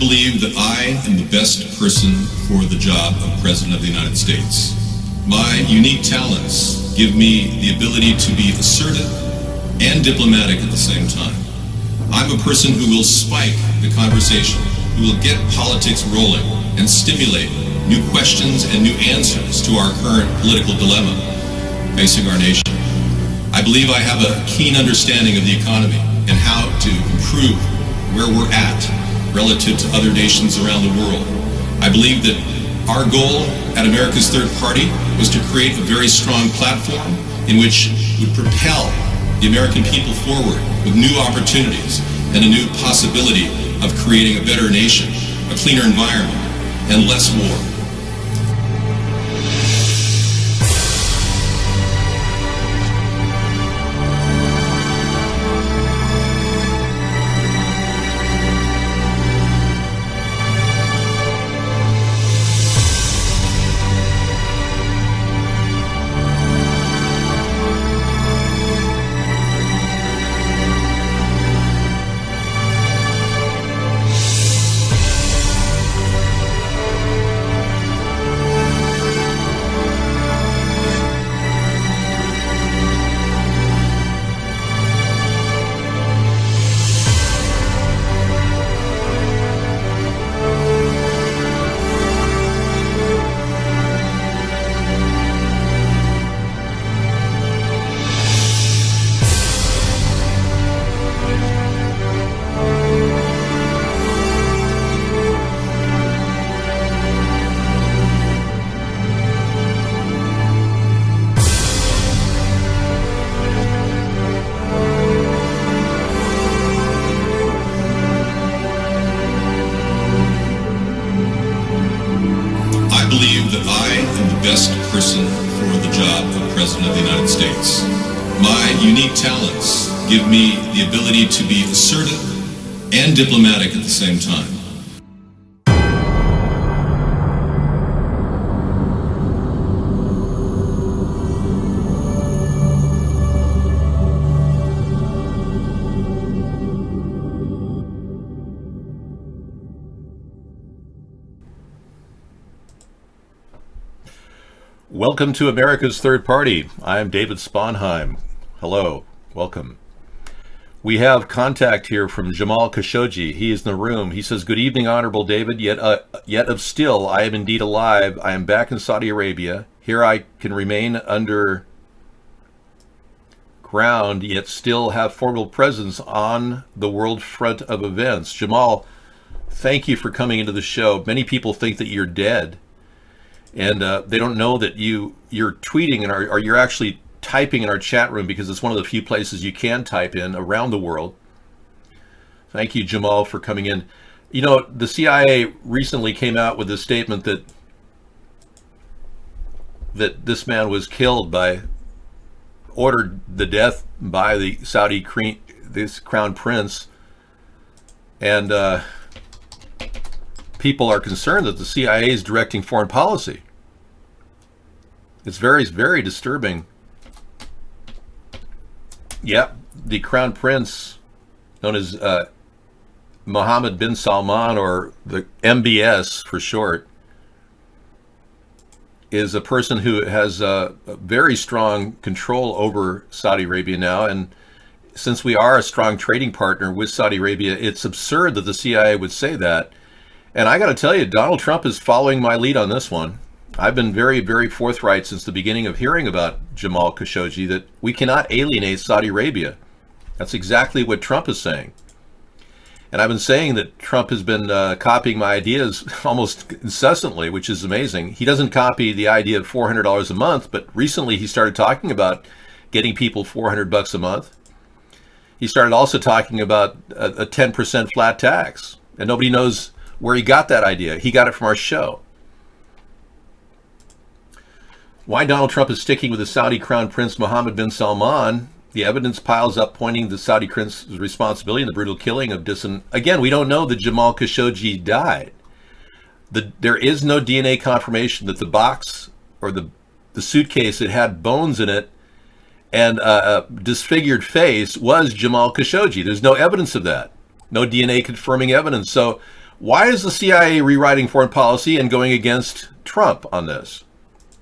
believe that I am the best person for the job of President of the United States. My unique talents give me the ability to be assertive and diplomatic at the same time. I'm a person who will spike the conversation, who will get politics rolling and stimulate new questions and new answers to our current political dilemma facing our nation. I believe I have a keen understanding of the economy and how to improve where we're at relative to other nations around the world. I believe that our goal at America's Third Party was to create a very strong platform in which would propel the American people forward with new opportunities and a new possibility of creating a better nation, a cleaner environment, and less war. Best person for the job of President of the United States. My unique talents give me the ability to be assertive and diplomatic at the same time. Welcome to America's Third Party. I'm David Sponheim. Hello, welcome. We have contact here from Jamal Khashoggi. He is in the room. He says, "Good evening, Honorable David. Yet of still, I am indeed alive. I am back in Saudi Arabia. Here I can remain under ground, yet still have formidable presence on the world front of events." Jamal, thank you for coming into the show. Many people think that you're dead. And they don't know that you're tweeting or you're actually typing in our chat room, because it's one of the few places you can type in around the world. Thank you, Jamal, for coming in. You know, the CIA recently came out with a statement that this man was killed ordered the death by the Saudi crown prince. And people are concerned that the CIA is directing foreign policy. It's very, very disturbing. Yeah, the crown prince, known as Mohammed bin Salman, or the MBS for short, is a person who has a very strong control over Saudi Arabia now. And since we are a strong trading partner with Saudi Arabia, it's absurd that the CIA would say that. And I got to tell you, Donald Trump is following my lead on this one. I've been very, very forthright since the beginning of hearing about Jamal Khashoggi that we cannot alienate Saudi Arabia. That's exactly what Trump is saying. And I've been saying that Trump has been copying my ideas almost incessantly, which is amazing. He doesn't copy the idea of $400 a month, but recently he started talking about getting people $400 a month. He started also talking about a 10% flat tax, and nobody knows where he got that idea. He got it from our show. Why Donald Trump is sticking with the Saudi Crown Prince Mohammed bin Salman? The evidence piles up pointing to the Saudi prince's responsibility in the brutal killing of Again, we don't know that Jamal Khashoggi died. There is no DNA confirmation that the box or the suitcase that had bones in it and a disfigured face was Jamal Khashoggi. There's no evidence of that. No DNA confirming evidence. So Why is the CIA rewriting foreign policy and going against Trump on this?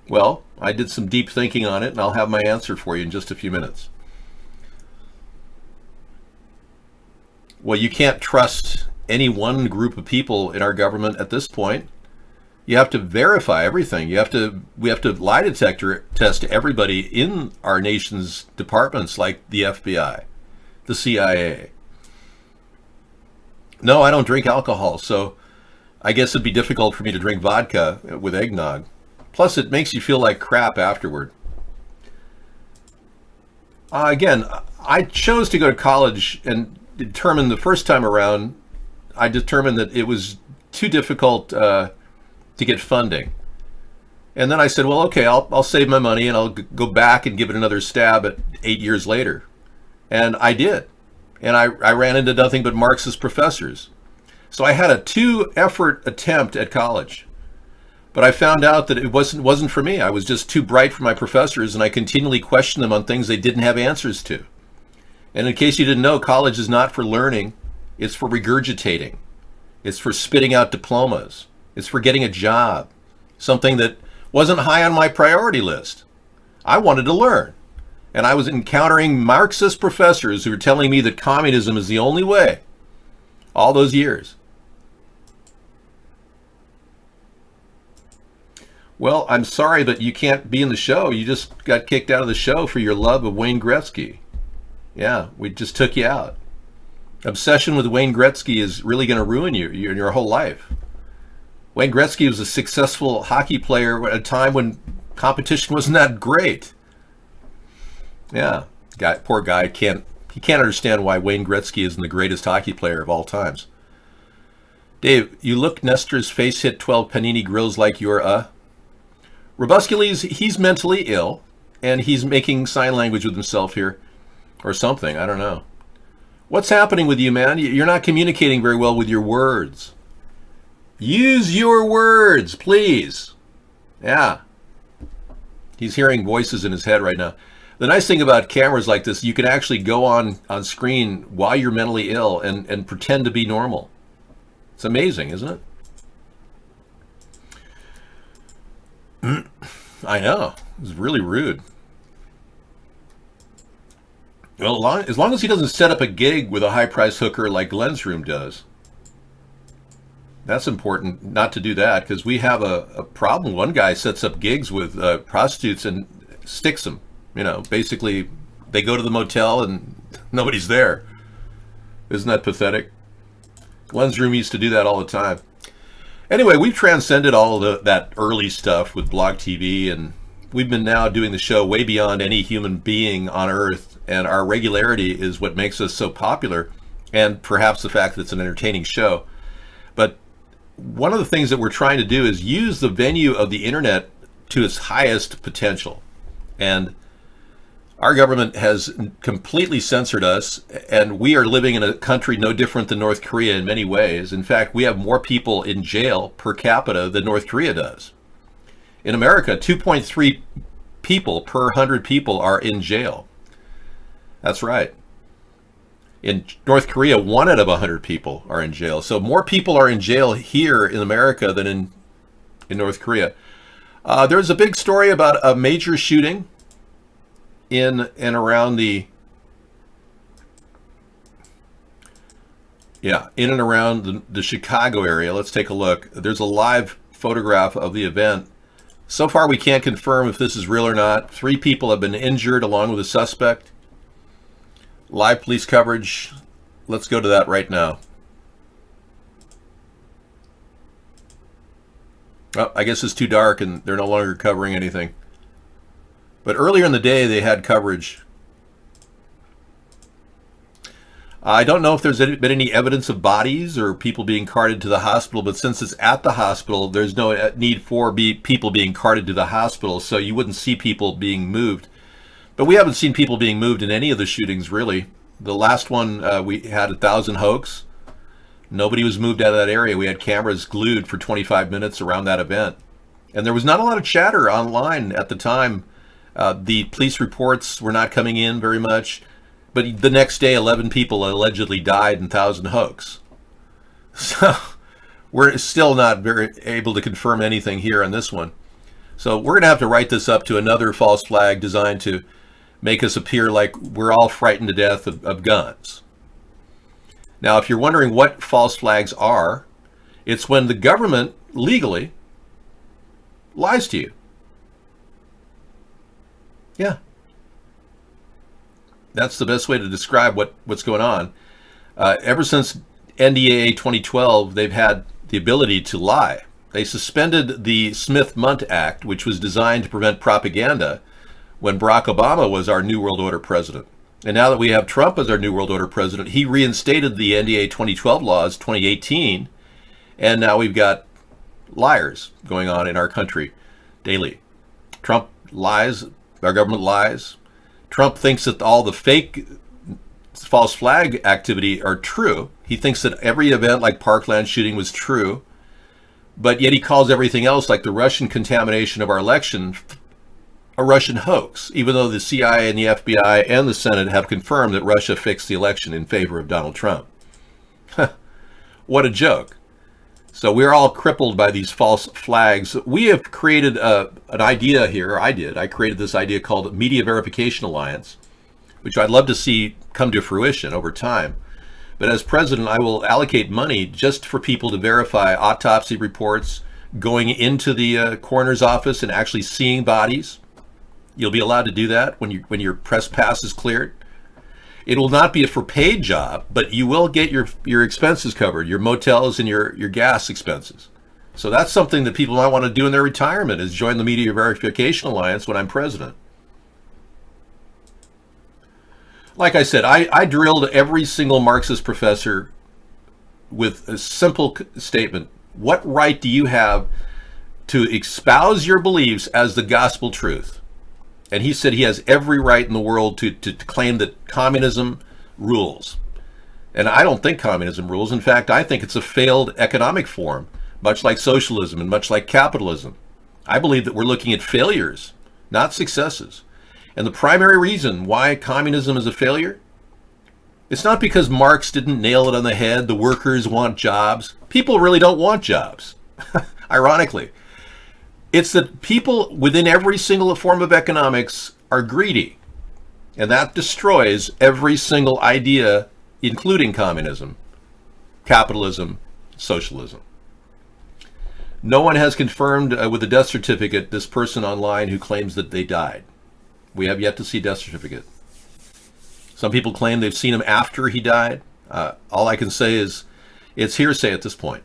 Well, I did some deep thinking on it, and I'll have my answer for you in just a few minutes. Well, you can't trust any one group of people in our government at this point. You have to verify everything. We have to lie detector test everybody in our nation's departments, like the FBI, the CIA. No, I don't drink alcohol, so I guess it'd be difficult for me to drink vodka with eggnog. Plus, it makes you feel like crap afterward. Again, I chose to go to college and determined the first time around, I determined that it was too difficult to get funding. And then I said, well, okay, I'll save my money and I'll go back and give it another stab at 8 years later. And I did. And I ran into nothing but Marxist professors. So I had a 2-effort attempt at college. But I found out that it wasn't for me. I was just too bright for my professors, and I continually questioned them on things they didn't have answers to. And in case you didn't know, college is not for learning, it's for regurgitating. It's for spitting out diplomas. It's for getting a job, something that wasn't high on my priority list. I wanted to learn. And I was encountering Marxist professors who were telling me that communism is the only way, all those years. Well, I'm sorry, but you can't be in the show. You just got kicked out of the show for your love of Wayne Gretzky. Yeah, we just took you out. Obsession with Wayne Gretzky is really going to ruin you in your whole life. Wayne Gretzky was a successful hockey player at a time when competition wasn't that great. Yeah, poor guy can't understand why Wayne Gretzky isn't the greatest hockey player of all times. Dave, you look Nestor's face hit 12 Panini grills like you're Robuscules, he's mentally ill, and he's making sign language with himself here, or something, I don't know. What's happening with you, man? You're not communicating very well with your words. Use your words, please. Yeah. He's hearing voices in his head right now. The nice thing about cameras like this, you can actually go on screen while you're mentally ill and pretend to be normal. It's amazing, isn't it? I know. It's really rude. Well, as long as he doesn't set up a gig with a high-price hooker like Lensroom does. That's important not to do that, because we have a problem. One guy sets up gigs with prostitutes and sticks them. You know, basically, they go to the motel and nobody's there. Isn't that pathetic? Lensroom used to do that all the time. Anyway, we've transcended all of that early stuff with Blog TV, and we've been now doing the show way beyond any human being on Earth, and our regularity is what makes us so popular, and perhaps the fact that it's an entertaining show. But one of the things that we're trying to do is use the venue of the internet to its highest potential. And our government has completely censored us, and we are living in a country no different than North Korea in many ways. In fact, we have more people in jail per capita than North Korea does. In America, 2.3 people per 100 people are in jail. That's right. In North Korea, 1 out of 100 people are in jail. So more people are in jail here in America than in North Korea. There's a big story about a major shooting in and around the Chicago area. Let's take a look. There's a live photograph of the event. So far, we can't confirm if this is real or not. 3 people have been injured along with a suspect. Live police coverage. Let's go to that right now. Oh, I guess it's too dark and they're no longer covering anything. But earlier in the day, they had coverage. I don't know if there's been any evidence of bodies or people being carted to the hospital, but since it's at the hospital, there's no need for people being carted to the hospital, so you wouldn't see people being moved. But we haven't seen people being moved in any of the shootings, really. The last one, we had a Thousand Oaks. Nobody was moved out of that area. We had cameras glued for 25 minutes around that event. And there was not a lot of chatter online at the time. The police reports were not coming in very much. But the next day, 11 people allegedly died in Thousand Oaks. So we're still not very able to confirm anything here on this one. So we're going to have to write this up to another false flag designed to make us appear like we're all frightened to death of guns. Now, if you're wondering what false flags are, it's when the government legally lies to you. Yeah. That's the best way to describe what's going on. Ever since NDAA 2012, they've had the ability to lie. They suspended the Smith-Mundt Act, which was designed to prevent propaganda, when Barack Obama was our New World Order president. And now that we have Trump as our New World Order president, he reinstated the NDAA 2012 laws 2018, and now we've got liars going on in our country daily. Trump lies, our government lies. Trump thinks that all the fake false flag activity are true. He thinks that every event like Parkland shooting was true, but yet he calls everything else, like the Russian contamination of our election, a Russian hoax, even though the CIA and the FBI and the Senate have confirmed that Russia fixed the election in favor of Donald Trump. What a joke. So we're all crippled by these false flags. We have created an idea here. I created this idea called Media Verification Alliance, which I'd love to see come to fruition over time. But as president, I will allocate money just for people to verify autopsy reports, going into the coroner's office and actually seeing bodies. You'll be allowed to do that when your press pass is cleared. It will not be a for paid job, but you will get your expenses covered, your motels and your gas expenses. So that's something that people might want to do in their retirement, is join the Media Verification Alliance when I'm president. Like I said, I drilled every single Marxist professor with a simple statement. What right do you have to espouse your beliefs as the gospel truth? And he said he has every right in the world to claim that communism rules. And I don't think communism rules. In fact, I think it's a failed economic form, much like socialism and much like capitalism. I believe that we're looking at failures, not successes. And the primary reason why communism is a failure, it's not because Marx didn't nail it on the head, the workers want jobs. People really don't want jobs, ironically. It's that people within every single form of economics are greedy. And that destroys every single idea, including communism, capitalism, socialism. No one has confirmed with a death certificate this person online who claims that they died. We have yet to see death certificate. Some people claim they've seen him after he died. All I can say is it's hearsay at this point.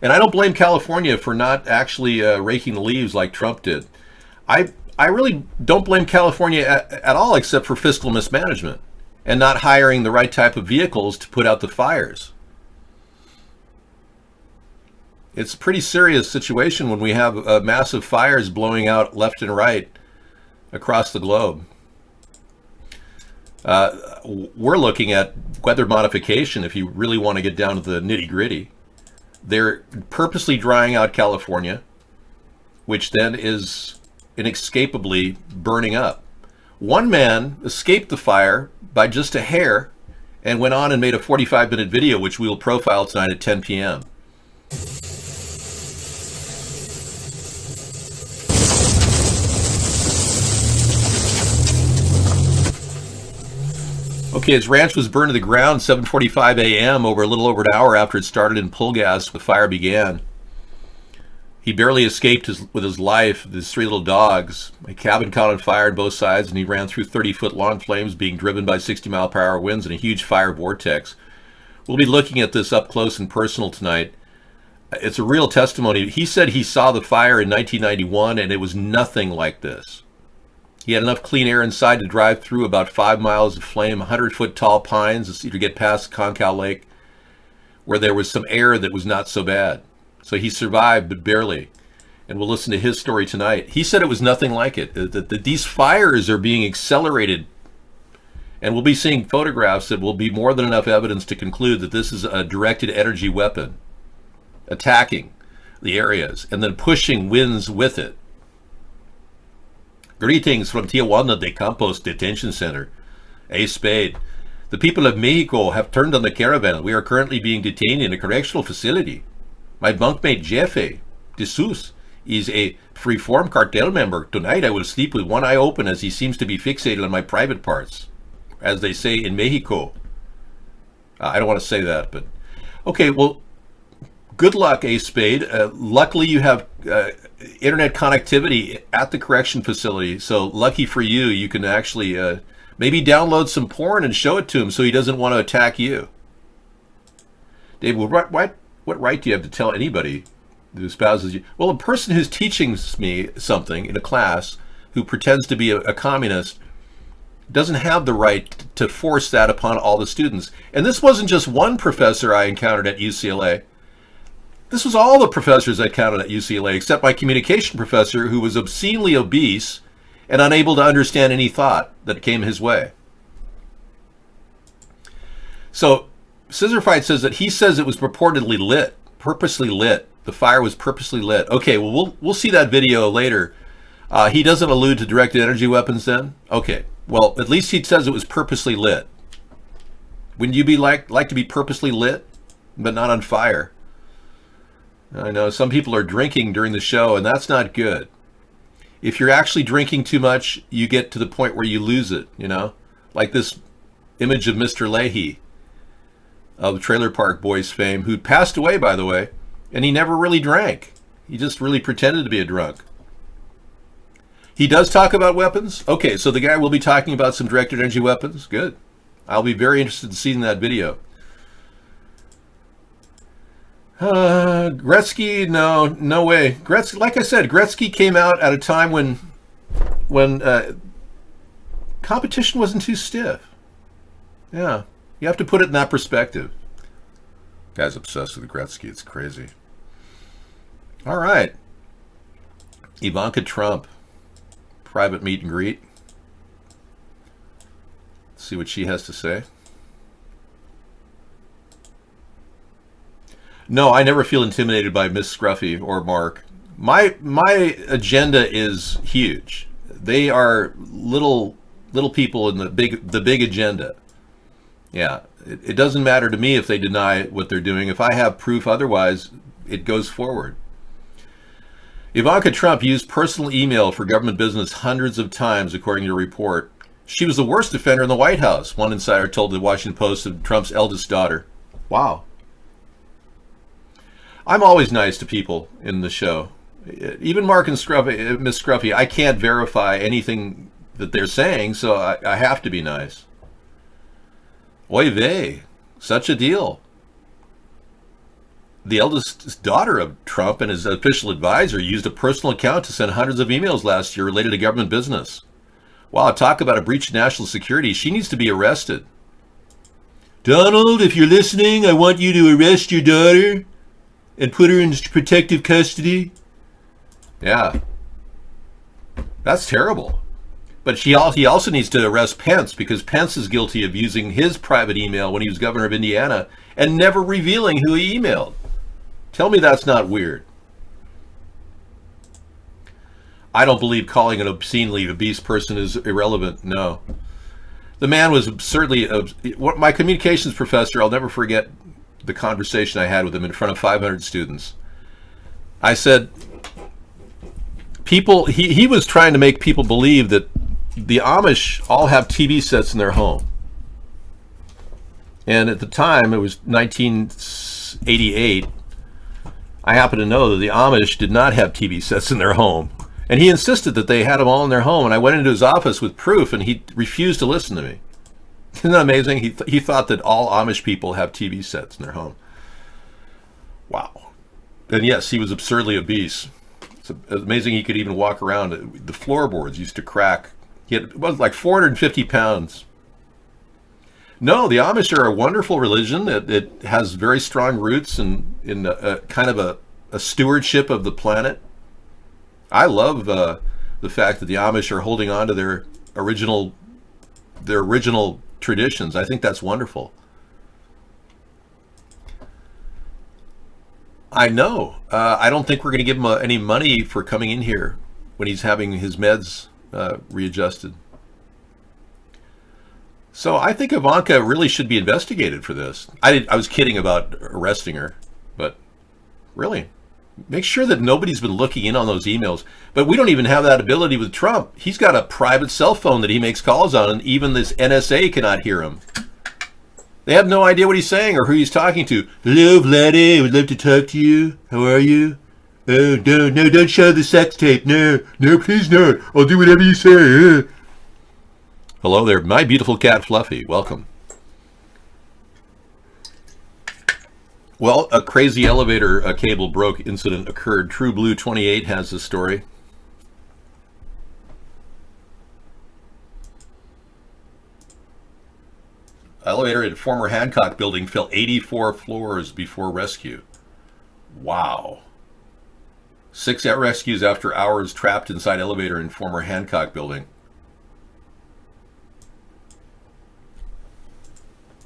And I don't blame California for not actually raking the leaves like Trump did. I really don't blame California at all, except for fiscal mismanagement and not hiring the right type of vehicles to put out the fires. It's a pretty serious situation when we have massive fires blowing out left and right across the globe. We're looking at weather modification if you really want to get down to the nitty-gritty. They're purposely drying out California, which then is inescapably burning up. One man escaped the fire by just a hair and went on and made a 45-minute video, which we will profile tonight at 10 p.m. Okay, his ranch was burned to the ground 7:45 a.m. a little over an hour after it started in Pulgas. The fire began. He barely escaped with his life. His three little dogs. A cabin caught on fire on both sides, and he ran through 30-foot long flames being driven by 60-mile-per-hour winds in a huge fire vortex. We'll be looking at this up close and personal tonight. It's a real testimony. He said he saw the fire in 1991, and it was nothing like this. He had enough clean air inside to drive through about 5 miles of flame, 100-foot tall pines to get past Concal Lake, where there was some air that was not so bad. So he survived, but barely. And we'll listen to his story tonight. He said it was nothing like it, that these fires are being accelerated. And we'll be seeing photographs that will be more than enough evidence to conclude that this is a directed energy weapon, attacking the areas and then pushing winds with it. Greetings from Tijuana de Campos Detention Center. A Spade. The people of Mexico have turned on the caravan. We are currently being detained in a correctional facility. My bunkmate Jefe de Sus is a Freeform cartel member. Tonight I will sleep with one eye open as he seems to be fixated on my private parts, as they say in Mexico. I don't want to say that, but okay, well, good luck, Ace Spade. Luckily you have internet connectivity at the correction facility, so lucky for you, you can actually maybe download some porn and show it to him so he doesn't want to attack you. Dave, what right do you have to tell anybody who espouses you? Well, a person who's teaching me something in a class who pretends to be a communist doesn't have the right to force that upon all the students. And this wasn't just one professor I encountered at UCLA. This was all the professors I encountered at UCLA, except my communication professor, who was obscenely obese and unable to understand any thought that came his way. So Scissorfight says that he says it was purportedly lit, purposely lit. The fire was purposely lit. Okay, well, we'll see that video later. He doesn't allude to directed energy weapons then? Okay, well, at least he says it was purposely lit. Wouldn't you be like to be purposely lit, but not on fire? I know some people are drinking during the show, and that's not good. If you're actually drinking too much, you get to the point where you lose it, you know? Like this image of Mr. Leahy of Trailer Park Boys fame, who passed away, by the way, and he never really drank. He just really pretended to be a drunk. He does talk about weapons? Okay, so the guy will be talking about some directed energy weapons? Good. I'll be very interested in seeing that video. Gretzky, no way. Gretzky, like I said, Gretzky came out at a time when competition wasn't too stiff. Yeah, you have to put it in that perspective. Guy's obsessed with Gretzky. It's crazy. All right. Ivanka Trump. Private meet and greet. Let's see what she has to say. No, I never feel intimidated by Miss Scruffy or Mark. My agenda is huge. They are little people in the big agenda. Yeah, it doesn't matter to me if they deny what they're doing. If I have proof otherwise, it goes forward. Ivanka Trump used personal email for government business hundreds of times, according to a report. She was the worst offender in the White House, one insider told the Washington Post of Trump's eldest daughter. Wow. I'm always nice to people in the show. Even Mark and Scruffy, Miss Scruffy, I can't verify anything that they're saying, so I have to be nice. Oy vey, such a deal. The eldest daughter of Trump and his official advisor used a personal account to send hundreds of emails last year related to government business. Wow, talk about a breach of national security. She needs to be arrested. Donald, if you're listening, I want you to arrest your daughter and put her in protective custody. Yeah. That's terrible. But he also needs to arrest Pence, because Pence is guilty of using his private email when he was governor of Indiana and never revealing who he emailed. Tell me that's not weird. I don't believe calling an obscenely obese person is irrelevant. No. The man was absurdly... My communications professor, I'll never forget the conversation I had with him in front of 500 students. I said, he was trying to make people believe that the Amish all have TV sets in their home. And at the time, it was 1988, I happen to know that the Amish did not have TV sets in their home. And he insisted that they had them all in their home. And I went into his office with proof, and he refused to listen to me. Isn't that amazing? He thought that all Amish people have TV sets in their home. Wow. And yes, he was absurdly obese. It's amazing he could even walk around. The floorboards used to crack. It was like 450 pounds. No, the Amish are a wonderful religion. It has very strong roots in a kind of a stewardship of the planet. I love the fact that the Amish are holding on to their original traditions. I think that's wonderful. I know. I don't think we're going to give him any money for coming in here when he's having his meds readjusted. So I think Ivanka really should be investigated for this. I was kidding about arresting her, but really, make sure that nobody's been looking in on those emails. But we don't even have that ability with Trump. He's got a private cell phone that he makes calls on, and even this NSA cannot hear him. They have no idea what he's saying or who he's talking to. Hello, Vladdy. I would love to talk to you. How are you? Oh, no, don't show the sex tape. No, please not. I'll do whatever you say. Hello there, my beautiful cat Fluffy. Welcome. Well, a crazy elevator cable broke incident occurred. True Blue 28 has the story. Elevator at former Hancock building fell 84 floors before rescue. Wow. 6 rescues after hours trapped inside elevator in former Hancock building.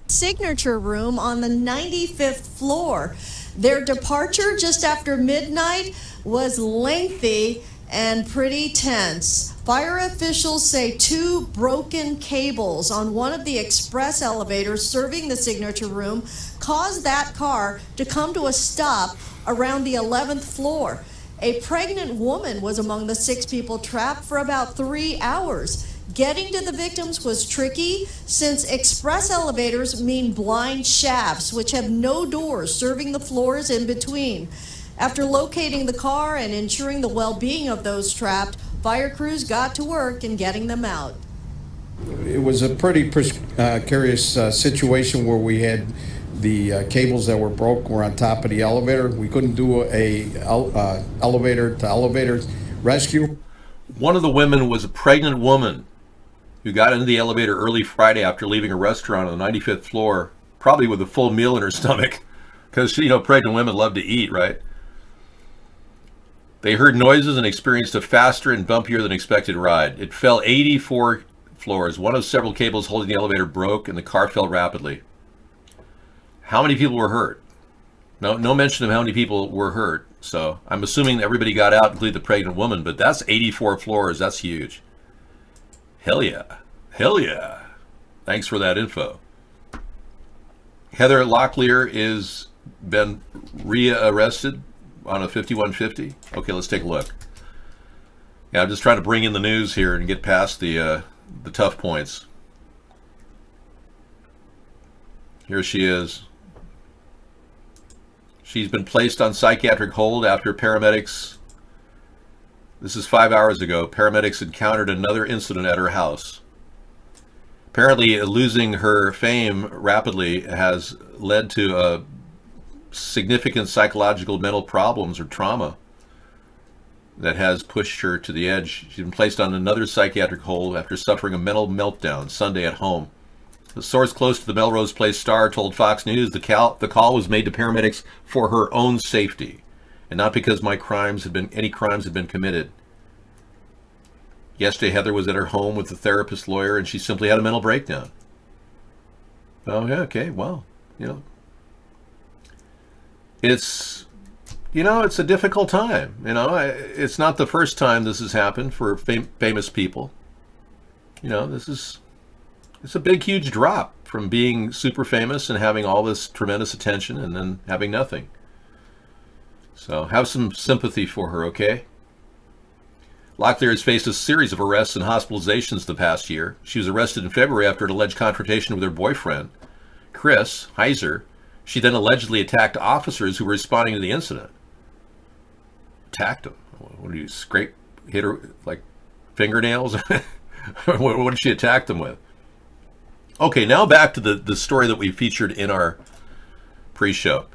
Signature room on the 95th floor. Their departure just after midnight was lengthy and pretty tense. Fire officials say 2 broken cables on one of the express elevators serving the signature room caused that car to come to a stop around the 11th floor. A pregnant woman was among the 6 people trapped for about 3 hours. Getting to the victims was tricky since express elevators mean blind shafts, which have no doors serving the floors in between. After locating the car and ensuring the well-being of those trapped, fire crews got to work in getting them out. It was a pretty precarious situation where we had the cables that were broke were on top of the elevator. We couldn't do a elevator-to-elevator rescue. One of the women was a pregnant woman who got into the elevator early Friday after leaving a restaurant on the 95th floor, probably with a full meal in her stomach, because, pregnant women love to eat, right? They heard noises and experienced a faster and bumpier than expected ride. It fell 84 floors. One of several cables holding the elevator broke, and the car fell rapidly. How many people were hurt? No mention of how many people were hurt. So I'm assuming everybody got out, including the pregnant woman, but that's 84 floors. That's huge. Hell yeah. Hell yeah. Thanks for that info. Heather Locklear is been rearrested on a 5150. Okay, let's take a look. Yeah, I'm just trying to bring in the news here and get past the tough points. Here she is. She's been placed on psychiatric hold after paramedics. This is 5 hours ago. Paramedics encountered another incident at her house. Apparently, losing her fame rapidly has led to significant psychological mental problems or trauma that has pushed her to the edge. She's been placed on another psychiatric hold after suffering a mental meltdown Sunday at home. The source close to the Melrose Place Star told Fox News the call was made to paramedics for her own safety, and not because any crimes had been committed. Yesterday, Heather was at her home with a therapist lawyer, and she simply had a mental breakdown. Oh, yeah, okay, well, it's a difficult time. It's not the first time this has happened for famous people. It's a big, huge drop from being super famous and having all this tremendous attention and then having nothing. So have some sympathy for her, okay? Locklear has faced a series of arrests and hospitalizations the past year. She was arrested in February after an alleged confrontation with her boyfriend, Chris Heiser. She then allegedly attacked officers who were responding to the incident. Attacked them? What do you hit her like fingernails? What did she attack them with? Okay, now back to the story that we featured in our pre-show.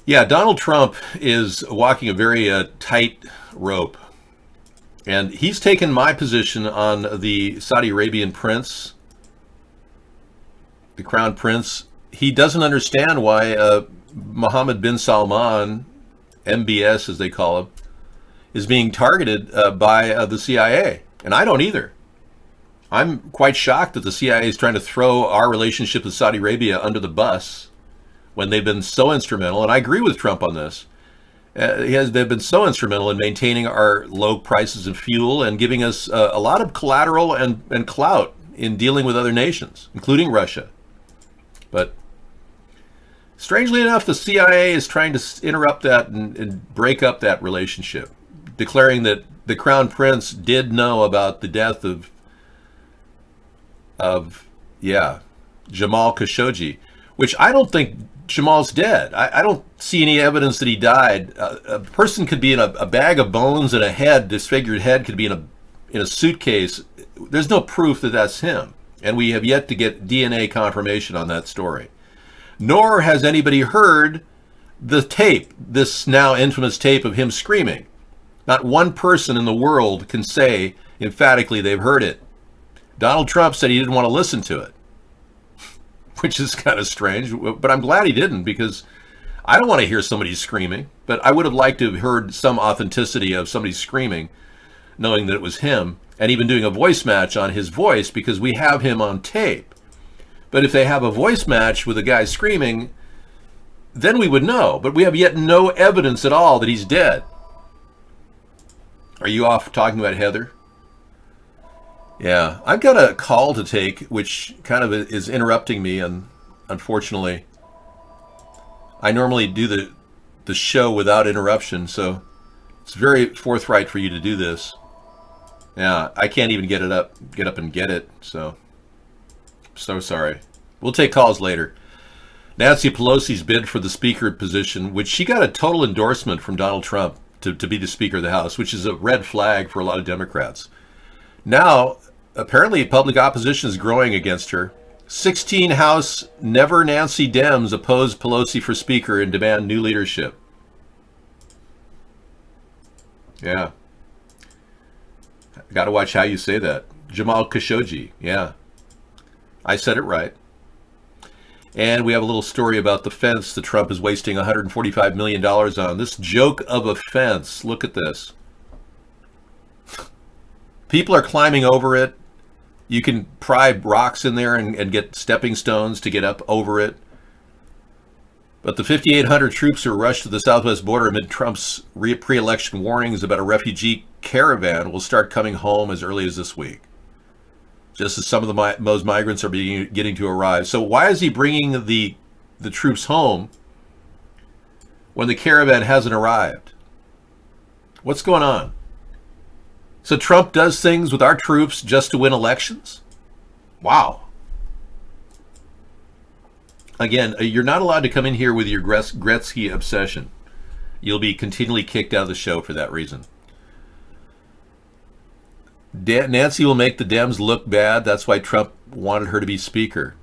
Yeah, Donald Trump is walking a very tight rope. And he's taken my position on the Saudi Arabian prince, the crown prince. He doesn't understand why Mohammed bin Salman, MBS as they call him, is being targeted by the CIA. And I don't either. I'm quite shocked that the CIA is trying to throw our relationship with Saudi Arabia under the bus when they've been so instrumental. And I agree with Trump on this. They've been so instrumental in maintaining our low prices of fuel and giving us a lot of collateral and clout in dealing with other nations, including Russia. But strangely enough, the CIA is trying to interrupt that and break up that relationship, declaring that the Crown Prince did know about the death of Jamal Khashoggi, which I don't think Jamal's dead. I don't see any evidence that he died. A person could be in a bag of bones, and a head, disfigured head, could be in a suitcase. There's no proof that that's him, and we have yet to get DNA confirmation on that story. Nor has anybody heard the tape, this now infamous tape of him screaming. Not one person in the world can say emphatically they've heard it. Donald Trump said he didn't want to listen to it, which is kind of strange, but I'm glad he didn't, because I don't want to hear somebody screaming, but I would have liked to have heard some authenticity of somebody screaming, knowing that it was him, and even doing a voice match on his voice, because we have him on tape. But if they have a voice match with a guy screaming, then we would know, but we have yet no evidence at all that he's dead. Are you off talking about Heather? Yeah, I've got a call to take, which kind of is interrupting me, and unfortunately, I normally do the show without interruption, so it's very forthright for you to do this. Yeah, I can't even get up and get it, so sorry. We'll take calls later. Nancy Pelosi's bid for the speaker position, which she got a total endorsement from Donald Trump to be the Speaker of the House, which is a red flag for a lot of Democrats. Now, apparently public opposition is growing against her. 16 House Never Nancy Dems oppose Pelosi for Speaker and demand new leadership. Yeah. Got to watch how you say that. Jamal Khashoggi. Yeah. I said it right. And we have a little story about the fence that Trump is wasting $145 million on. This joke of a fence. Look at this. People are climbing over it. You can pry rocks in there and get stepping stones to get up over it. But the 5,800 troops who rushed to the southwest border amid Trump's pre-election warnings about a refugee caravan will start coming home as early as this week, just as some of those migrants are getting to arrive. So why is he bringing the troops home when the caravan hasn't arrived? What's going on? So Trump does things with our troops just to win elections? Wow. Again, you're not allowed to come in here with your Gretzky obsession. You'll be continually kicked out of the show for that reason. Nancy will make the Dems look bad. That's why Trump wanted her to be Speaker.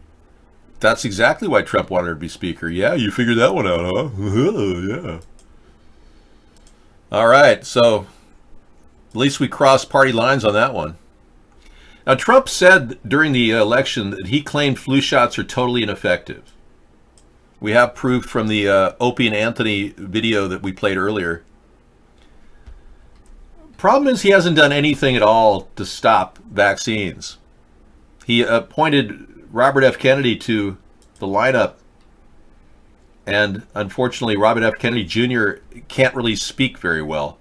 That's exactly why Trump wanted her to be Speaker. Yeah, you figured that one out, huh? Yeah. All right, so at least we crossed party lines on that one. Now, Trump said during the election that he claimed flu shots are totally ineffective. We have proof from the Opie and Anthony video that we played earlier. Problem is he hasn't done anything at all to stop vaccines. He appointed Robert F. Kennedy to the lineup, and unfortunately Robert F. Kennedy Jr. can't really speak very well.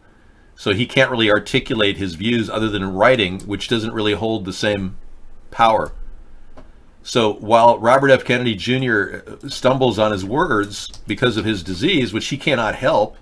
So he can't really articulate his views other than in writing, which doesn't really hold the same power. So while Robert F. Kennedy Jr. stumbles on his words because of his disease, which he cannot help,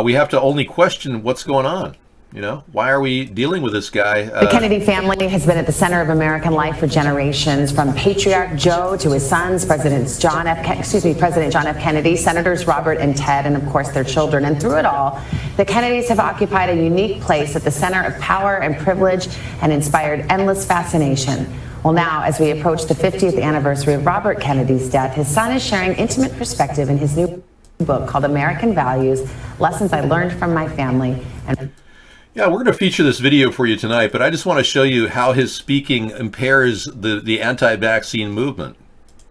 we have to only question what's going on. You know, why are we dealing with this guy? The Kennedy family has been at the center of American life for generations, from patriarch Joe to his sons, President John F. Kennedy, Senators Robert and Ted, and of course their children. And through it all, the Kennedys have occupied a unique place at the center of power and privilege and inspired endless fascination. Well, now, as we approach the 50th anniversary of Robert Kennedy's death, his son is sharing intimate perspective in his new book called American Values, Lessons I Learned from My Family. Yeah, we're going to feature this video for you tonight, but I just want to show you how his speaking impairs the anti-vaccine movement.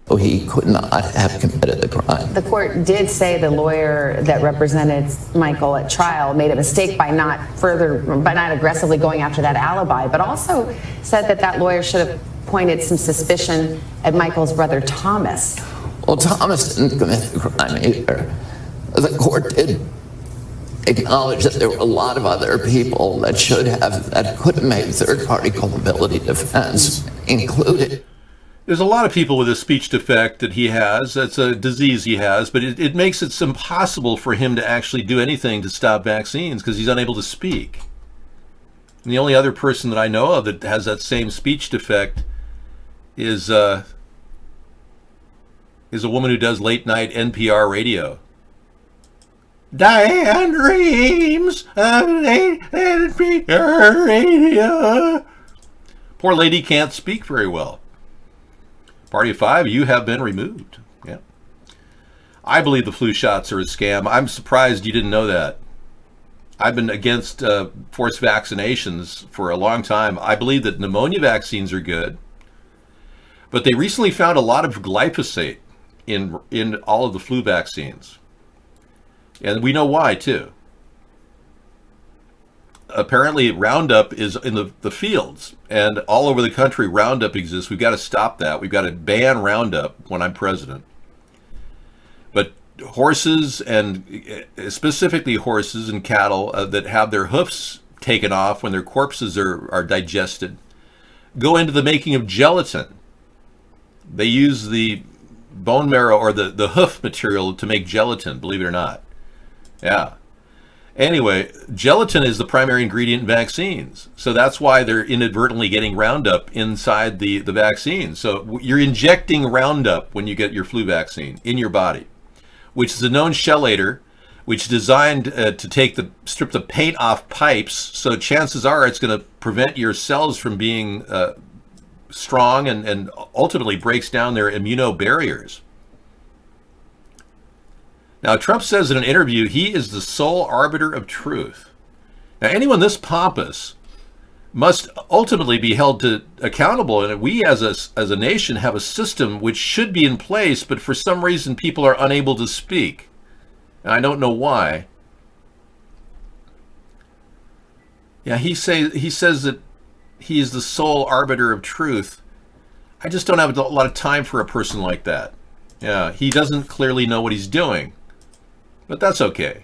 Oh, he could not have committed the crime. The court did say the lawyer that represented Michael at trial made a mistake by not aggressively going after that alibi, but also said that lawyer should have pointed some suspicion at Michael's brother Thomas. Well, Thomas didn't commit the crime either. The court did acknowledge that there were a lot of other people that could have made third-party culpability defense included. There's a lot of people with a speech defect that he has. That's a disease he has, but it makes it impossible for him to actually do anything to stop vaccines because he's unable to speak. And the only other person that I know of that has that same speech defect is a woman who does late night NPR radio. Diane Reeves of late NPR radio. Poor lady can't speak very well. Party of Five, you have been removed. Yeah. I believe the flu shots are a scam. I'm surprised you didn't know that. I've been against forced vaccinations for a long time. I believe that pneumonia vaccines are good, but they recently found a lot of glyphosate in all of the flu vaccines. And we know why, too. Apparently, Roundup is in the fields, and all over the country, Roundup exists. We've got to stop that. We've got to ban Roundup when I'm president. But horses, and specifically horses and cattle that have their hoofs taken off when their corpses are digested, go into the making of gelatin. They use the bone marrow or the hoof material to make gelatin, believe it or not. Yeah. Anyway, gelatin is the primary ingredient in vaccines. So that's why they're inadvertently getting Roundup inside the vaccine. So you're injecting Roundup when you get your flu vaccine in your body, which is a known chelator, which is designed to strip the paint off pipes. So chances are it's going to prevent your cells from being strong and ultimately breaks down their immunobarriers. Now, Trump says in an interview he is the sole arbiter of truth. Now, anyone this pompous must ultimately be held accountable, and we as a nation have a system which should be in place, but for some reason people are unable to speak. And I don't know why. Yeah, he says that he is the sole arbiter of truth. I just don't have a lot of time for a person like that. Yeah, he doesn't clearly know what he's doing. But that's okay.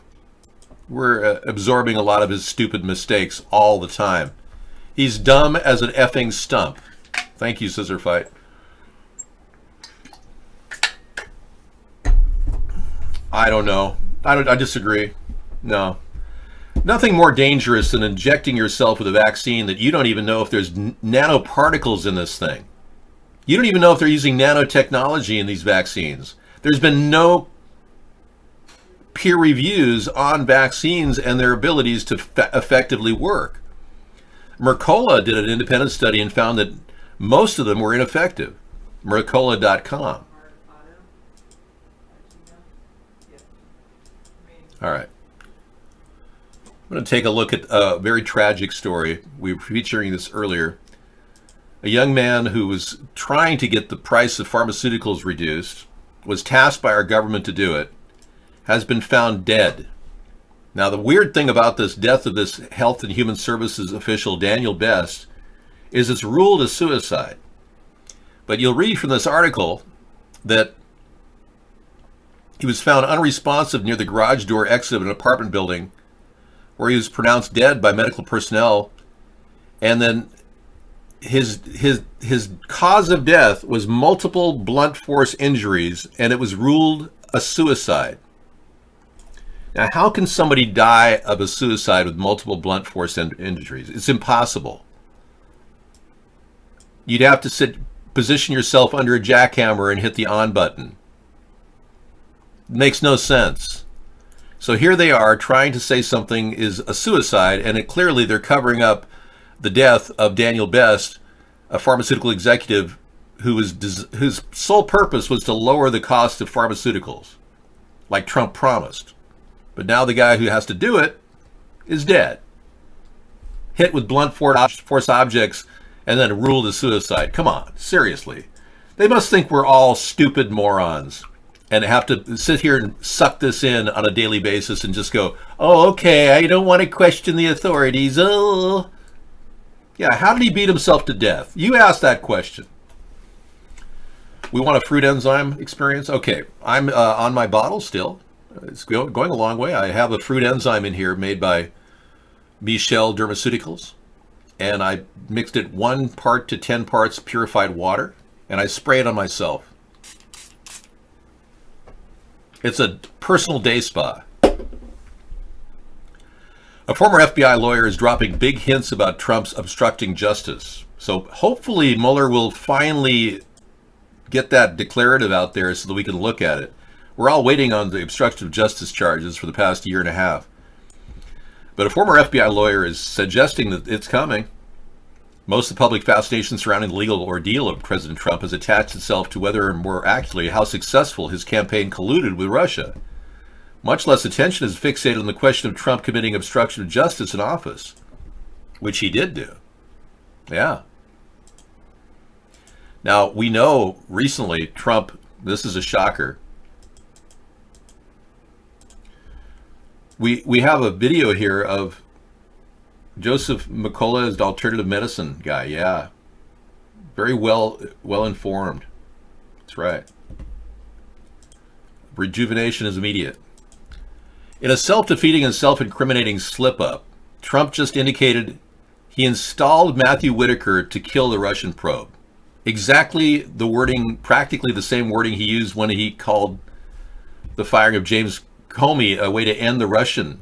We're absorbing a lot of his stupid mistakes all the time. He's dumb as an effing stump. Thank you, Scissor Fight. I don't know. I disagree. No. Nothing more dangerous than injecting yourself with a vaccine that you don't even know if there's nanoparticles in this thing. You don't even know if they're using nanotechnology in these vaccines. There's been no peer reviews on vaccines and their abilities to effectively work. Mercola did an independent study and found that most of them were ineffective. Mercola.com. All right. I'm going to take a look at a very tragic story. We were featuring this earlier. A young man who was trying to get the price of pharmaceuticals reduced, was tasked by our government to do it, has been found dead. Now, the weird thing about this death of this Health and Human Services official, Daniel Best, is it's ruled as suicide. But you'll read from this article that he was found unresponsive near the garage door exit of an apartment building where he was pronounced dead by medical personnel. And then his cause of death was multiple blunt force injuries, and it was ruled a suicide. Now, how can somebody die of a suicide with multiple blunt force injuries? It's impossible. You'd have to position yourself under a jackhammer and hit the on button. It makes no sense. So here they are trying to say something is a suicide, and clearly they're covering up the death of Daniel Best, a pharmaceutical executive whose sole purpose was to lower the cost of pharmaceuticals, like Trump promised. But now the guy who has to do it is dead, hit with blunt force objects, and then ruled as suicide. Come on, seriously. They must think we're all stupid morons and have to sit here and suck this in on a daily basis and just go, oh, okay, I don't want to question the authorities. Oh. Yeah, how did he beat himself to death? You asked that question. We want a fruit enzyme experience? Okay, I'm on my bottle still. It's going a long way. I have a fruit enzyme in here made by Michel Dermaceuticals, and I mixed it 1 part to 10 parts purified water, and I spray it on myself. It's a personal day spa. A former FBI lawyer is dropping big hints about Trump's obstructing justice. So hopefully Mueller will finally get that declarative out there so that we can look at it. We're all waiting on the obstruction of justice charges for the past year and a half. But a former FBI lawyer is suggesting that it's coming. Most of the public fascination surrounding the legal ordeal of President Trump has attached itself to whether, or more accurately, how successful his campaign colluded with Russia. Much less attention is fixated on the question of Trump committing obstruction of justice in office, which he did do. Yeah. Now, we know recently Trump, this is a shocker. We have a video here of Joseph McCullough, the alternative medicine guy. Yeah. Very well informed. That's right. Rejuvenation is immediate. In a self-defeating and self-incriminating slip-up, Trump just indicated he installed Matthew Whitaker to kill the Russian probe. Exactly the wording, practically the same wording he used when he called the firing of James Comey a way to end the Russian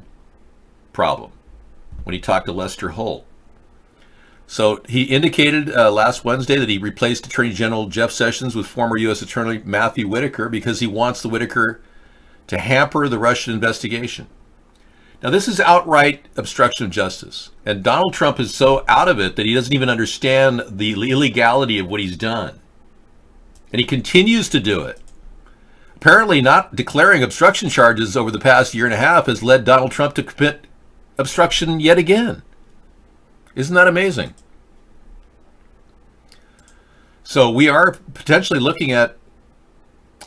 problem, when he talked to Lester Holt. So he indicated last Wednesday that he replaced Attorney General Jeff Sessions with former U.S. Attorney Matthew Whitaker because he wants the Whitaker to hamper the Russian investigation. Now, this is outright obstruction of justice, and Donald Trump is so out of it that he doesn't even understand the illegality of what he's done. And he continues to do it. Apparently, not declaring obstruction charges over the past year and a half has led Donald Trump to commit obstruction yet again. Isn't that amazing? So we are potentially looking at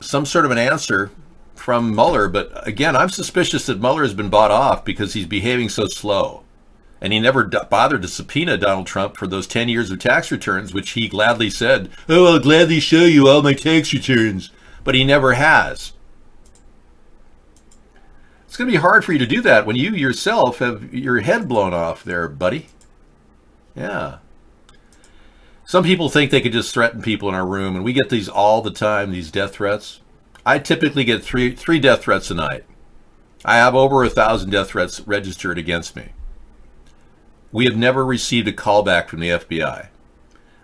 some sort of an answer from Mueller, but again, I'm suspicious that Mueller has been bought off because he's behaving so slow. And he never bothered to subpoena Donald Trump for those 10 years of tax returns, which he gladly said, "Oh, I'll gladly show you all my tax returns." But he never has. It's going to be hard for you to do that when you yourself have your head blown off there, buddy. Yeah. Some people think they could just threaten people in our room, and we get these all the time, these death threats. I typically get three death threats a night. I have over 1,000 death threats registered against me. We have never received a call back from the FBI.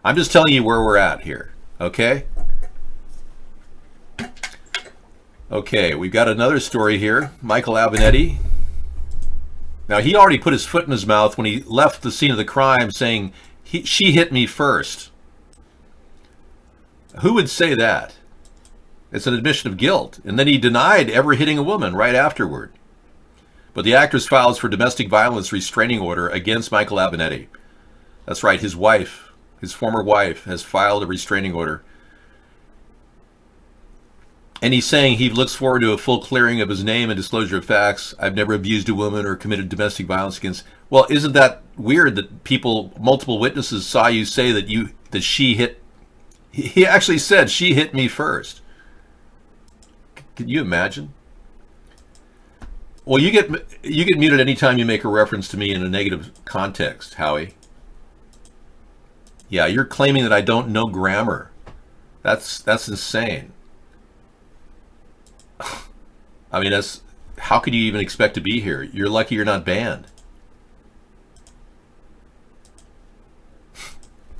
I'm just telling you where we're at here, okay? Okay, we've got another story here. Michael Avenatti. Now, he already put his foot in his mouth when he left the scene of the crime saying, she hit me first. Who would say that? It's an admission of guilt. And then he denied ever hitting a woman right afterward. But the actress files for domestic violence restraining order against Michael Avenatti. That's right, his wife, his former wife, has filed a restraining order. And he's saying he looks forward to a full clearing of his name and disclosure of facts. I've never abused a woman or committed domestic violence against. Well, isn't that weird that multiple witnesses saw you say that she hit? He actually said she hit me first. Can you imagine? Well, you get muted anytime you make a reference to me in a negative context, Howie. Yeah, you're claiming that I don't know grammar. That's insane. I mean, how could you even expect to be here? You're lucky you're not banned.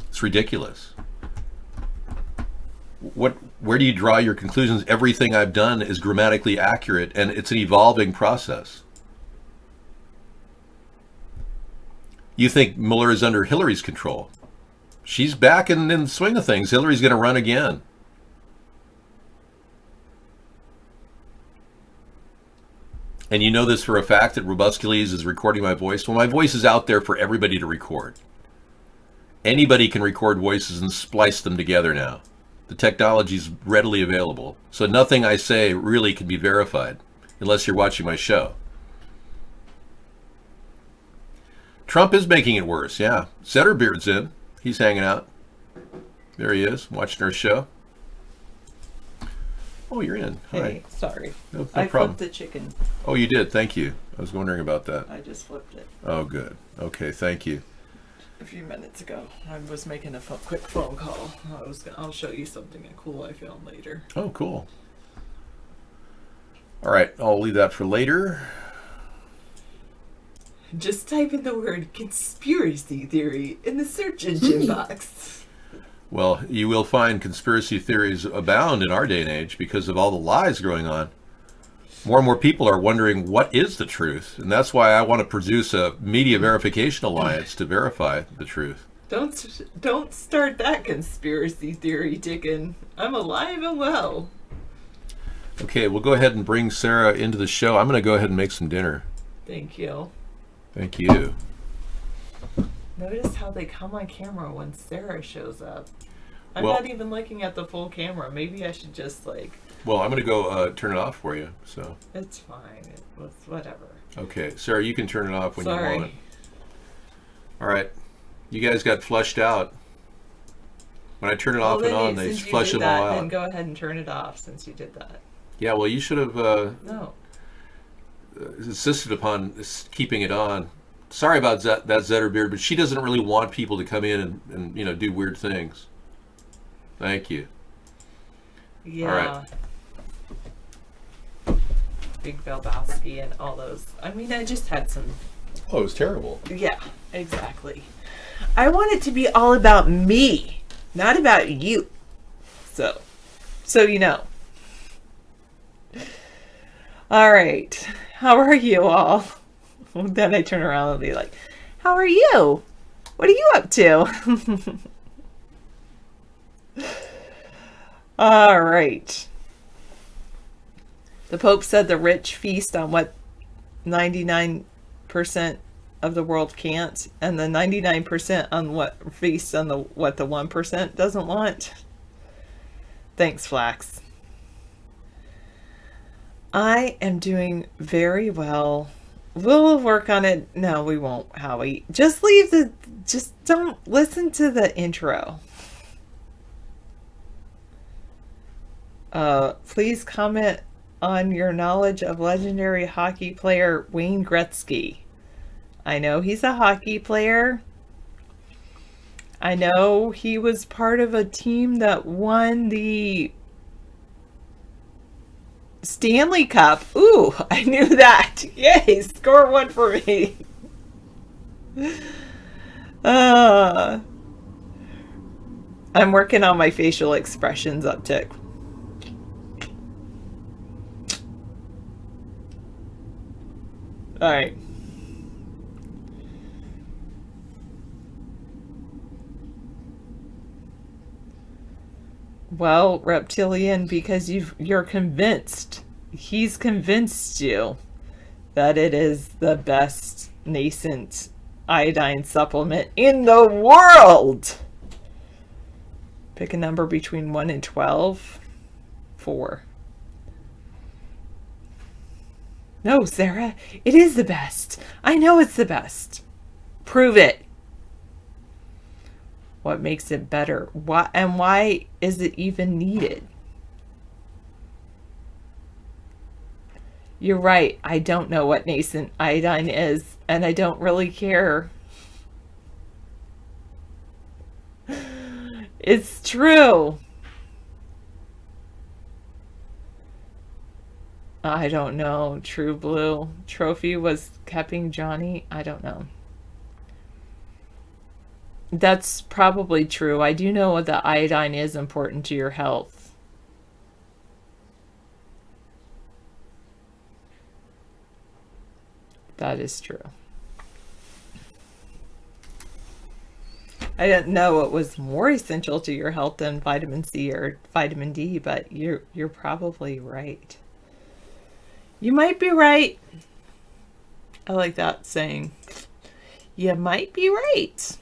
It's ridiculous. Where do you draw your conclusions? Everything I've done is grammatically accurate, and it's an evolving process. You think Mueller is under Hillary's control. She's back in the swing of things. Hillary's going to run again. And you know this for a fact that Robuscules is recording my voice. Well, my voice is out there for everybody to record. Anybody can record voices and splice them together now. The technology is readily available. So nothing I say really can be verified unless you're watching my show. Trump is making it worse, yeah. Setterbeard's in. He's hanging out. There he is, watching our show. Oh, you're in. Hey, Hi. sorry. No I problem. flipped the chicken. Oh, you did. Thank you. I was wondering about that. I just flipped it Oh, good. Okay, thank you. a few minutes ago. I was making a quick phone call. I'll show you something cool I found later. Oh, cool. All right, I'll leave that for later. Just type in the word conspiracy theory in the search engine box. Well, you will find conspiracy theories abound in our day and age because of all the lies going on. More and more people are wondering what is the truth, and that's why I want to produce a media verification alliance to verify the truth. Don't start that conspiracy theory, Dickon. I'm alive and well. Okay, we'll go ahead and bring Sarah into the show. I'm going to go ahead and make some dinner. Thank you. Thank you. Notice how they come on camera when Sarah shows up. I'm Well- not even looking at the full camera. Maybe I should just Well, I'm going to go turn it off for you. So, it's fine. It's whatever. okay, Sarah, you can turn it off when you Sorry. want. All right, you guys got flushed out. When I turn it off and on, they since you flush did them all that, out. then go ahead and turn it off since you did that. Yeah, well, you should have No. insisted upon keeping it on. Sorry about that Zetterbeard, but she doesn't really want people to come in and do weird things. Thank you. Yeah. Big Valbowski and all those. I mean, I just had some. Oh, it was terrible. Yeah, exactly. I want it to be all about me, not about you. So you know. All right. How are you all? Then I turn around and be like, how are you? What are you up to? All right. The Pope said the rich feast on what 99% of the world can't, and the 99% on what feast on what the 1% doesn't want. Thanks, Flax. I am doing very well. We'll work on it. No, we won't, Howie. Just don't listen to the intro. Please comment on your knowledge of legendary hockey player Wayne Gretzky. I know he's a hockey player. I know he was part of a team that won the Stanley Cup. Ooh, I knew that. Yay, score one for me. I'm working on my facial expressions uptick. All right. Well, Reptilian, because you're convinced. He's convinced you that it is the best nascent iodine supplement in the world. Pick a number between 1 and 12. 4. No, Sarah, it is the best. I know it's the best. Prove it. What makes it better? Why is it even needed? You're right. I don't know what nascent iodine is, and I don't really care. It's true. I don't know. True Blue. Trophy was keeping Johnny. I don't know. That's probably true. I do know that iodine is important to your health. That is true. I didn't know it was more essential to your health than vitamin C or vitamin D, but you're probably right. You might be right. I like that saying. You might be right.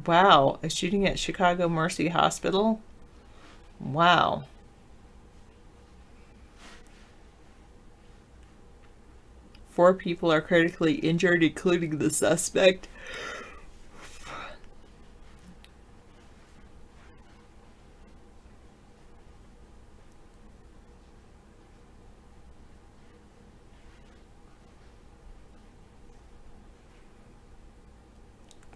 Wow, a shooting at Chicago Mercy Hospital? Wow. Four people are critically injured, including the suspect.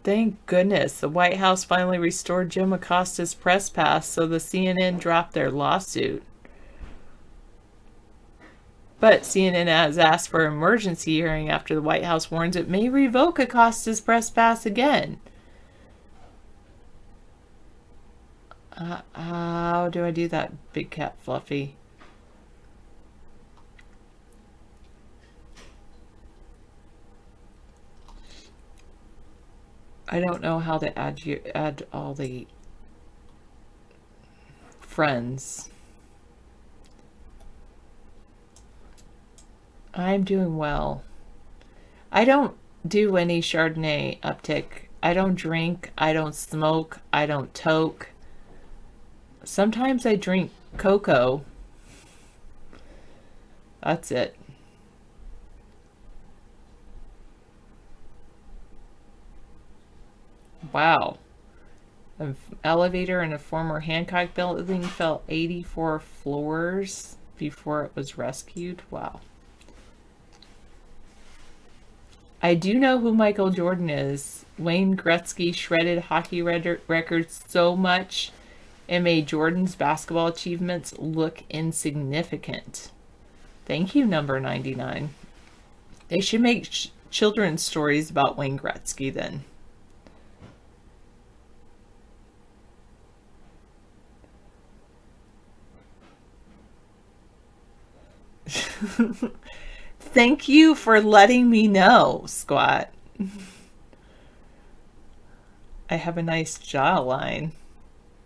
Thank goodness the White House finally restored Jim Acosta's press pass, so the CNN dropped their lawsuit. But CNN has asked for an emergency hearing after the White House warns it may revoke Acosta's press pass again. How do I do that, Big Cat Fluffy? I don't know how to add all the friends. I'm doing well. I don't do any Chardonnay uptick. I don't drink. I don't smoke. I don't toke. Sometimes I drink cocoa. That's it. Wow. An elevator in a former Hancock building fell 84 floors before it was rescued. Wow. I do know who Michael Jordan is. Wayne Gretzky shredded hockey records so much it made Jordan's basketball achievements look insignificant. Thank you, number 99. They should make children's stories about Wayne Gretzky then. Thank you for letting me know, Squat. I have a nice jawline.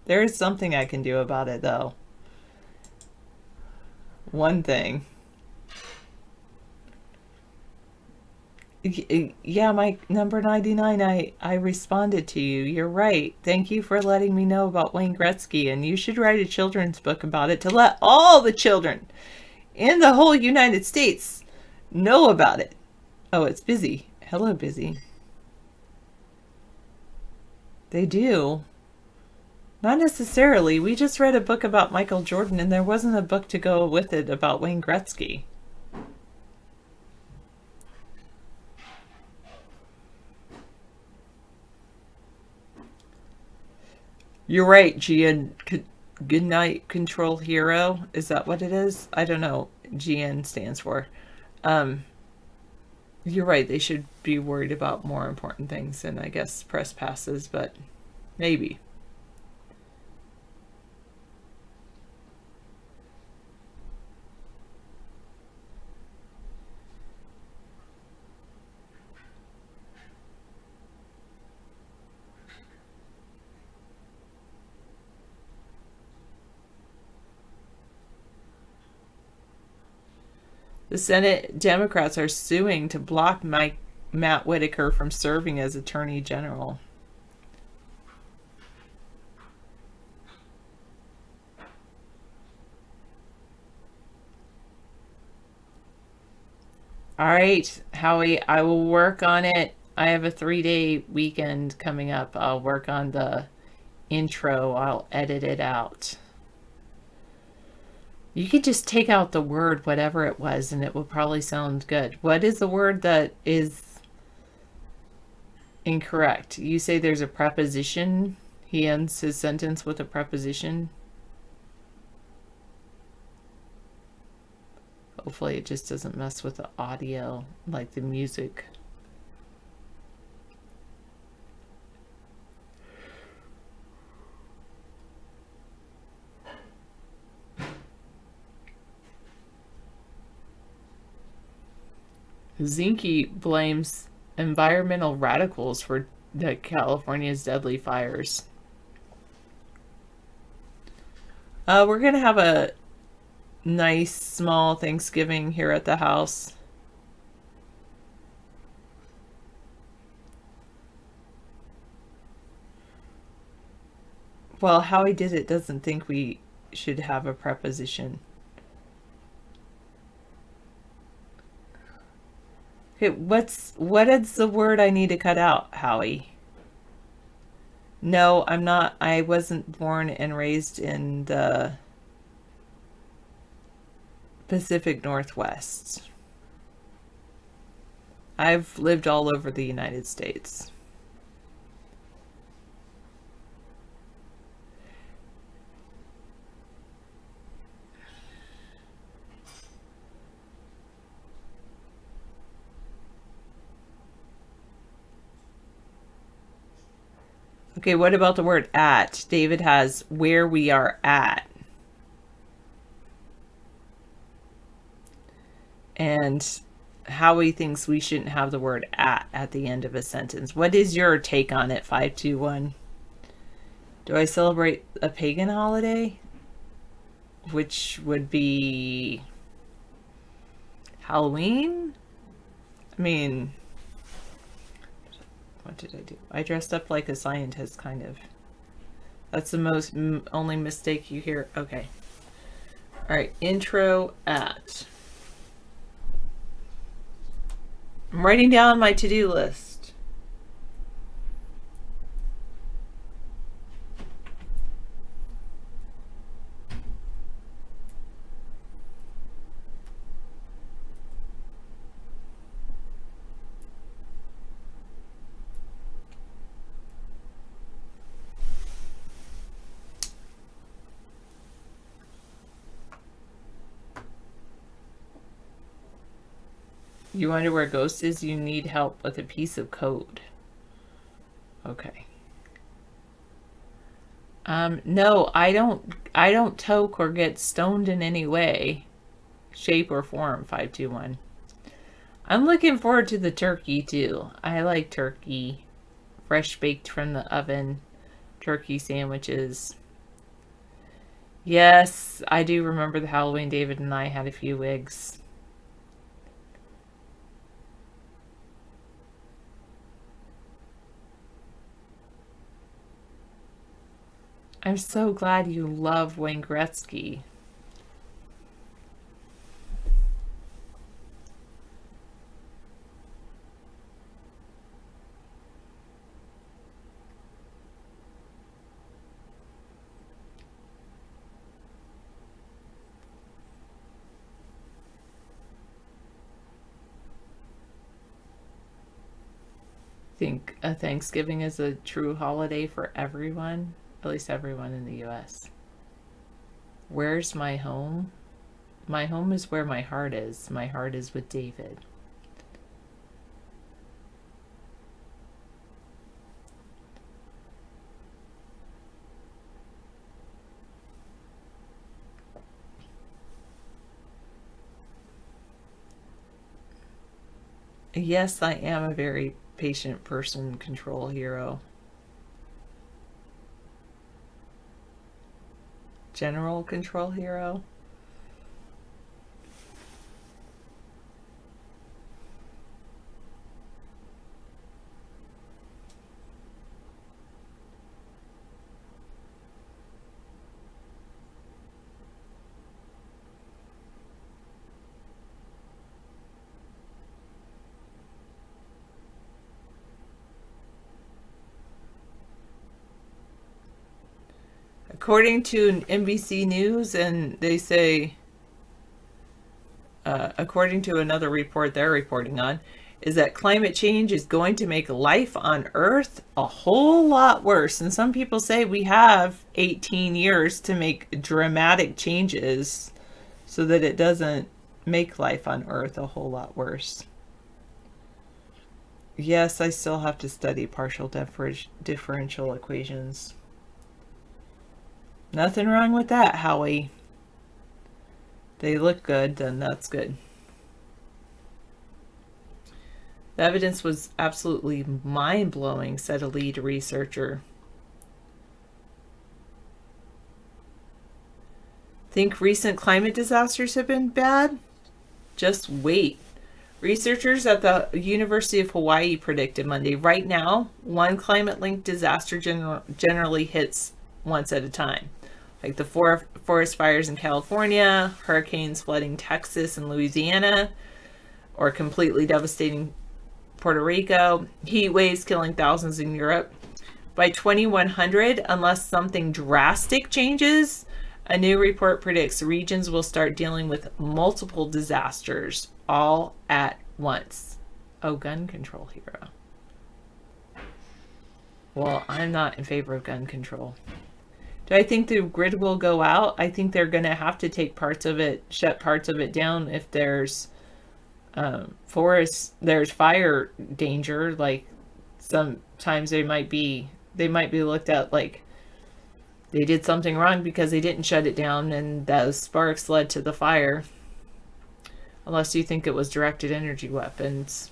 There is something I can do about it, though. One thing. Yeah, my number 99, I responded to you. You're right. Thank you for letting me know about Wayne Gretzky, and you should write a children's book about it to let all the children in the whole United States know about it. Oh, it's Busy. Hello, Busy. They do. Not necessarily. We just read a book about Michael Jordan, and there wasn't a book to go with it about Wayne Gretzky. You're right, GN. Good night, Control Hero. Is that what it is? I don't know. GN stands for. You're right. They should be worried about more important things than, I guess, press passes, but maybe. The Senate Democrats are suing to block Matt Whitaker from serving as Attorney General. All right, Howie, I will work on it. I have a 3-day weekend coming up. I'll work on the intro. I'll edit it out. You could just take out the word, whatever it was, and it will probably sound good. What is the word that is incorrect? You say there's a preposition. He ends his sentence with a preposition. Hopefully it just doesn't mess with the audio, like the music. Zinke blames environmental radicals for California's deadly fires. We're going to have a nice small Thanksgiving here at the house. Well, how he did it doesn't think we should have a preposition. Okay, what is the word I need to cut out, Howie? No, I'm not. I wasn't born and raised in the Pacific Northwest. I've lived all over the United States. Okay, what about the word at? David has where we are at. And Howie thinks we shouldn't have the word at the end of a sentence. What is your take on it, 521? Do I celebrate a pagan holiday? Which would be Halloween? I mean, what did I do? I dressed up like a scientist, kind of. That's the only mistake you hear. Okay. All right, intro at. I'm writing down my to-do list. You wonder where Ghost is? You need help with a piece of code. Okay. No, I don't toke or get stoned in any way, shape, or form, 521. I'm looking forward to the turkey, too. I like turkey. Fresh baked from the oven. Turkey sandwiches. Yes, I do remember the Halloween David and I had a few wigs. I'm so glad you love Wayne Gretzky. Think a Thanksgiving is a true holiday for everyone. At least everyone in the U.S. Where's my home? My home is where my heart is. My heart is with David. Yes, I am a very patient person, control hero. General control hero. According to NBC News, and they say, according to another report they're reporting on, is that climate change is going to make life on Earth a whole lot worse. And some people say we have 18 years to make dramatic changes so that it doesn't make life on Earth a whole lot worse. Yes, I still have to study partial differential equations. Nothing wrong with that, Howie. They look good, then that's good. The evidence was absolutely mind-blowing, said a lead researcher. Think recent climate disasters have been bad? Just wait. Researchers at the University of Hawaii predicted Monday, right now, one climate-linked disaster generally hits once at a time. Like the forest fires in California, hurricanes flooding Texas and Louisiana, or completely devastating Puerto Rico, heat waves killing thousands in Europe. By 2100, unless something drastic changes, a new report predicts regions will start dealing with multiple disasters all at once. Oh, gun control hero. Well, I'm not in favor of gun control. Do I think the grid will go out? I think they're going to have to take parts of it, shut parts of it down if there's there's fire danger. Like sometimes there might be they might be looked at like they did something wrong because they didn't shut it down and those sparks led to the fire. Unless you think it was directed energy weapons.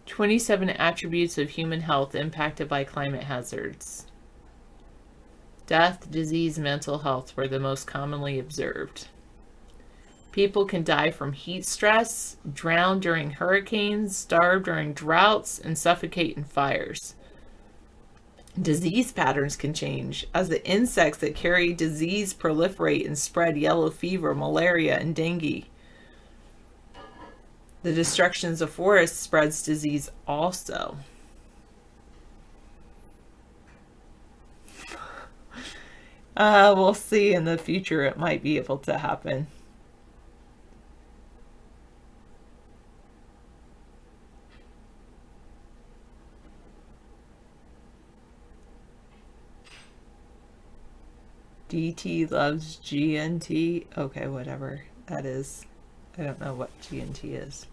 "27 attributes of human health impacted by climate hazards. Death, disease, mental health were the most commonly observed. People can die from heat stress, drown during hurricanes, starve during droughts, and suffocate in fires. Disease patterns can change as the insects that carry disease proliferate and spread yellow fever, malaria, and dengue. The destructions of forests spreads disease also." We'll see in the future. It might be able to happen. DT loves GNT. Okay, whatever that is. I don't know what GNT is.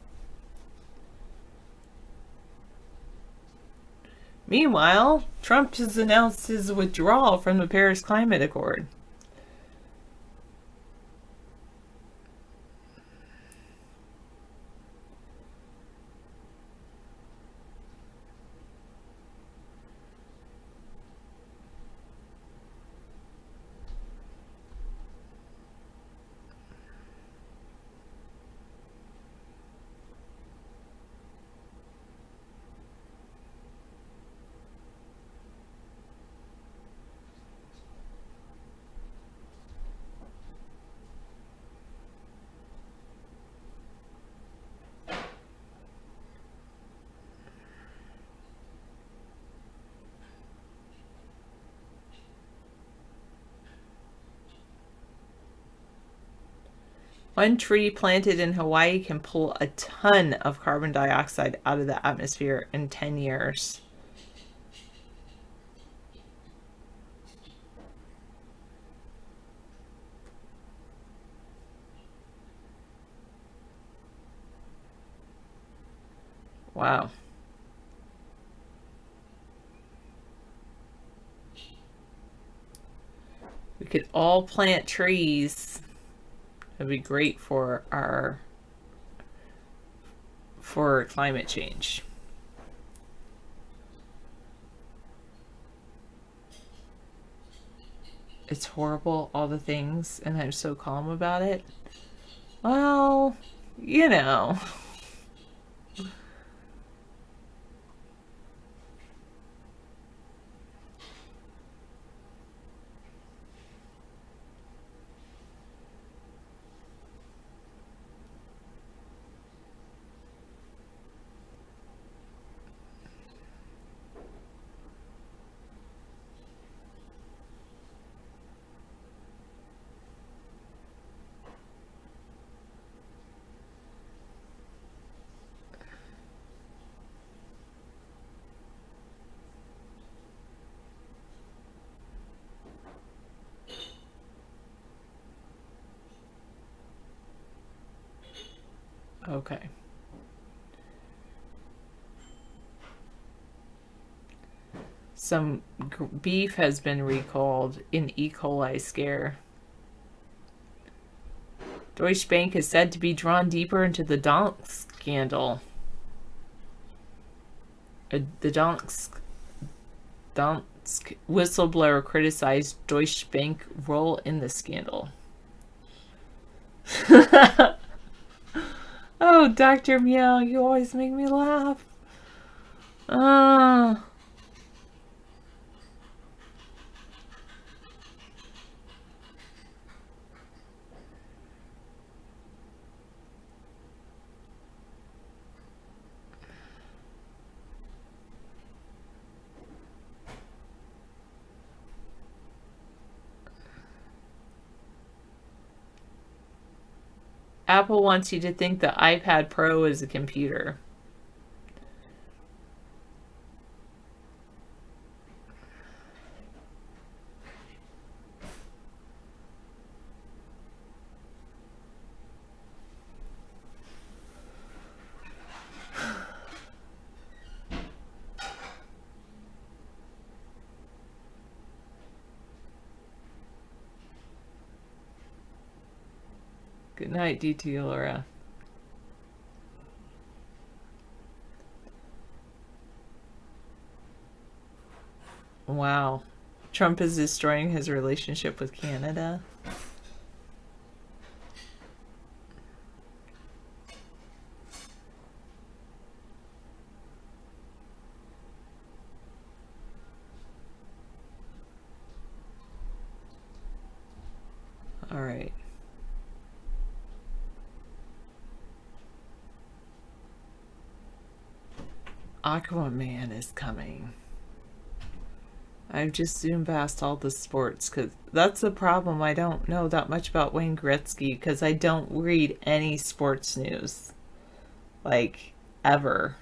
Meanwhile, Trump has announced his withdrawal from the Paris Climate Accord. One tree planted in Hawaii can pull a ton of carbon dioxide out of the atmosphere in 10 years. Wow. We could all plant trees. It'd be great for climate change. It's horrible, all the things, and I'm so calm about it. Well, you know. Okay. Some beef has been recalled in E. coli scare. Deutsche Bank is said to be drawn deeper into the Donsk scandal. The Donsk whistleblower criticized Deutsche Bank role in the scandal. Oh, Dr. Meow, you always make me laugh. Apple wants you to think the iPad Pro is a computer. Good night, DT Laura. Wow. Trump is destroying his relationship with Canada. All right. Aquaman is coming. I've just zoomed past all the sports because that's the problem. I don't know that much about Wayne Gretzky because I don't read any sports news. Like, ever.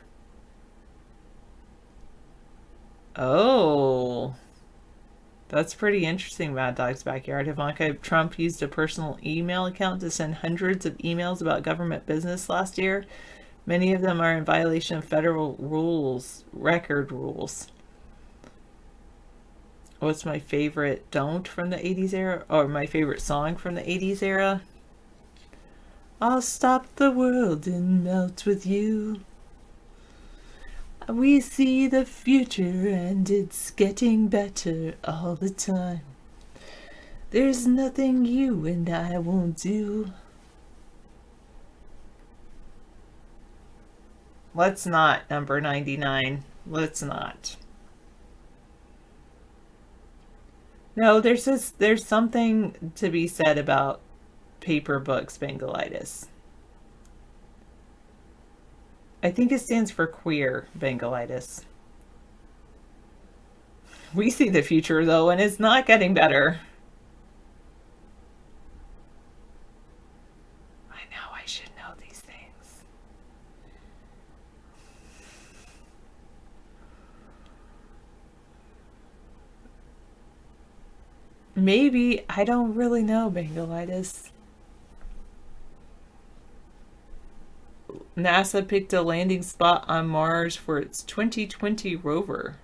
Oh. That's pretty interesting, Mad Dog's Backyard. Ivanka Trump used a personal email account to send hundreds of emails about government business last year. Many of them are in violation of federal rules, record rules. What's my favorite don't from the 80s era? Or my favorite song from the 80s era? I'll stop the world and melt with you. We see the future and it's getting better all the time. There's nothing you and I won't do. Let's not, number 99. Let's not. No, there's something to be said about paper books Bengalitis. I think it stands for queer Bengalitis. We see the future though, and it's not getting better. I know I should know these things. Maybe, I don't really know, Bengalitis. NASA picked a landing spot on Mars for its 2020 rover.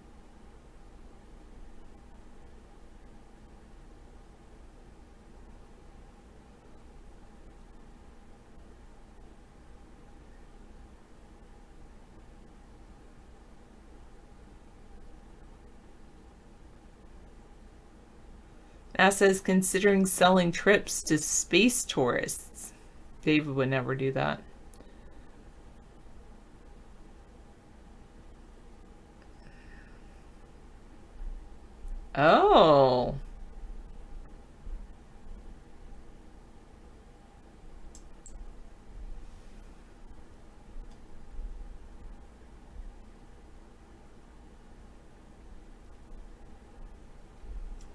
NASA is considering selling trips to space tourists. David would never do that. Oh.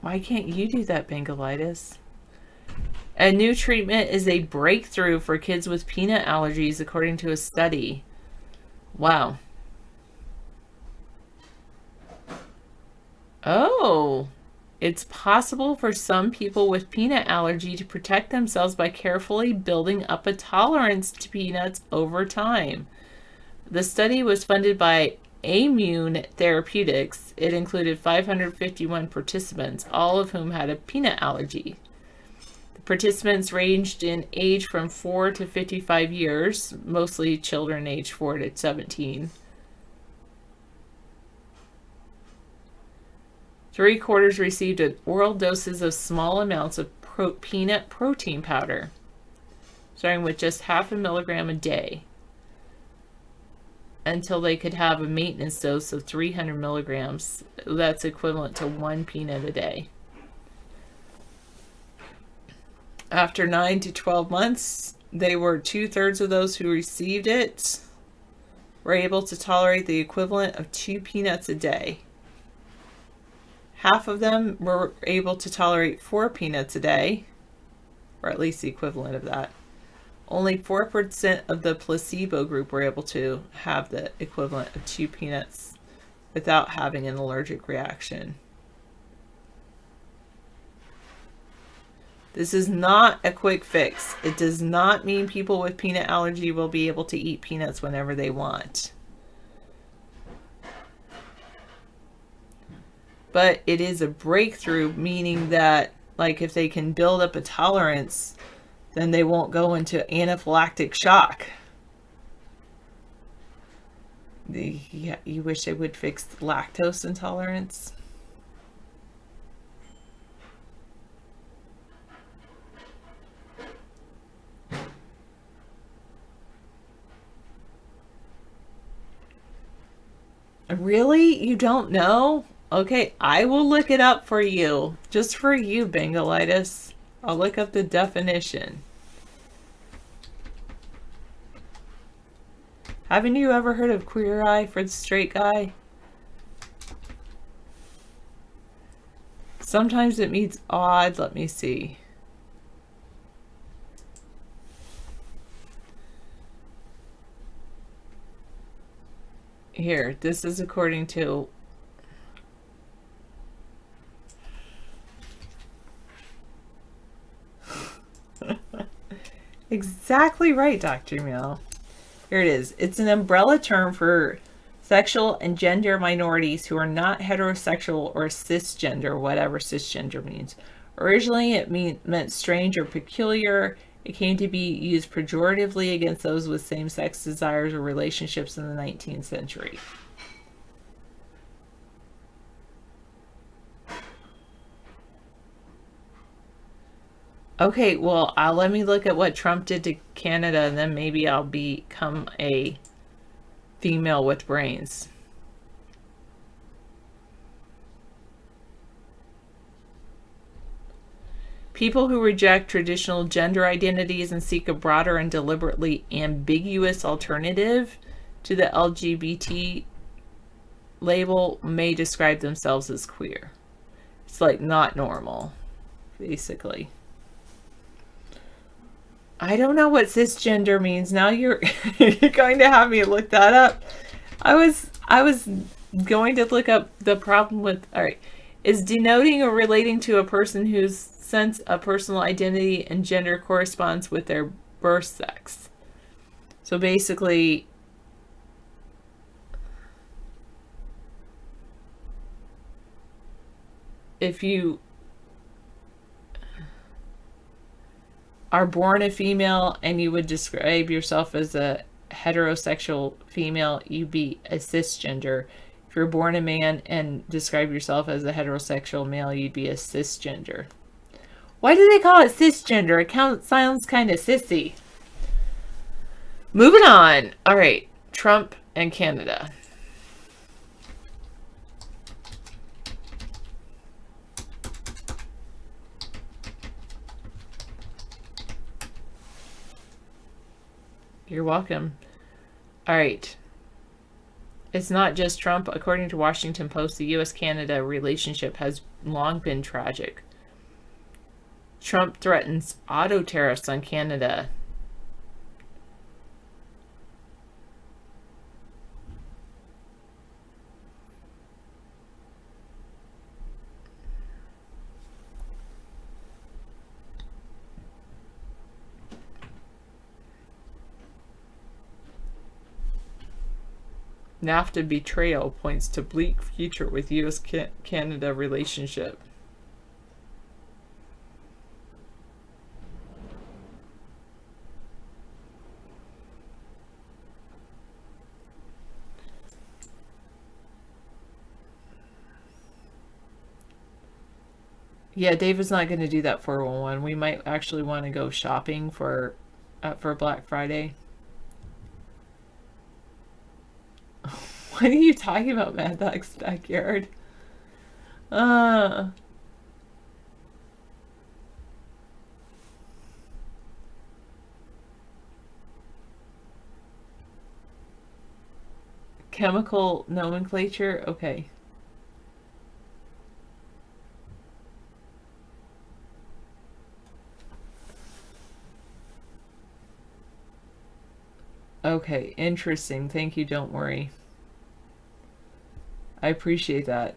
Why can't you do that, Bengalitis? A new treatment is a breakthrough for kids with peanut allergies, according to a study. Wow. Oh, it's possible for some people with peanut allergy to protect themselves by carefully building up a tolerance to peanuts over time. The study was funded by Ammune Therapeutics. It included 551 participants, all of whom had a peanut allergy. The participants ranged in age from 4 to 55 years, mostly children aged 4 to 17. 3/4 received oral doses of small amounts of peanut protein powder, starting with just 0.5 milligram a day, until they could have a maintenance dose of 300 milligrams. That's equivalent to 1 peanut a day. After 9 to 12 months, they were 2/3 of those who received it were able to tolerate the equivalent of 2 peanuts a day. Half of them were able to tolerate 4 peanuts a day, or at least the equivalent of that. Only 4% of the placebo group were able to have the equivalent of 2 peanuts without having an allergic reaction. This is not a quick fix. It does not mean people with peanut allergy will be able to eat peanuts whenever they want. But it is a breakthrough, meaning that, like, if they can build up a tolerance, then they won't go into anaphylactic shock. You wish they would fix lactose intolerance? Really? You don't know? Okay, I will look it up for you. Just for you, Bengalitis. I'll look up the definition. Haven't you ever heard of Queer Eye for the straight guy? Sometimes it means odd. Let me see. Here, this is according to exactly right, Dr. Mill. Here it is. It's an umbrella term for sexual and gender minorities who are not heterosexual or cisgender, whatever cisgender means. Originally, it meant strange or peculiar. It came to be used pejoratively against those with same-sex desires or relationships in the 19th century. Okay, well, let me look at what Trump did to Canada, and then maybe I'll become a female with brains. People who reject traditional gender identities and seek a broader and deliberately ambiguous alternative to the LGBT label may describe themselves as queer. It's like not normal, basically. I don't know what cisgender means. Now you're you're going to have me look that up. I was going to look up the problem with, all right, is denoting or relating to a person whose sense of personal identity and gender corresponds with their birth sex. So basically, if you are born a female and you would describe yourself as a heterosexual female, you'd be a cisgender. If you're born a man and describe yourself as a heterosexual male, you'd be a cisgender. Why do they call it cisgender? It sounds kind of sissy. Moving on. All right, Trump and Canada. You're welcome. All right. It's not just Trump. According to Washington Post, the U.S.-Canada relationship has long been tragic. Trump threatens auto tariffs on Canada. NAFTA betrayal points to bleak future with U.S.-Canada relationship. Yeah, David's not going to do that 411. We might actually want to go shopping for Black Friday. What are you talking about, Mad Dog's Backyard? Chemical nomenclature? Okay. Okay, interesting. Thank you, don't worry. I appreciate that.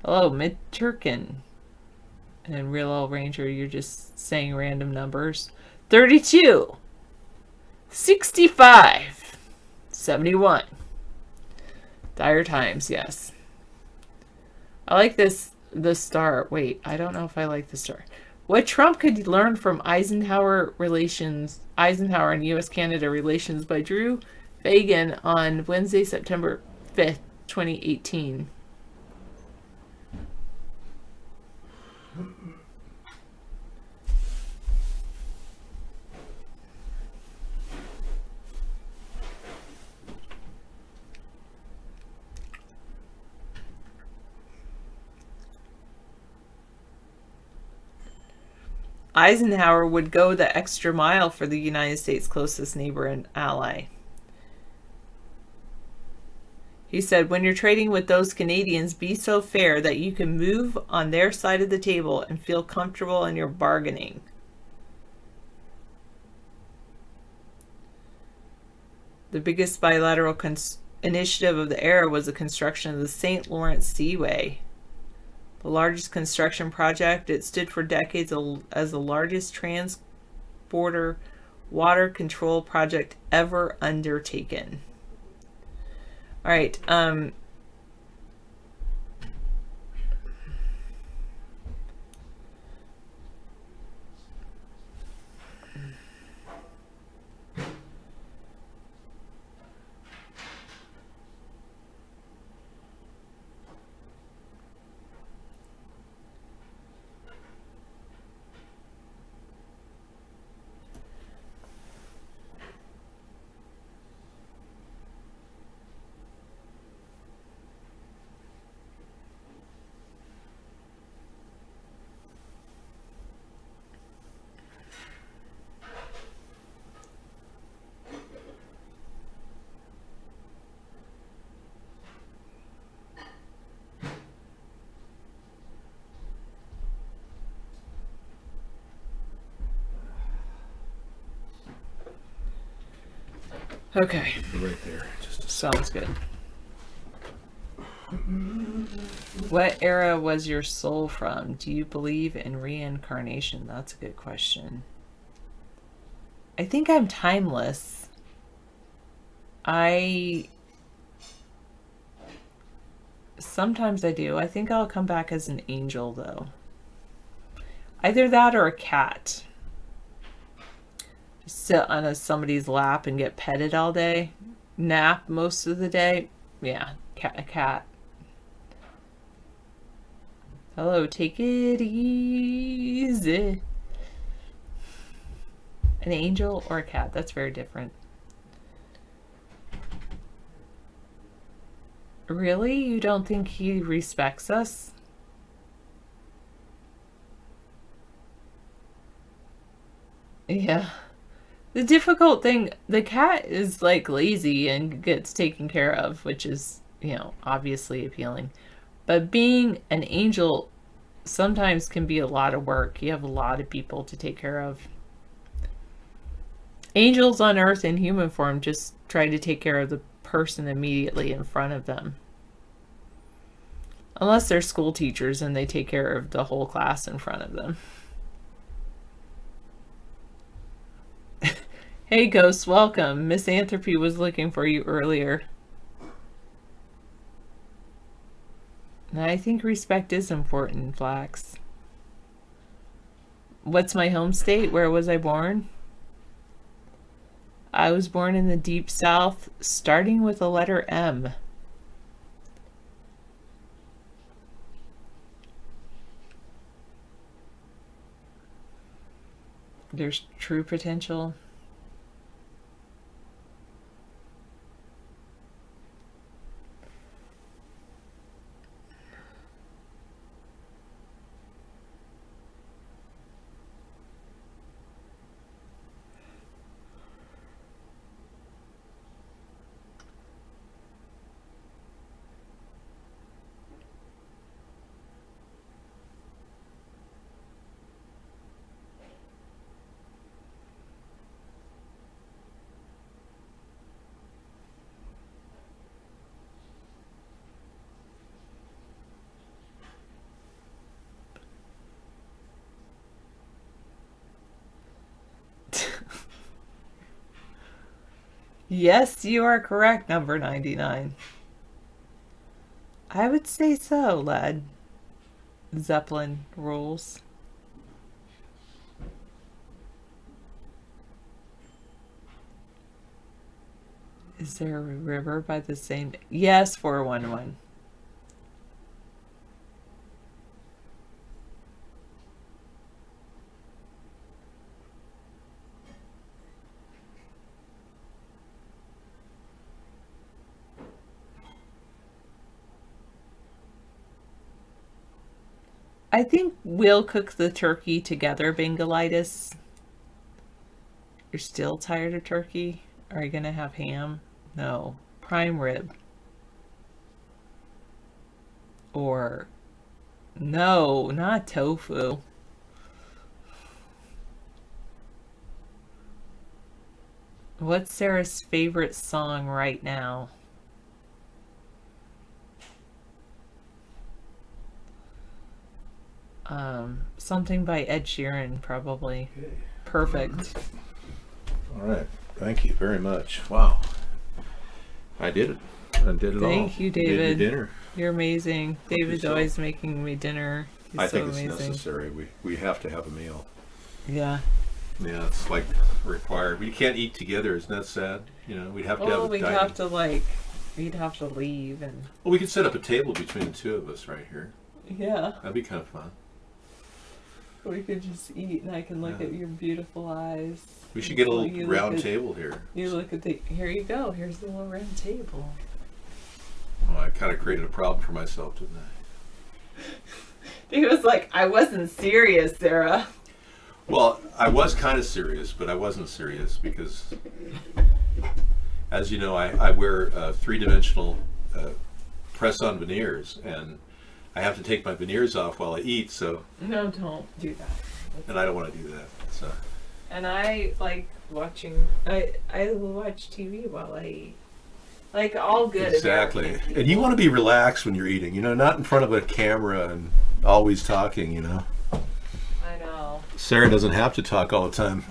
Hello, Mid-Turkin. And Real Old Ranger, you're just saying random numbers. 32. 65. 71. Dire times, yes. I like the star. Wait, I don't know if I like the star. What Trump could learn from Eisenhower and U.S.-Canada relations by Drew Fagan on Wednesday, September 5th, 2018. Eisenhower would go the extra mile for the United States' closest neighbor and ally. He said, when you're trading with those Canadians, be so fair that you can move on their side of the table and feel comfortable in your bargaining. The biggest bilateral initiative of the era was the construction of the St. Lawrence Seaway. The largest construction project, it stood for decades as the largest trans-border water control project ever undertaken. All right. Okay. Right there. Sounds good. What era was your soul from? Do you believe in reincarnation? That's a good question. I think I'm timeless. Sometimes I do. I think I'll come back as an angel, though. Either that or a cat. Sit on somebody's lap and get petted all day. Nap most of the day. Yeah, a cat. Hello, take it easy. An angel or a cat, that's very different. Really? You don't think he respects us? Yeah. The difficult thing, the cat is like lazy and gets taken care of, which is, obviously appealing. But being an angel sometimes can be a lot of work. You have a lot of people to take care of. Angels on earth in human form just try to take care of the person immediately in front of them. Unless they're school teachers and they take care of the whole class in front of them. Hey Ghost, welcome. Misanthropy was looking for you earlier. I think respect is important, Flax. What's my home state? Where was I born? I was born in the deep south, starting with the letter M. There's true potential. Yes, you are correct, number 99. I would say so, lad. Zeppelin rules. Is there a river by the same? Yes, 411. I think we'll cook the turkey together, Bengalitis. You're still tired of turkey? Are you gonna have ham? No. Prime rib. Or no, not tofu. What's Sarah's favorite song right now? Something by Ed Sheeran, probably. Okay. Perfect. All right. Thank you very much. Wow. I did it. I did it all. Thank you, Made me David. dinner. You're amazing. David's so. always making me dinner. He's I so think it's amazing. necessary. We have to have a meal. Yeah. Yeah, it's like required. We can't eat together. Isn't that sad? You know, we'd have to have Well, a we'd dining. have to we'd have to leave and Well, we could set up a table between the two of us right here. yeah, That'd be kind of fun. we could just eat and I can look Yeah. at your beautiful eyes. We should get a While little you look round at- table here. You look at here you go. Here's the little round table. Oh, I kind of created a problem for myself, didn't I? He was like, I wasn't serious, Sarah. Well, I was kind of serious, but I wasn't serious because, as you know, I wear three-dimensional press-on veneers, and I have to take my veneers off while I eat. So, No, don't do that. and I don't want to do that. So, And I like watching. I watch TV while I eat. Like all good. exactly. American And you people. want to be relaxed when you're eating. You know, not in front of a camera and always talking. You know, I know. Sarah doesn't have to talk all the time,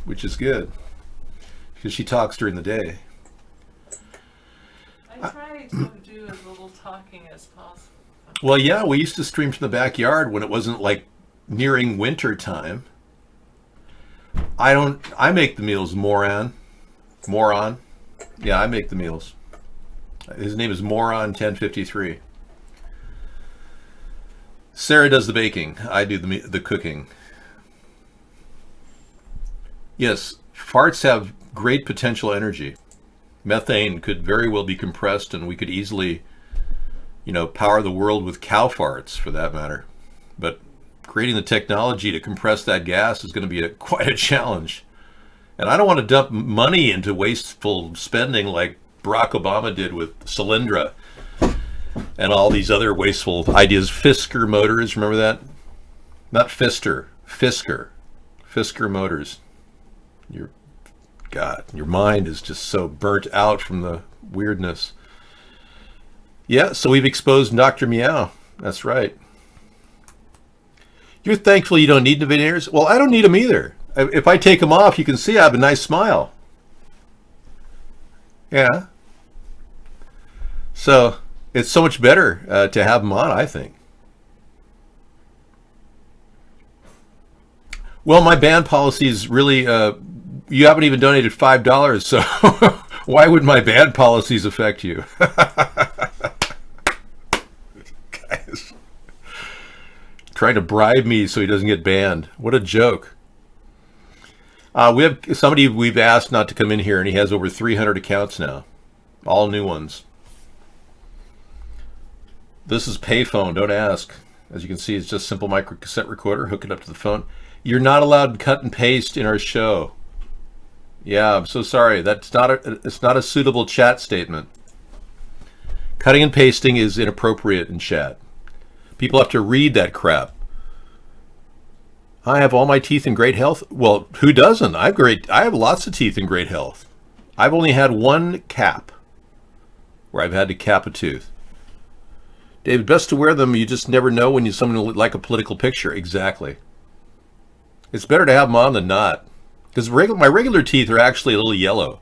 which is good because she talks during the day. I try to do as little talking as possible. Well, yeah, we used to stream from the backyard when it wasn't like nearing winter time. I make the meals, moron. Yeah, I make the meals. His name is Moron1053. Sarah does the baking. I do the cooking. Yes, farts have great potential energy. Methane could very well be compressed, and we could easily, power the world with cow farts, for that matter. But creating the technology to compress that gas is going to be quite a challenge. And I don't want to dump money into wasteful spending like Barack Obama did with Solyndra and all these other wasteful ideas. Fisker Motors, remember that? Not Fister, Fisker. Fisker Motors. Your mind is just so burnt out from the weirdness. Yeah, so we've exposed Dr. Meow. That's right. You're thankful you don't need the veneers? Well, I don't need them either. If I take them off, you can see I have a nice smile. Yeah. So it's so much better to have them on, I think. Well, my ban policy is really, you haven't even donated $5, so why would my ban policies affect you? Guys. Trying to bribe me so he doesn't get banned. What a joke. We have somebody we've asked not to come in here, and he has over 300 accounts now. All new ones. This is payphone, don't ask. As you can see, it's just simple micro cassette recorder. Hook it up to the phone. You're not allowed to cut and paste in our show. Yeah, I'm so sorry. It's not a suitable chat statement. Cutting and pasting is inappropriate in chat. People have to read that crap. I have all my teeth in great health. Well, who doesn't? I have lots of teeth in great health. I've only had one cap where I've had to cap a tooth. David, best to wear them. You just never know when someone like a political picture. Exactly. It's better to have them on than not. Because my regular teeth are actually a little yellow.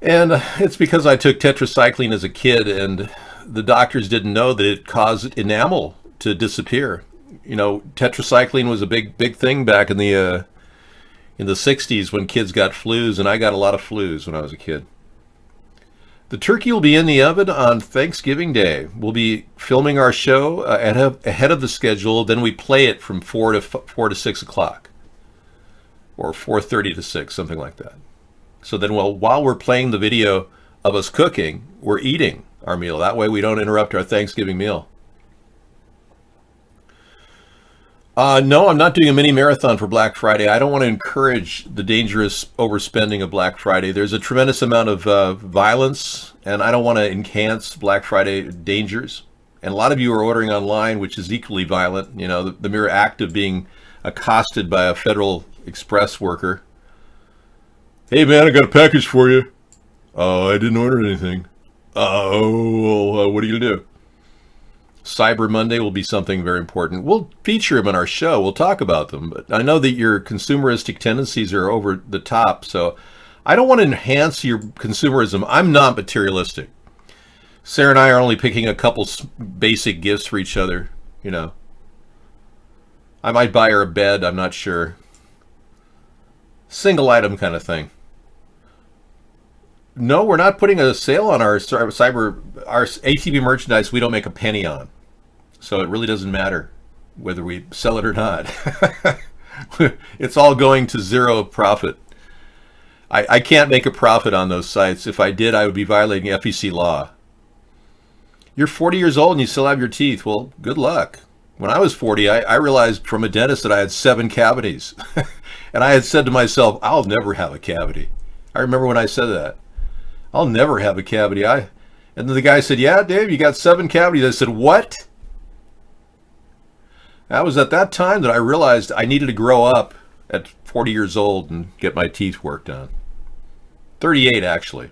And it's because I took tetracycline as a kid, and the doctors didn't know that it caused enamel to disappear. You know, tetracycline was a big thing back in the 60s when kids got flus, and I got a lot of flus when I was a kid. The turkey will be in the oven on Thanksgiving Day. We'll be filming our show ahead of the schedule. Then we play it from 4 to 6 o'clock, or 4:30 to 6, something like that. So then, while we're playing the video of us cooking, we're eating our meal. That way we don't interrupt our Thanksgiving meal. No, I'm not doing a mini marathon for Black Friday. I don't want to encourage the dangerous overspending of Black Friday. There's a tremendous amount of violence, and I don't want to enhance Black Friday dangers. And a lot of you are ordering online, which is equally violent. You know, the mere act of being accosted by a Federal Express worker. Hey man, I got a package for you. Oh, I didn't order anything. What are you gonna do? Cyber Monday will be something very important. We'll feature them in our show. We'll talk about them. But I know that your consumeristic tendencies are over the top, so I don't want to enhance your consumerism. I'm not materialistic. Sarah and I are only picking a couple basic gifts for each other, you know. I might buy her a bed, I'm not sure. Single item kind of thing. No, we're not putting a sale on our ATB merchandise. We don't make a penny on. So it really doesn't matter whether we sell it or not. It's all going to zero profit. I can't make a profit on those sites. If I did, I would be violating FEC law. You're 40 years old and you still have your teeth. Well, good luck. When I was 40, I realized from a dentist that I had 7 cavities. And I had said to myself, I'll never have a cavity. I remember when I said that. I'll never have a cavity. And then the guy said, yeah, Dave, you got 7 cavities. I said, what? That was at that time that I realized I needed to grow up at 40 years old and get my teeth worked on. 38, actually.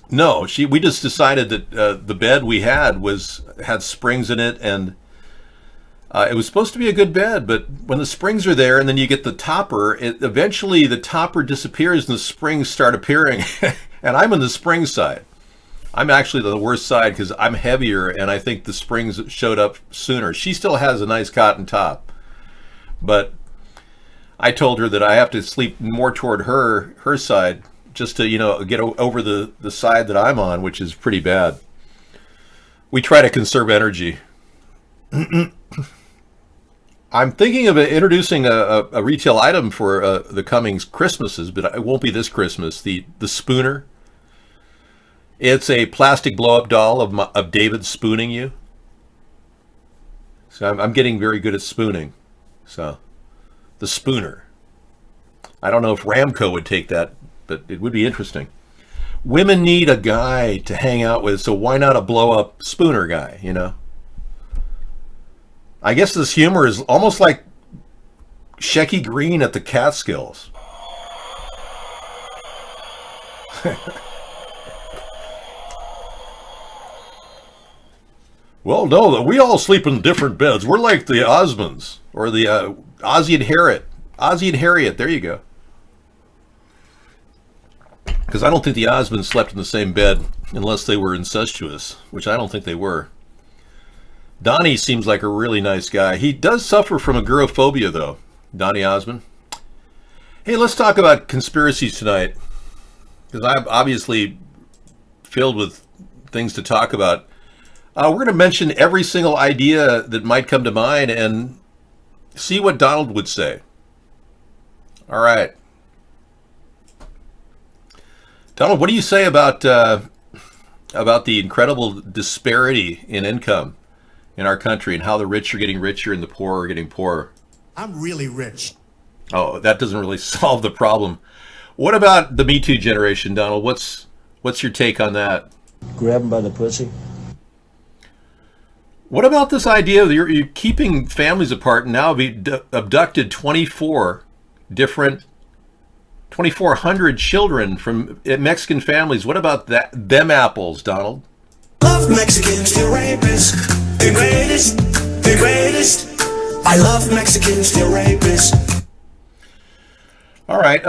No, we just decided that the bed we had had springs in it, and it was supposed to be a good bed, but when the springs are there and then you get the topper, eventually the topper disappears and the springs start appearing. And I'm on the spring side. I'm actually the worst side because I'm heavier and I think the springs showed up sooner. She still has a nice cotton top, but I told her that I have to sleep more toward her side just to, get over the side that I'm on, which is pretty bad. We try to conserve energy. I'm thinking of introducing a retail item for the coming Christmases, but it won't be this Christmas. The spooner. It's a plastic blow-up doll of David spooning you. So I'm getting very good at spooning. So the spooner. I don't know if Ramco would take that, but it would be interesting. Women need a guy to hang out with, so why not a blow-up spooner guy, I guess this humor is almost like Shecky Green at the Catskills. Well, no, we all sleep in different beds. We're like the Osmonds, or the Ozzie and Harriet. Ozzie and Harriet, there you go. Because I don't think the Osmonds slept in the same bed unless they were incestuous, which I don't think they were. Donnie seems like a really nice guy. He does suffer from agoraphobia, though, Donnie Osmond. Hey, let's talk about conspiracies tonight, because I'm obviously filled with things to talk about. We're going to mention every single idea that might come to mind and see what Donald would say. All right. Donald, what do you say about the incredible disparity in income in our country and how the rich are getting richer and the poor are getting poorer? I'm really rich. Oh, that doesn't really solve the problem. What about the Me Too generation, Donald? What's your take on that? Grab him by the pussy. What about this idea that you're keeping families apart and now have abducted 2,400 children from Mexican families? What about them apples, Donald? Love Mexicans, they're rapists. The greatest, the greatest. I love Mexicans, they're rapists. All right.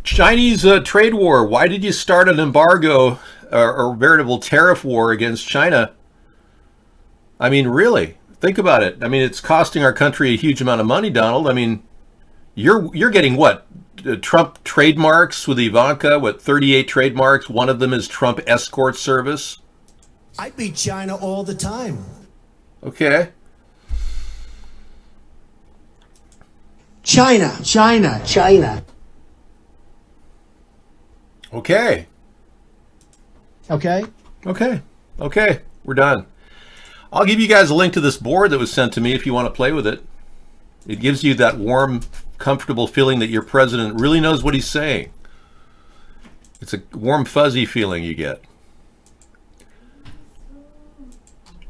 Chinese trade war. Why did you start an embargo or veritable tariff war against China? I mean, really, think about it. I mean, it's costing our country a huge amount of money, Donald. I mean, you're getting what? Trump trademarks with Ivanka, 38 trademarks. One of them is Trump Escort Service. I beat China all the time. Okay. China. Okay. Okay. We're done. I'll give you guys a link to this board that was sent to me if you want to play with it. It gives you that warm, comfortable feeling that your president really knows what he's saying. It's a warm, fuzzy feeling you get.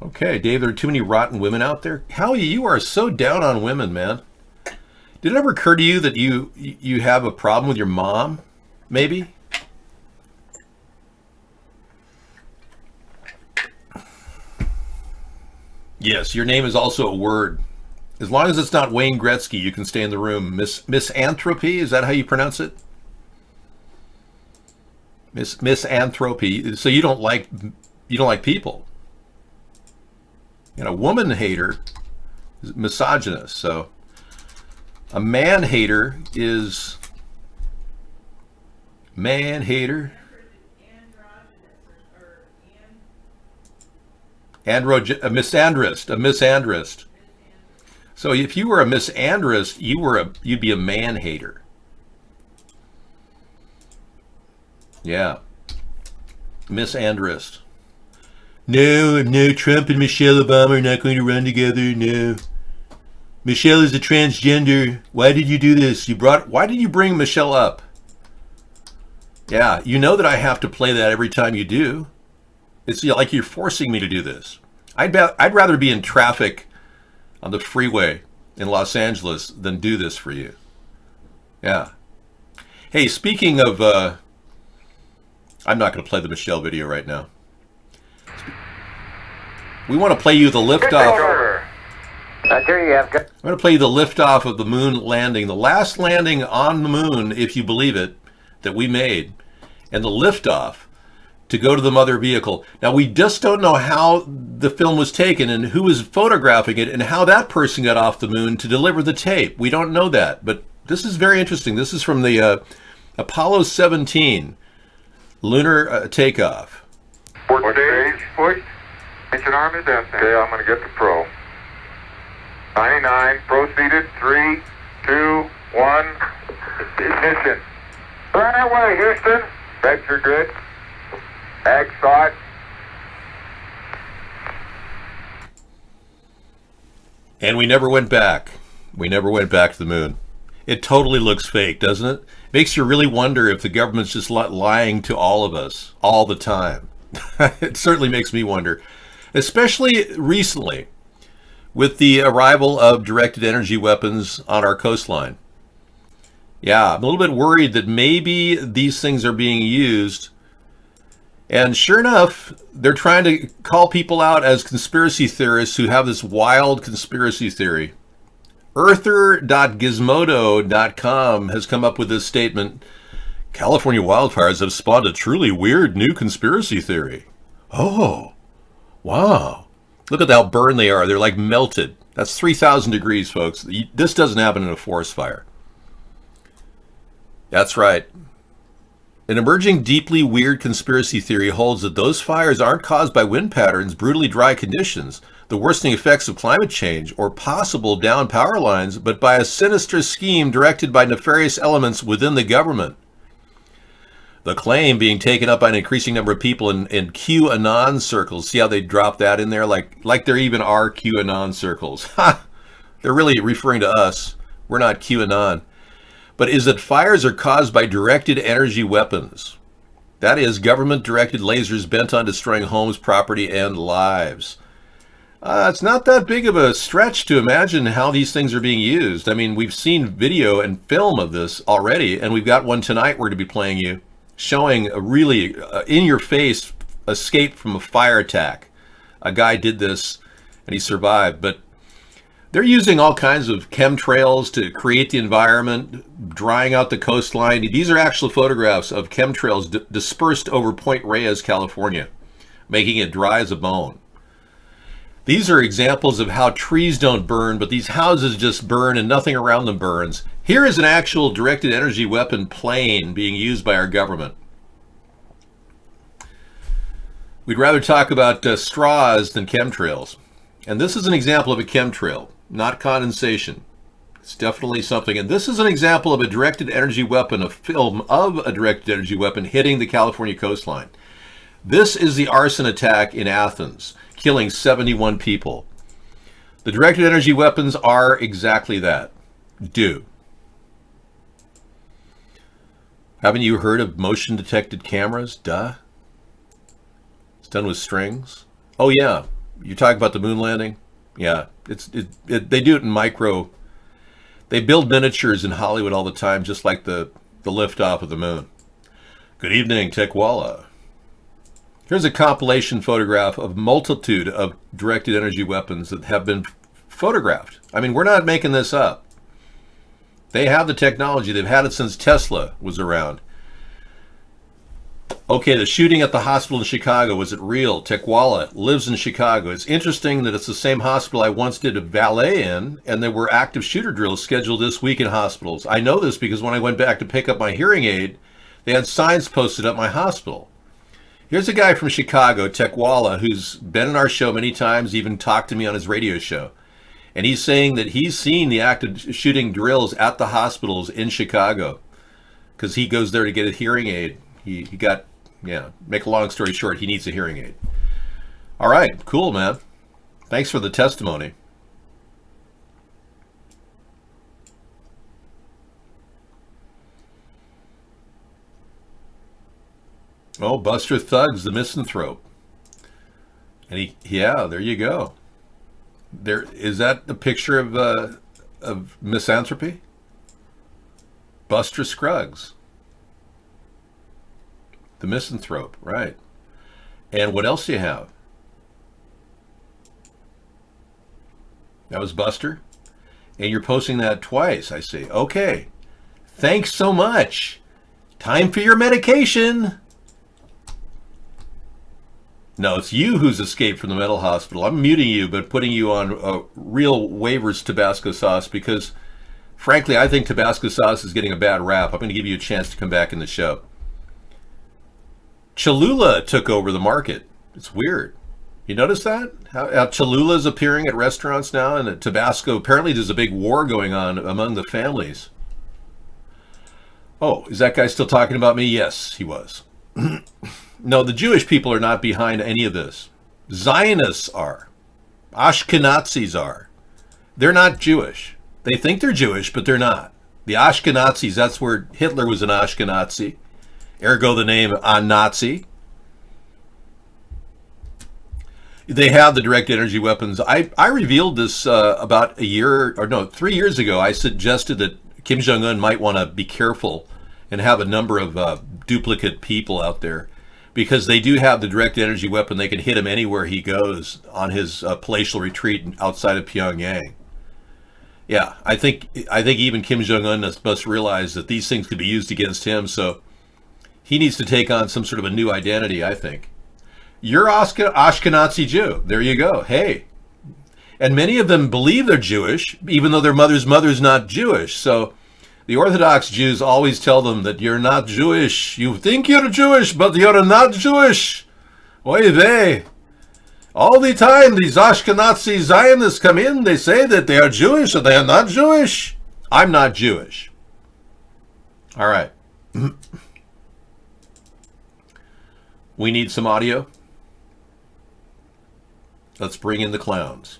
Okay, Dave, there are too many rotten women out there. Howie, you are so down on women, man. Did it ever occur to you that you have a problem with your mom? Maybe? Yes, your name is also a word. As long as it's not Wayne Gretzky, you can stay in the room. Misanthropy, is that how you pronounce it? Misanthropy. So you don't like people. And a woman hater is misogynist. So a man hater is man hater. A misandrist. So if you were a misandrist, you'd be a man hater. Yeah. Misandrist. No, Trump and Michelle Obama are not going to run together. No. Michelle is a transgender. Why did you do this? Why did you bring Michelle up? Yeah, you know that I have to play that every time you do. It's like you're forcing me to do this. I'd rather be in traffic on the freeway in Los Angeles than do this for you. Yeah. Hey, speaking of, I'm not going to play the Michelle video right now. We want to play you the liftoff. I'm going to play you the liftoff of the moon landing, the last landing on the moon, if you believe it, that we made, and the liftoff to go to the mother vehicle. Now, we just don't know how the film was taken and who was photographing it and how that person got off the moon to deliver the tape. We don't know that, but this is very interesting. This is from the Apollo 17 lunar takeoff. Port stage, push. Engine arm is destined. Okay, I'm going to get the pro. 99, proceeded, 3, 2, 1, ignition. Right away, Houston. Vector good. Ag thought. And we never went back. We never went back to the moon. It totally looks fake, doesn't it? Makes you really wonder if the government's just lying to all of us all the time. It certainly makes me wonder, especially recently with the arrival of directed energy weapons on our coastline. Yeah, I'm a little bit worried that maybe these things are being used. And sure enough, they're trying to call people out as conspiracy theorists who have this wild conspiracy theory. Earther.gizmodo.com has come up with this statement. California wildfires have spawned a truly weird new conspiracy theory. Oh, wow. Look at how burned they are. They're like melted. That's 3,000 degrees, folks. This doesn't happen in a forest fire. That's right. An emerging deeply weird conspiracy theory holds that those fires aren't caused by wind patterns, brutally dry conditions, the worsening effects of climate change, or possible downed power lines, but by a sinister scheme directed by nefarious elements within the government. The claim being taken up by an increasing number of people in QAnon circles. See how they drop that in there? Like there even are QAnon circles. Ha! They're really referring to us. We're not QAnon. But is that fires are caused by directed energy weapons. That is, government-directed lasers bent on destroying homes, property, and lives. It's not that big of a stretch to imagine how these things are being used. I mean, we've seen video and film of this already, and we've got one tonight we're going to be playing you, showing a really in-your-face escape from a fire attack. A guy did this, and he survived. But They're using all kinds of chemtrails to create the environment, drying out the coastline. These are actual photographs of chemtrails dispersed over Point Reyes, California, making it dry as a bone. These are examples of how trees don't burn, but these houses just burn and nothing around them burns. Here is an actual directed energy weapon plane being used by our government. We'd rather talk about straws than chemtrails. And this is an example of a chemtrail, not condensation. It's definitely something. And this is an example of a directed energy weapon, a film of a directed energy weapon hitting the California coastline. This is the arson attack in Athens, killing 71 people. The directed energy weapons are exactly that. Haven't you heard of motion detected cameras? Duh. It's done with strings. Oh yeah, you're talking about the moon landing? Yeah, they do it in micro. They build miniatures in Hollywood all the time, just like the liftoff of the moon. Good evening, Tekwala. Here's a compilation photograph of multitude of directed energy weapons that have been photographed. I mean, we're not making this up. They have the technology. They've had it since Tesla was around. Okay, the shooting at the hospital in Chicago, was it real? Tekwala lives in Chicago. It's interesting that it's the same hospital I once did a valet in, and there were active shooter drills scheduled this week in hospitals. I know this because when I went back to pick up my hearing aid, they had signs posted at my hospital. Here's a guy from Chicago, Tekwala, who's been on our show many times, even talked to me on his radio show. And he's saying that he's seen the active shooting drills at the hospitals in Chicago because he goes there to get a hearing aid. He got, make a long story short, he needs a hearing aid. All right, cool, man. Thanks for the testimony. Oh, Buster Thugs, the misanthrope. And there you go. Is that the picture of misanthropy? Buster Scruggs. The misanthrope, right. And what else do you have? That was Buster? And you're posting that twice, I see. Okay. Thanks so much. Time for your medication. No, it's you who's escaped from the mental hospital. I'm muting you, but putting you on real waivers Tabasco sauce because, frankly, I think Tabasco sauce is getting a bad rap. I'm going to give you a chance to come back in the show. Cholula took over the market. It's weird. You notice that? How Cholula is appearing at restaurants now, and at Tabasco, apparently there's a big war going on among the families. Oh, is that guy still talking about me? Yes, he was. No, the Jewish people are not behind any of this. Zionists are. Ashkenazis are. They're not Jewish. They think they're Jewish, but they're not. The Ashkenazis, that's where Hitler was an Ashkenazi. Ergo the name Nazi. They have the direct energy weapons. I revealed this about 3 years ago. I suggested that Kim Jong-un might want to be careful and have a number of duplicate people out there because they do have the direct energy weapon. They can hit him anywhere he goes on his palatial retreat outside of Pyongyang. Yeah, I think even Kim Jong-un must realize that these things could be used against him, so he needs to take on some sort of a new identity, I think. You're Ashkenazi Jew. There you go. Hey. And many of them believe they're Jewish, even though their mother's not Jewish. So the Orthodox Jews always tell them that you're not Jewish. You think you're Jewish, but you're not Jewish. Oy vey. All the time, these Ashkenazi Zionists come in, they say that they are Jewish, or they are not Jewish. I'm not Jewish. All right. We need some audio. Let's bring in the clowns.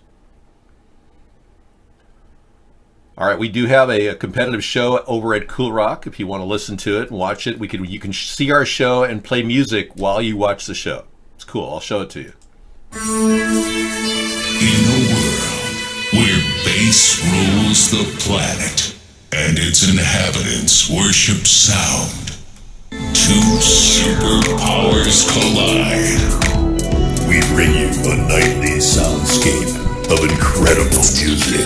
All right, we do have a competitive show over at Cool Rock. If you want to listen to it and watch it, you can see our show and play music while you watch the show. It's cool. I'll show it to you. In a world where bass rules the planet and its inhabitants worship sound, two superpowers collide. We bring you a nightly soundscape of incredible incredible music.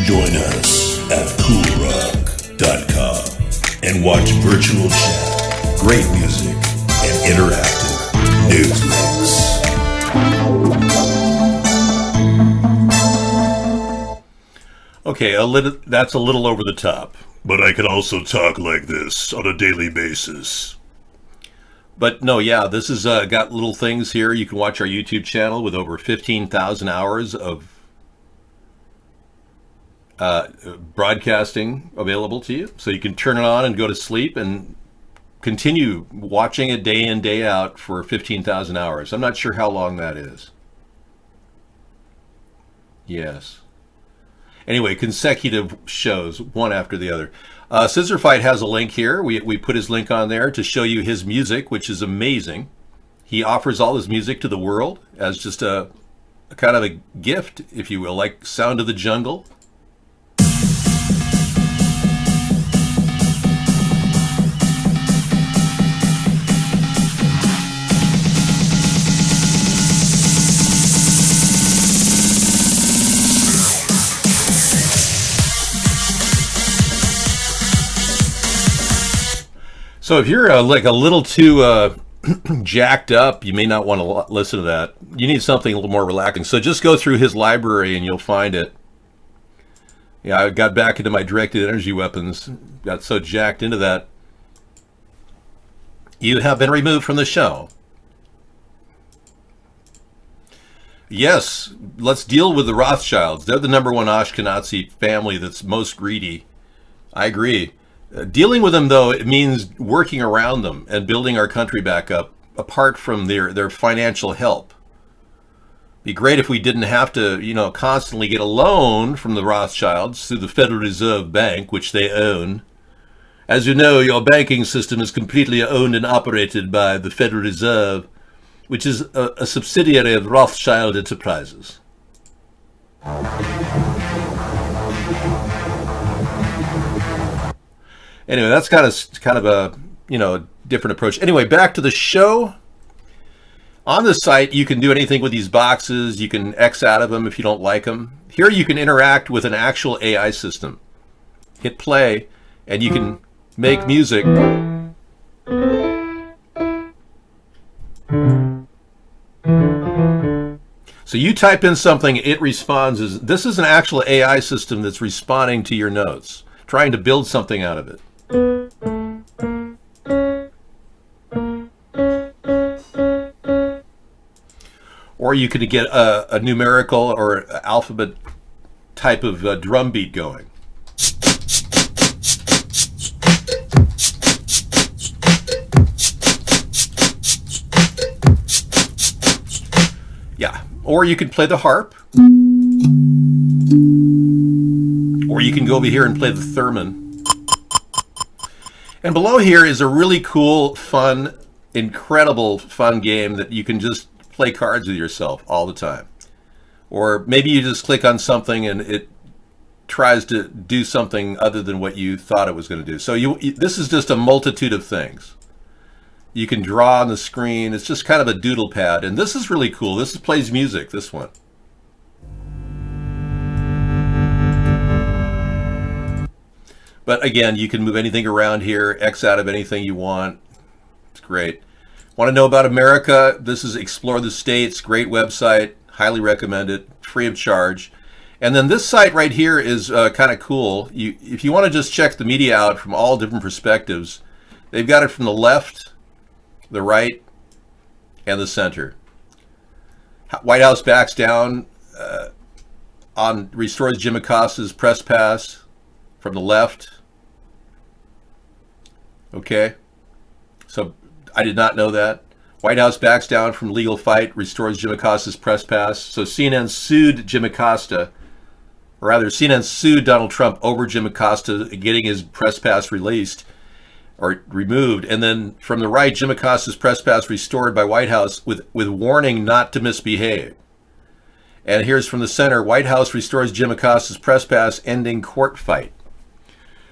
Join us at coolrock.com and watch virtual chat, great music, and interactive news links. Okay, that's a little over the top. But I can also talk like this on a daily basis. But no, yeah, this has got little things here. You can watch our YouTube channel with over 15,000 hours of broadcasting available to you. So you can turn it on and go to sleep and continue watching it day in, day out for 15,000 hours. I'm not sure how long that is. Yes. Anyway, consecutive shows, one after the other. Scissor Fight has a link here. We put his link on there to show you his music, which is amazing. He offers all his music to the world as just a kind of a gift, if you will, like Sound of the Jungle. So if you're like a little too jacked up, you may not want to listen to that. You need something a little more relaxing. So just go through his library and you'll find it. Yeah, I got back into my directed energy weapons. Got so jacked into that. You have been removed from the show. Yes, let's deal with the Rothschilds. They're the number one Ashkenazi family that's most greedy. I agree. Dealing with them, though, it means working around them and building our country back up, apart from their financial help. Be great if we didn't have to, constantly get a loan from the Rothschilds through the Federal Reserve Bank, which they own. As you know, your banking system is completely owned and operated by the Federal Reserve, which is a subsidiary of Rothschild Enterprises. Anyway, that's kind of a different approach. Anyway, back to the show. On the site, you can do anything with these boxes. You can X out of them if you don't like them. Here, you can interact with an actual AI system. Hit play, and you can make music. So you type in something, it responds. This is an actual AI system that's responding to your notes, trying to build something out of it. Or you could get a numerical or alphabet type of drum beat going. Yeah, or you could play the harp. Or you can go over here and play the theremin. And below here is a really cool, fun, incredible fun game that you can just play cards with yourself all the time. Or maybe you just click on something and it tries to do something other than what you thought it was going to do. So this is just a multitude of things. You can draw on the screen. It's just kind of a doodle pad. And this is really cool. This plays music, this one. But again, you can move anything around here, X out of anything you want. It's great. Want to know about America? This is Explore the States. Great website. Highly recommend it. Free of charge. And then this site right here is kind of cool. If you want to just check the media out from all different perspectives, they've got it from the left, the right, and the center. White House backs down restores Jim Acosta's press pass from the left. Okay, so I did not know that. White House backs down from legal fight, restores Jim Acosta's press pass. So CNN sued Jim Acosta, or rather CNN sued Donald Trump over Jim Acosta getting his press pass released or removed. And then from the right, Jim Acosta's press pass restored by White House with warning not to misbehave. And here's from the center, White House restores Jim Acosta's press pass, ending court fight.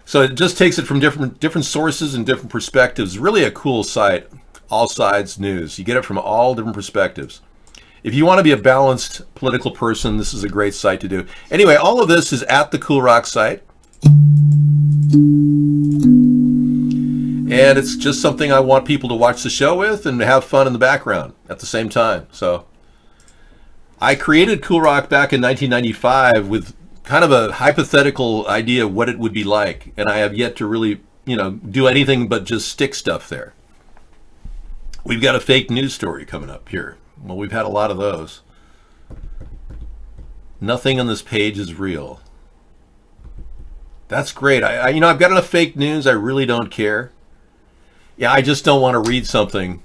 So it just takes it from different sources and different perspectives. Really a cool site, All Sides News. You get it from all different perspectives. If you want to be a balanced political person, this is a great site to do. Anyway, all of this is at the Cool Rock site. And it's just something I want people to watch the show with and have fun in the background at the same time. So I created Cool Rock back in 1995 with kind of a hypothetical idea of what it would be like. And I have yet to really, do anything but just stick stuff there. We've got a fake news story coming up here. Well, we've had a lot of those. Nothing on this page is real. That's great. I've got enough fake news. I really don't care. Yeah, I just don't want to read something.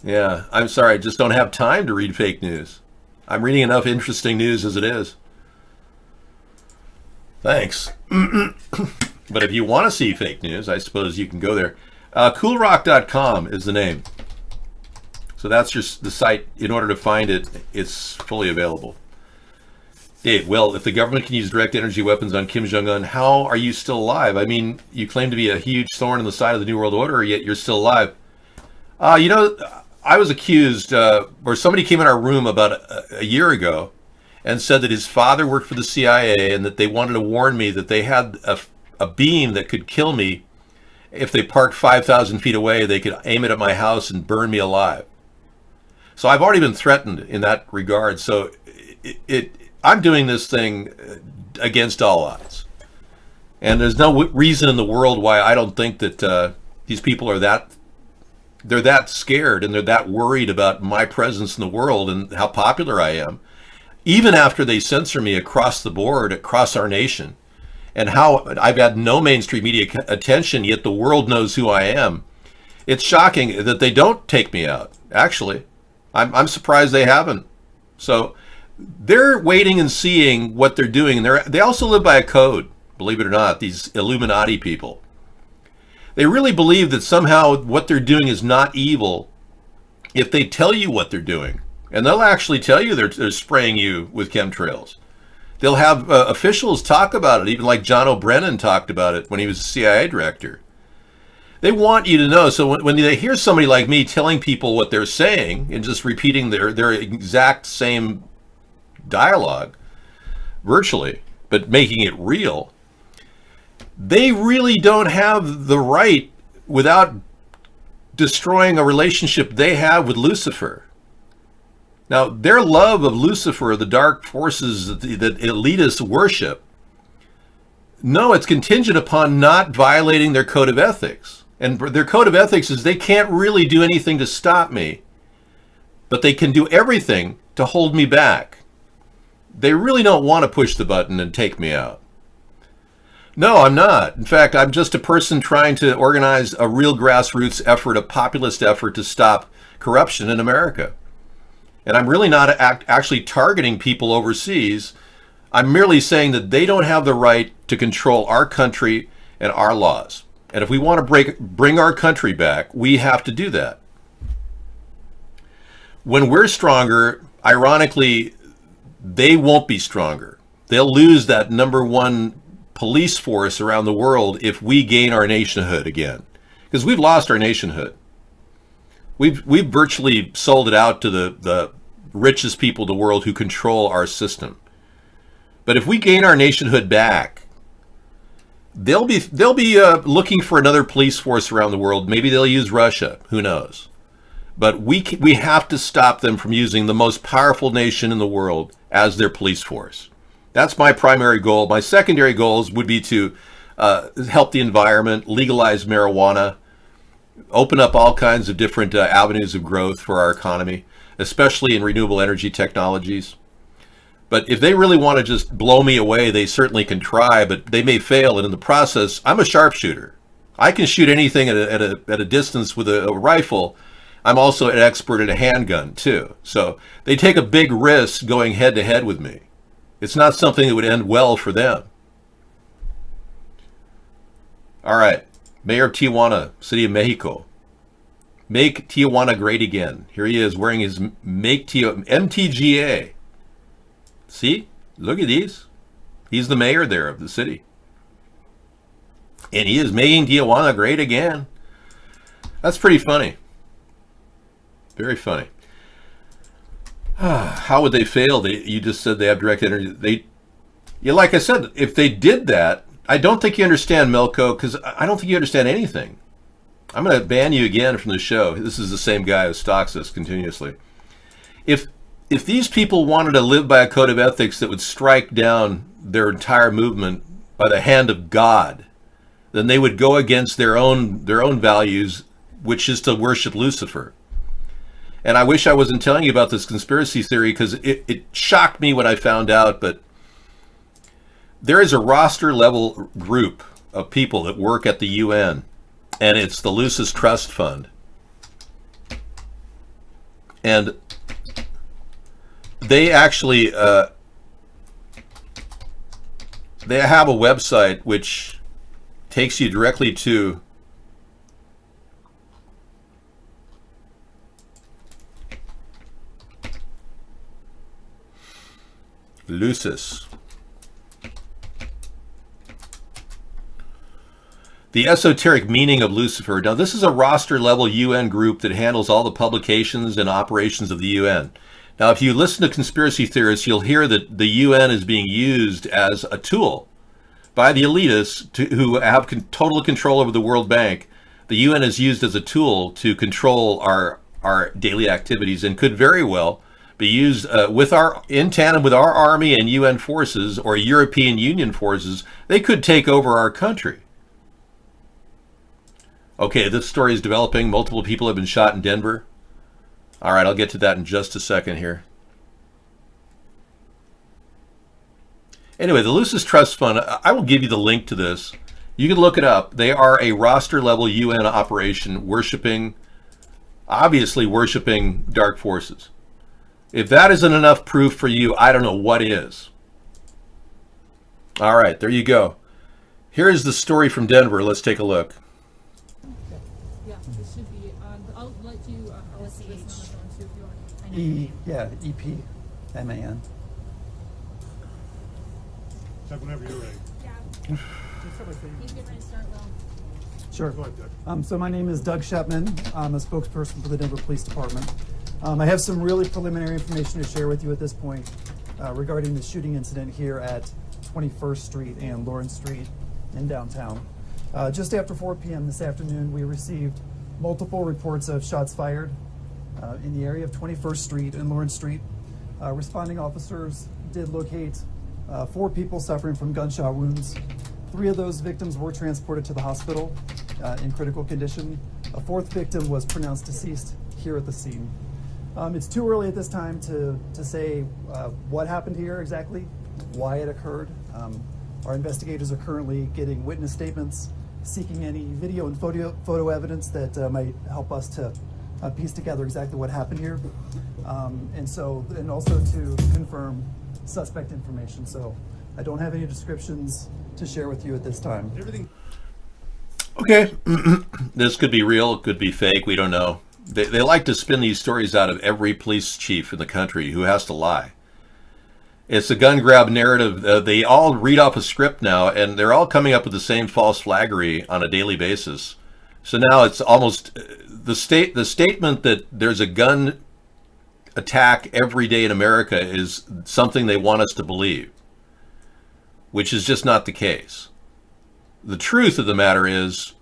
Yeah, I'm sorry. I just don't have time to read fake news. I'm reading enough interesting news as it is. Thanks. But if you want to see fake news, I suppose you can go there. Coolrock.com is the name. So that's the site. In order to find it, it's fully available. Dave, well, if the government can use direct energy weapons on Kim Jong-un, how are you still alive? I mean, you claim to be a huge thorn in the side of the New World Order, yet you're still alive. I was accused, or somebody came in our room about a year ago and said that his father worked for the CIA and that they wanted to warn me that they had a beam that could kill me. If they parked 5,000 feet away, they could aim it at my house and burn me alive. So I've already been threatened in that regard. So I'm doing this thing against all odds. And there's no reason in the world why I don't think that these people are they're that scared and they're that worried about my presence in the world and how popular I am, even after they censor me across the board, across our nation, and how I've had no mainstream media attention, yet the world knows who I am. It's shocking that they don't take me out, actually. I'm surprised they haven't. So they're waiting and seeing what they're doing. And they also live by a code, believe it or not, these Illuminati people. They really believe that somehow what they're doing is not evil if they tell you what they're doing. And they'll actually tell you they're spraying you with chemtrails. They'll have officials talk about it, even like John O'Brien talked about it when he was CIA director. They want you to know. So when they hear somebody like me telling people what they're saying and just repeating their exact same dialogue, virtually, but making it real, they really don't have the right, without destroying a relationship they have with Lucifer. Now, their love of Lucifer, the dark forces that elitists worship, no, it's contingent upon not violating their code of ethics. And their code of ethics is they can't really do anything to stop me, but they can do everything to hold me back. They really don't want to push the button and take me out. No, I'm not. In fact, I'm just a person trying to organize a real grassroots effort, a populist effort to stop corruption in America. And I'm really not actually targeting people overseas. I'm merely saying that they don't have the right to control our country and our laws. And if we want to bring our country back, we have to do that. When we're stronger, ironically, they won't be stronger. They'll lose that #1 police force around the world if we gain our nationhood again. Because we've lost our nationhood. We've virtually sold it out to the richest people in the world who control our system. But if we gain our nationhood back, they'll be looking for another police force around the world. Maybe they'll use Russia. Who knows? But we have to stop them from using the most powerful nation in the world as their police force. That's my primary goal. My secondary goals would be to help the environment, legalize marijuana, open up all kinds of different avenues of growth for our economy, especially in renewable energy technologies. But if they really want to just blow me away, they certainly can try, but they may fail. And in the process, I'm a sharpshooter. I can shoot anything at a distance with a rifle. I'm also an expert at a handgun, too. So they take a big risk going head-to-head with me. It's not something that would end well for them. All right. Mayor of Tijuana, City of Mexico. Make Tijuana great again. Here he is wearing his MTGA. See? Look at these. He's the mayor there of the city. And he is making Tijuana great again. That's pretty funny. Very funny. How would they fail? You just said they have direct energy. Like I said, if they did that, I don't think you understand, Melko, because I don't think you understand anything. I'm going to ban you again from the show. This is the same guy who stalks us continuously. If these people wanted to live by a code of ethics that would strike down their entire movement by the hand of God, then they would go against their own values, which is to worship Lucifer. And I wish I wasn't telling you about this conspiracy theory, because it shocked me when I found out, but there is a roster level group of people that work at the UN, and it's the Lucis Trust Fund. And they actually, they have a website which takes you directly to Lucis. The esoteric meaning of Lucifer. Now, this is a roster level UN group that handles all the publications and operations of the UN. Now, if you listen to conspiracy theorists, you'll hear that the UN is being used as a tool by the elitists who have total control over the World Bank. The UN is used as a tool to control our daily activities, and could very well be used in tandem with our army and UN forces or European Union forces. They could take over our country. Okay, this story is developing. Multiple people have been shot in Denver. All right, I'll get to that in just a second here. Anyway, the Lucis Trust Fund, I will give you the link to this. You can look it up. They are a roster level UN operation obviously worshiping dark forces. If that isn't enough proof for you, I don't know what is. All right, there you go. Here is the story from Denver. Let's take a look. Yeah, it should be. I'll let you. I'll let you listen on the phone too if you want. EPMAN. Check whenever you're ready. Yeah. He's getting ready to start, Will. Sure. Go ahead, Doug. So my name is Doug Shepman. I'm a spokesperson for the Denver Police Department. I have some really preliminary information to share with you at this point regarding the shooting incident here at 21st Street and Lawrence Street in downtown. Just after 4 p.m. this afternoon, we received multiple reports of shots fired in the area of 21st Street and Lawrence Street. Responding officers did locate 4 people suffering from gunshot wounds. 3 of those victims were transported to the hospital in critical condition. A 4th victim was pronounced deceased here at the scene. It's too early at this time to say what happened here exactly, why it occurred. Our investigators are currently getting witness statements, seeking any video and photo evidence that might help us to piece together exactly what happened here, and also to confirm suspect information. So I don't have any descriptions to share with you at this time. Okay, this could be real, it could be fake, we don't know. They like to spin these stories out of every police chief in the country who has to lie. It's a gun grab narrative. They all read off a script now, and they're all coming up with the same false flaggery on a daily basis. So now it's almost the statement that there's a gun attack every day in America is something they want us to believe, which is just not the case. The truth of the matter is,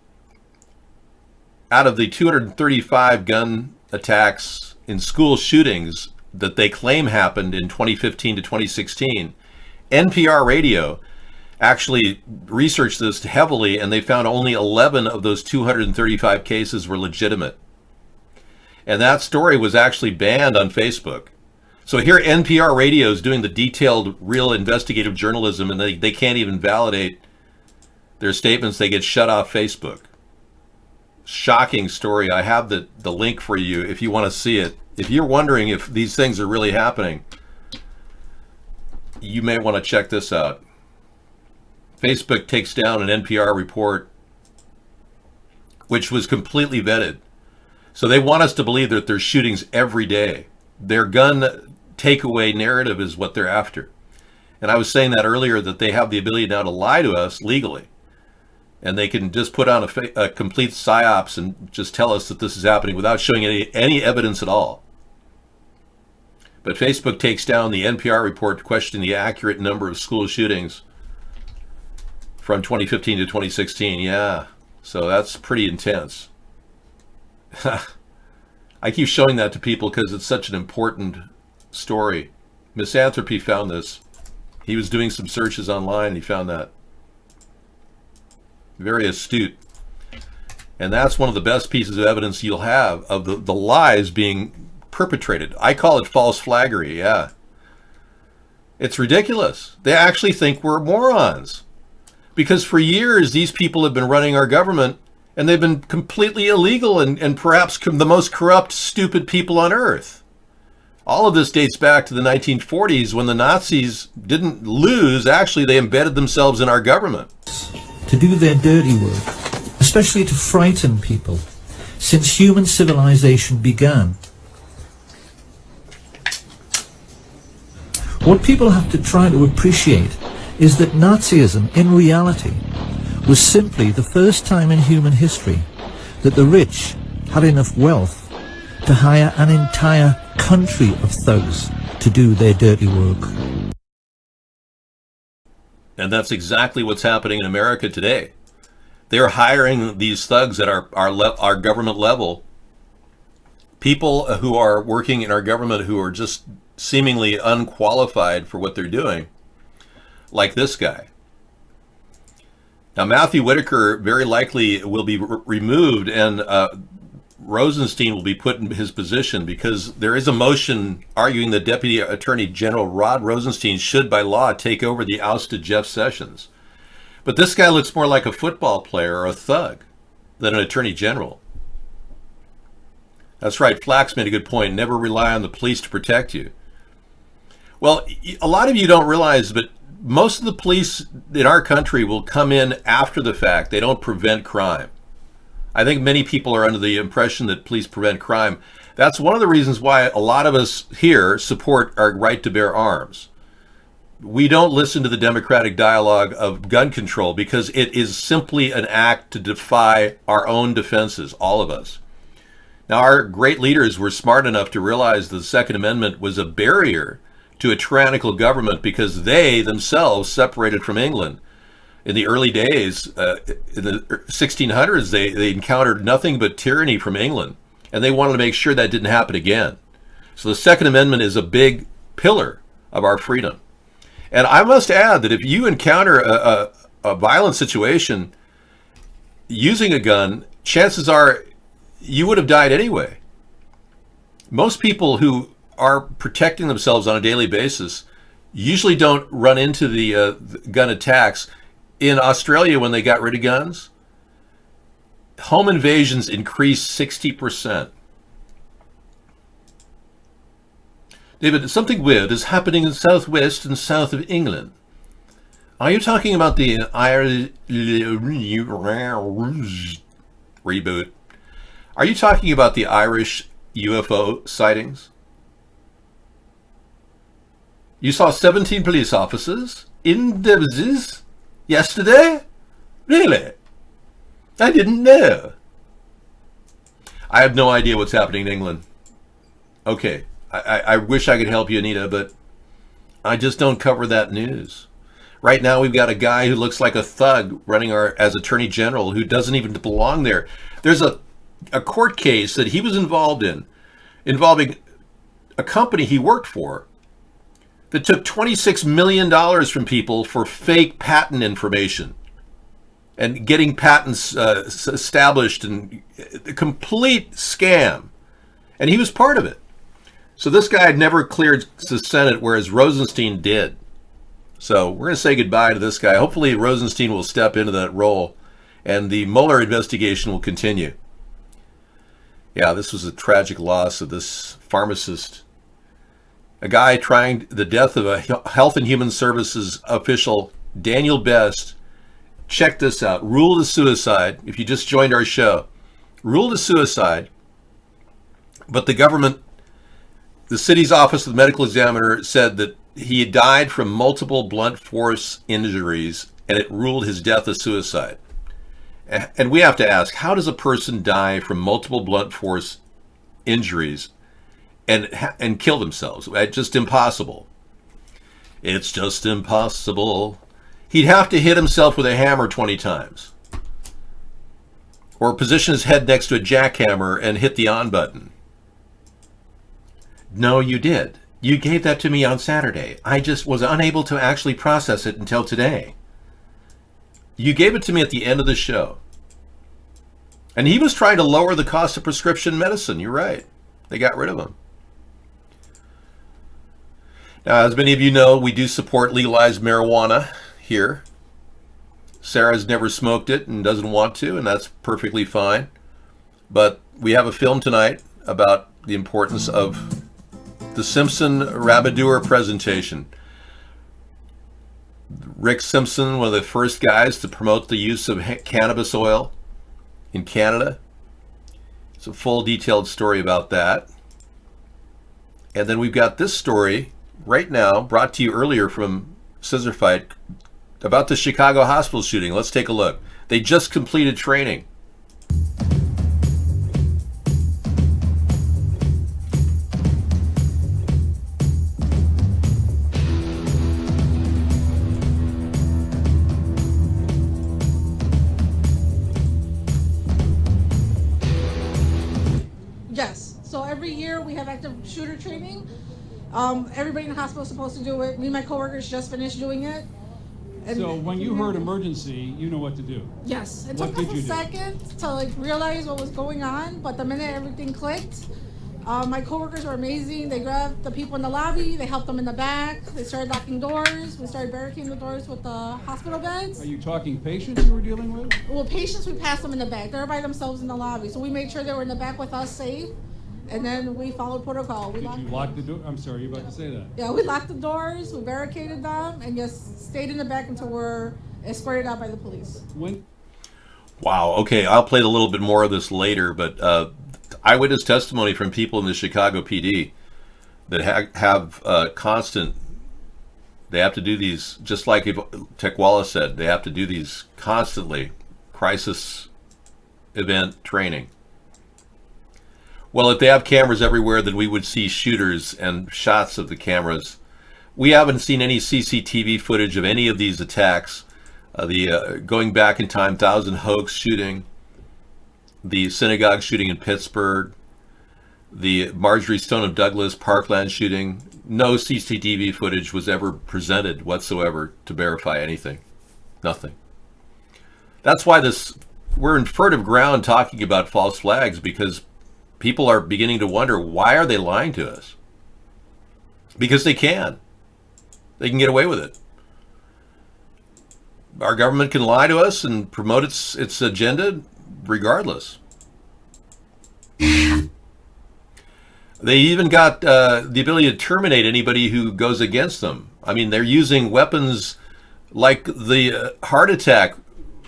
out of the 235 gun attacks in school shootings that they claim happened in 2015 to 2016, NPR radio actually researched this heavily, and they found only 11 of those 235 cases were legitimate. And that story was actually banned on Facebook. So here NPR radio is doing the detailed, real investigative journalism, and they can't even validate their statements. They get shut off Facebook. Shocking story. I have the link for you if you want to see it. If you're wondering if these things are really happening, you may want to check this out. Facebook takes down an NPR report which was completely vetted. So they want us to believe that there's shootings every day. Their gun takeaway narrative is what they're after. And I was saying that earlier, that they have the ability now to lie to us legally. And they can just put on a complete psyops and just tell us that this is happening without showing any evidence at all. But Facebook takes down the NPR report questioning the accurate number of school shootings from 2015 to 2016. Yeah, so that's pretty intense. I keep showing that to people because it's such an important story. Misanthropy found this. He was doing some searches online and he found that. Very astute. And that's one of the best pieces of evidence you'll have of the lies being perpetrated. I call it false flaggery, yeah. It's ridiculous. They actually think we're morons. Because for years, these people have been running our government, and they've been completely illegal and perhaps the most corrupt, stupid people on earth. All of this dates back to the 1940s when the Nazis didn't lose. Actually, they embedded themselves in our government. To do their dirty work, especially to frighten people, since human civilization began. What people have to try to appreciate is that Nazism, in reality, was simply the first time in human history that the rich had enough wealth to hire an entire country of thugs to do their dirty work. And that's exactly what's happening in America today. They're hiring these thugs at our government level, people who are working in our government who are just seemingly unqualified for what they're doing, like this guy. Now, Matthew Whitaker very likely will be removed, and Rosenstein will be put in his position because there is a motion arguing that Deputy Attorney General Rod Rosenstein should, by law, take over the ousted Jeff Sessions. But this guy looks more like a football player or a thug than an attorney general. That's right, Flax made a good point. Never rely on the police to protect you. Well, a lot of you don't realize, but most of the police in our country will come in after the fact. They don't prevent crime. I think many people are under the impression that police prevent crime. That's one of the reasons why a lot of us here support our right to bear arms. We don't listen to the democratic dialogue of gun control because it is simply an act to defy our own defenses, all of us. Now, our great leaders were smart enough to realize the Second Amendment was a barrier to a tyrannical government because they themselves separated from England. In the early days, in the 1600s, they encountered nothing but tyranny from England, and they wanted to make sure that didn't happen again. So the Second Amendment is a big pillar of our freedom. And I must add that if you encounter a violent situation using a gun, chances are you would have died anyway. Most people who are protecting themselves on a daily basis usually don't run into the gun attacks. In Australia, when they got rid of guns, home invasions increased 60%. David, something weird is happening in the southwest and south of England. Are you talking about the reboot? Are you talking about the Irish UFO sightings? You saw 17 police officers in Devizes yesterday? Really? I didn't know. I have no idea what's happening in England. Okay, I wish I could help you, Anita, but I just don't cover that news. Right now, we've got a guy who looks like a thug running as Attorney General who doesn't even belong there. There's a court case that he was involved in, involving a company he worked for that took $26 million from people for fake patent information and getting patents established, and a complete scam. And he was part of it. So this guy had never cleared the Senate, whereas Rosenstein did. So we're going to say goodbye to this guy. Hopefully Rosenstein will step into that role and the Mueller investigation will continue. Yeah, this was a tragic loss of this pharmacist. A guy trying the death of a Health and Human Services official, Daniel Best. Check this out. Ruled a suicide. If you just joined our show, ruled a suicide. But the government, the city's office of the medical examiner, said that he had died from multiple blunt force injuries, and it ruled his death a suicide. And we have to ask, how does a person die from multiple blunt force injuries and kill themselves. It's just impossible. It's just impossible. He'd have to hit himself with a hammer 20 times. Or position his head next to a jackhammer and hit the on button. No, you did. You gave that to me on Saturday. I just was unable to actually process it until today. You gave it to me at the end of the show. And he was trying to lower the cost of prescription medicine. You're right. They got rid of him. Now, as many of you know, we do support legalized marijuana here. Sarah's never smoked it and doesn't want to, and that's perfectly fine. But we have a film tonight about the importance of the Simpson Rabadour presentation. Rick Simpson, one of the first guys to promote the use of cannabis oil in Canada. It's a full detailed story about that. And then we've got this story right now, brought to you earlier from Scissor Fight, about the Chicago hospital shooting. Let's take a look. They just completed training. Yes. So every year we have active shooter training. Everybody in the hospital is supposed to do it. Me and my coworkers just finished doing it. And So when you heard emergency, you know what to do. Yes, it What took us did a you do? second to realize what was going on, but the minute everything clicked, my coworkers were amazing. They grabbed the people in the lobby, they helped them in the back, they started locking doors, we started barricading the doors with the hospital beds. Are you talking patients you were dealing with? Well, patients, we passed them in the back. They were by themselves in the lobby, so we made sure they were in the back with us safe, and then we followed protocol. We Did locked you lock the door? I'm sorry, you're about to say that. Yeah, we locked the doors, we barricaded them, and just stayed in the back until we're escorted out by the police. When? Wow. Okay, I'll play a little bit more of this later, but eyewitness testimony from people in the Chicago PD that have constant. They have to do these, just like Tequala said. They have to do these constantly, crisis event training. Well, if they have cameras everywhere, then we would see shooters and shots of the cameras. We haven't seen any CCTV footage of any of these attacks. Going back in time, Thousand Oaks shooting, the synagogue shooting in Pittsburgh, the Marjorie Stone of Douglas Parkland shooting. No CCTV footage was ever presented whatsoever to verify anything. Nothing. That's why we're in furtive ground talking about false flags, because people are beginning to wonder, why are they lying to us? Because they can. They can get away with it. Our government can lie to us and promote its agenda regardless. They even got the ability to terminate anybody who goes against them. I mean, they're using weapons like the heart attack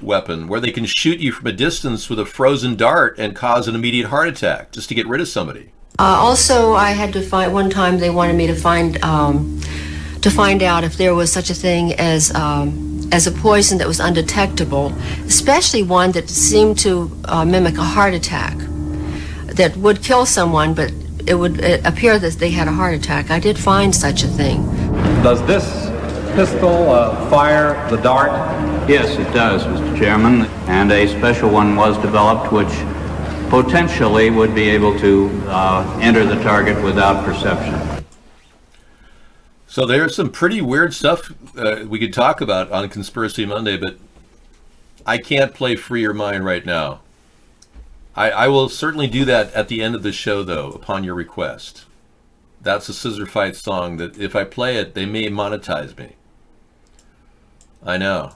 weapon, where they can shoot you from a distance with a frozen dart and cause an immediate heart attack just to get rid of somebody. Also, I had to find, one time they wanted me to find out if there was such a thing as a poison that was undetectable, especially one that seemed to mimic a heart attack, that would kill someone, but it would appear that they had a heart attack. I did find such a thing. Does this pistol fire the dart? Yes, it does, Mr. Chairman, and a special one was developed which potentially would be able to enter the target without perception. So there's some pretty weird stuff we could talk about on Conspiracy Monday, but I can't play Free Your Mind right now. I will certainly do that at the end of the show, though, upon your request. That's a Scissor Fight song that if I play it, they may monetize me. I know.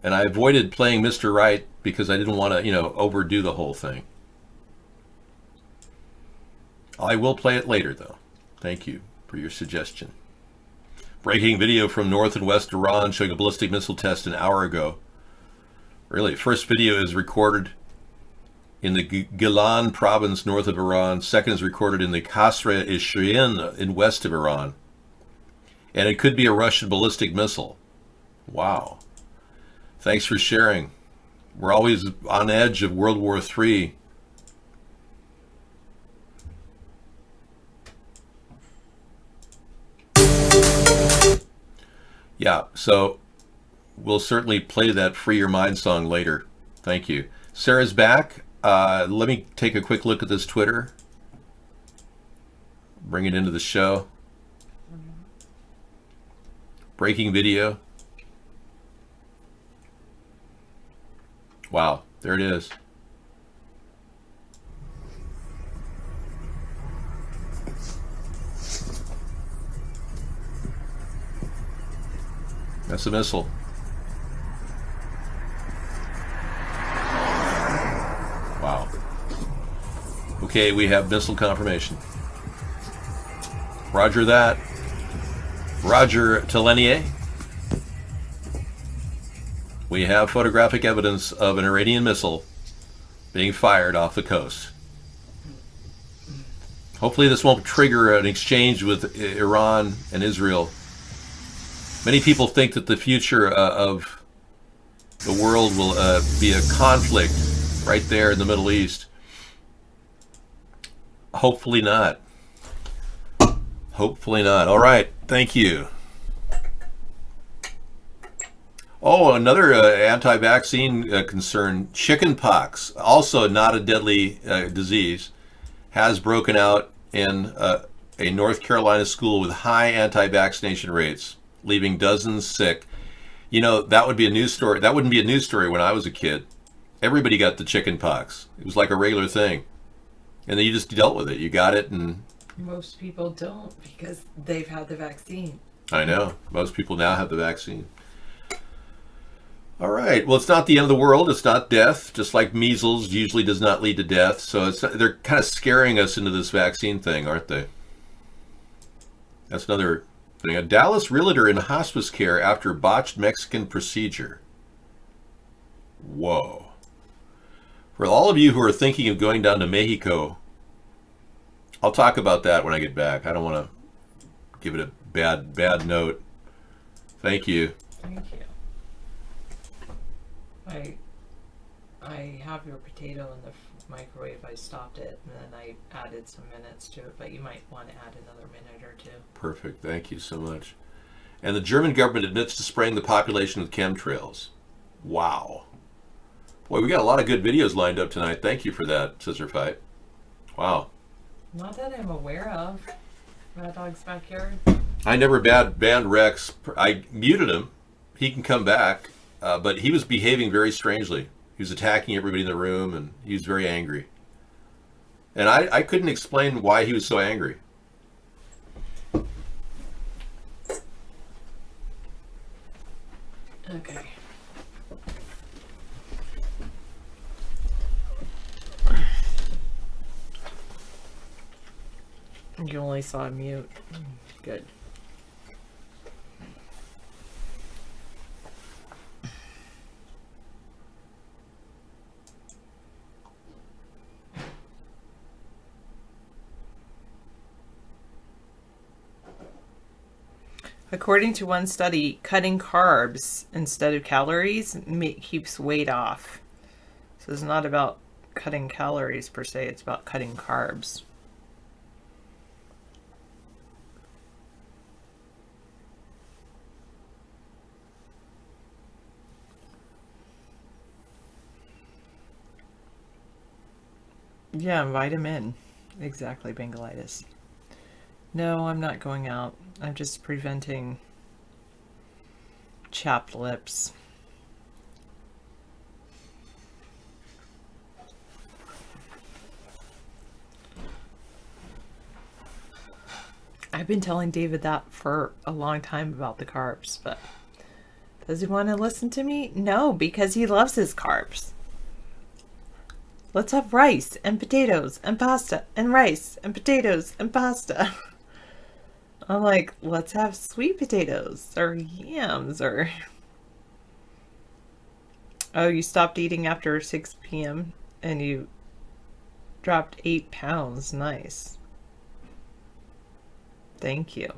And I avoided playing Mr. Right because I didn't want to, overdo the whole thing. I will play it later, though. Thank you for your suggestion. Breaking video from North and West Iran showing a ballistic missile test an hour ago. Really, first video is recorded in the Gilan province north of Iran. Second is recorded in the Kasr-e-Shirin in west of Iran. And it could be a Russian ballistic missile. Wow. Thanks for sharing. We're always on edge of World War III. Yeah, so we'll certainly play that Free Your Mind song later. Thank you. Sarah's back. Let me take a quick look at this Twitter. Bring it into the show. Breaking video. Wow, there it is. That's a missile. Wow. Okay, we have missile confirmation. Roger that. Roger Telenier. We have photographic evidence of an Iranian missile being fired off the coast. Hopefully this won't trigger an exchange with Iran and Israel. Many people think that the future of the world will be a conflict right there in the Middle East. Hopefully not. Hopefully not. All right. Thank you. Oh, another anti-vaccine concern. Chickenpox, also not a deadly disease, has broken out in a North Carolina school with high anti-vaccination rates, leaving dozens sick. You know, that would be a news story. That wouldn't be a news story when I was a kid. Everybody got the chickenpox. It was like a regular thing. And then you just dealt with it. You got it, and Most people don't because they've had the vaccine. I know. Most people now have the vaccine. All right. Well, it's not the end of the world. It's not death. Just like measles usually does not lead to death. So they're kind of scaring us into this vaccine thing, aren't they? That's another thing. A Dallas realtor in hospice care after botched Mexican procedure. Whoa. For all of you who are thinking of going down to Mexico, I'll talk about that when I get back. I don't want to give it a bad note. Thank you. Thank you. I have your potato in the microwave. I stopped it and then I added some minutes to it, but you might want to add another minute or two. Perfect. Thank you so much. And the German government admits to spraying the population with chemtrails. Wow. Boy, we got a lot of good videos lined up tonight. Thank you for that, Scissor Fight. Wow. Not that I'm aware of. Mad Dog's backyard. I never banned Rex. I muted him. He can come back, but he was behaving very strangely. He was attacking everybody in the room, and he was very angry. And I couldn't explain why he was so angry. Okay. You only saw mute. Good. According to one study, cutting carbs instead of calories keeps weight off. So it's not about cutting calories per se, it's about cutting carbs. Yeah, vitamin. Exactly, Bengalitis. No, I'm not going out. I'm just preventing chapped lips. I've been telling David that for a long time about the carbs, but does he want to listen to me? No, because he loves his carbs. Let's have rice and potatoes and pasta and rice and potatoes and pasta. I'm like, let's have sweet potatoes or yams or... Oh, you stopped eating after 6 p.m. and you dropped 8 pounds. Nice. Thank you.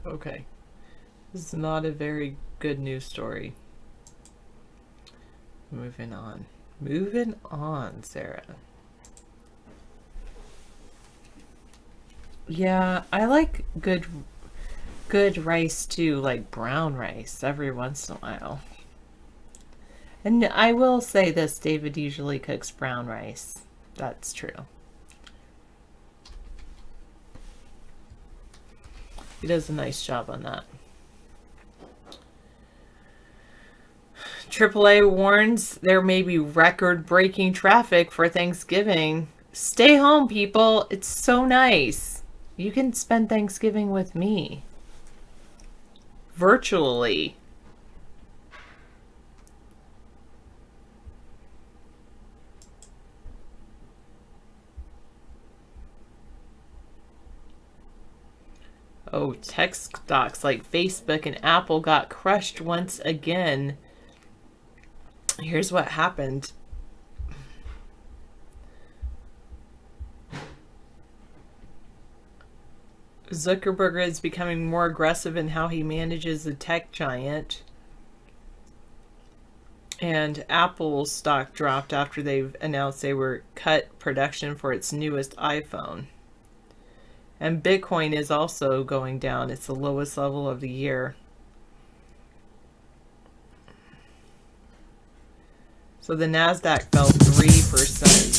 Okay. This is not a very good news story. Moving on. Moving on, Sarah. Yeah, I like good rice too, like brown rice every once in a while. And I will say this, David usually cooks brown rice. That's true. He does a nice job on that. AAA warns there may be record-breaking traffic for Thanksgiving. Stay home, people. It's so nice. You can spend Thanksgiving with me. Virtually. Oh, tech stocks like Facebook and Apple got crushed once again. Here's what happened. Zuckerberg is becoming more aggressive in how he manages the tech giant. And Apple's stock dropped after they've announced they were cut production for its newest iPhone. And Bitcoin is also going down. It's the lowest level of the year. So the NASDAQ fell 3%.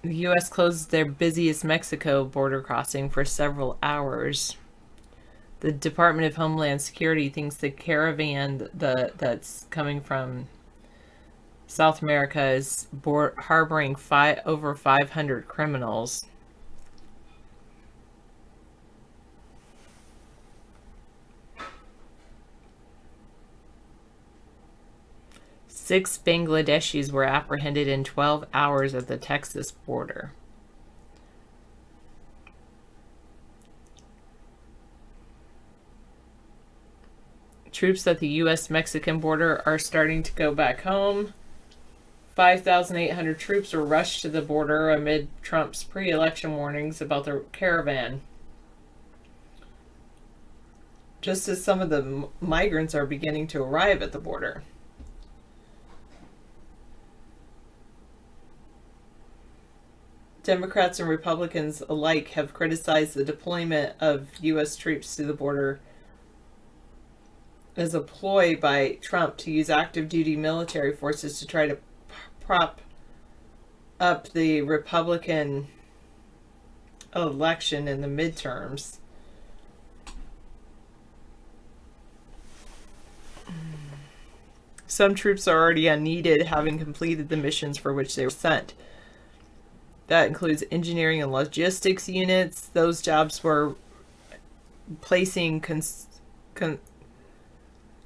The U.S. closed their busiest Mexico border crossing for several hours. The Department of Homeland Security thinks the caravan that's coming from South America is harboring over 500 criminals. Six Bangladeshis were apprehended in 12 hours at the Texas border. Troops at the U.S.-Mexican border are starting to go back home. 5,800 troops were rushed to the border amid Trump's pre-election warnings about the caravan. Just as some of the migrants are beginning to arrive at the border. Democrats and Republicans alike have criticized the deployment of U.S. troops to the border as a ploy by Trump to use active duty military forces to try to prop up the Republican election in the midterms. Some troops are already unneeded, having completed the missions for which they were sent. That includes engineering and logistics units. Those jobs were placing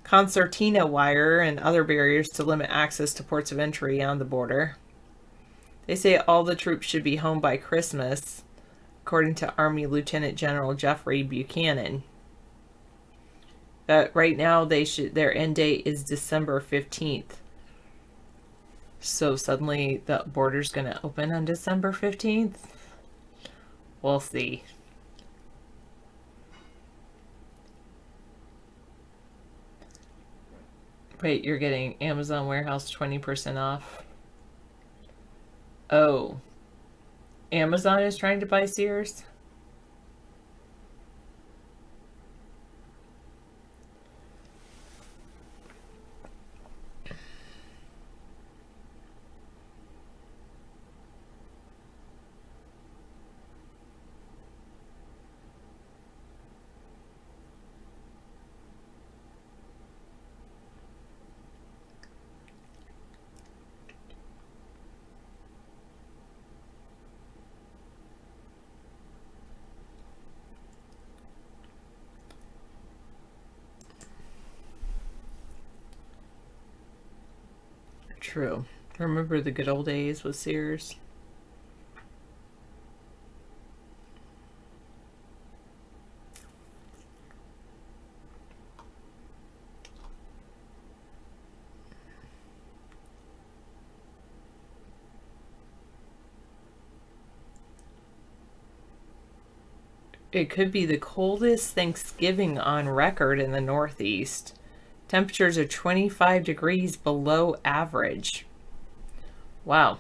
concertina wire and other barriers to limit access to ports of entry on the border. They say all the troops should be home by Christmas, according to Army Lieutenant General Jeffrey Buchanan. Right now, their end date is December 15th. So suddenly the border's going to open on December 15th? We'll see. Wait, you're getting Amazon Warehouse 20% off? Oh. Amazon is trying to buy Sears? True. Remember the good old days with Sears? It could be the coldest Thanksgiving on record in the Northeast. Temperatures are 25 degrees below average. Wow.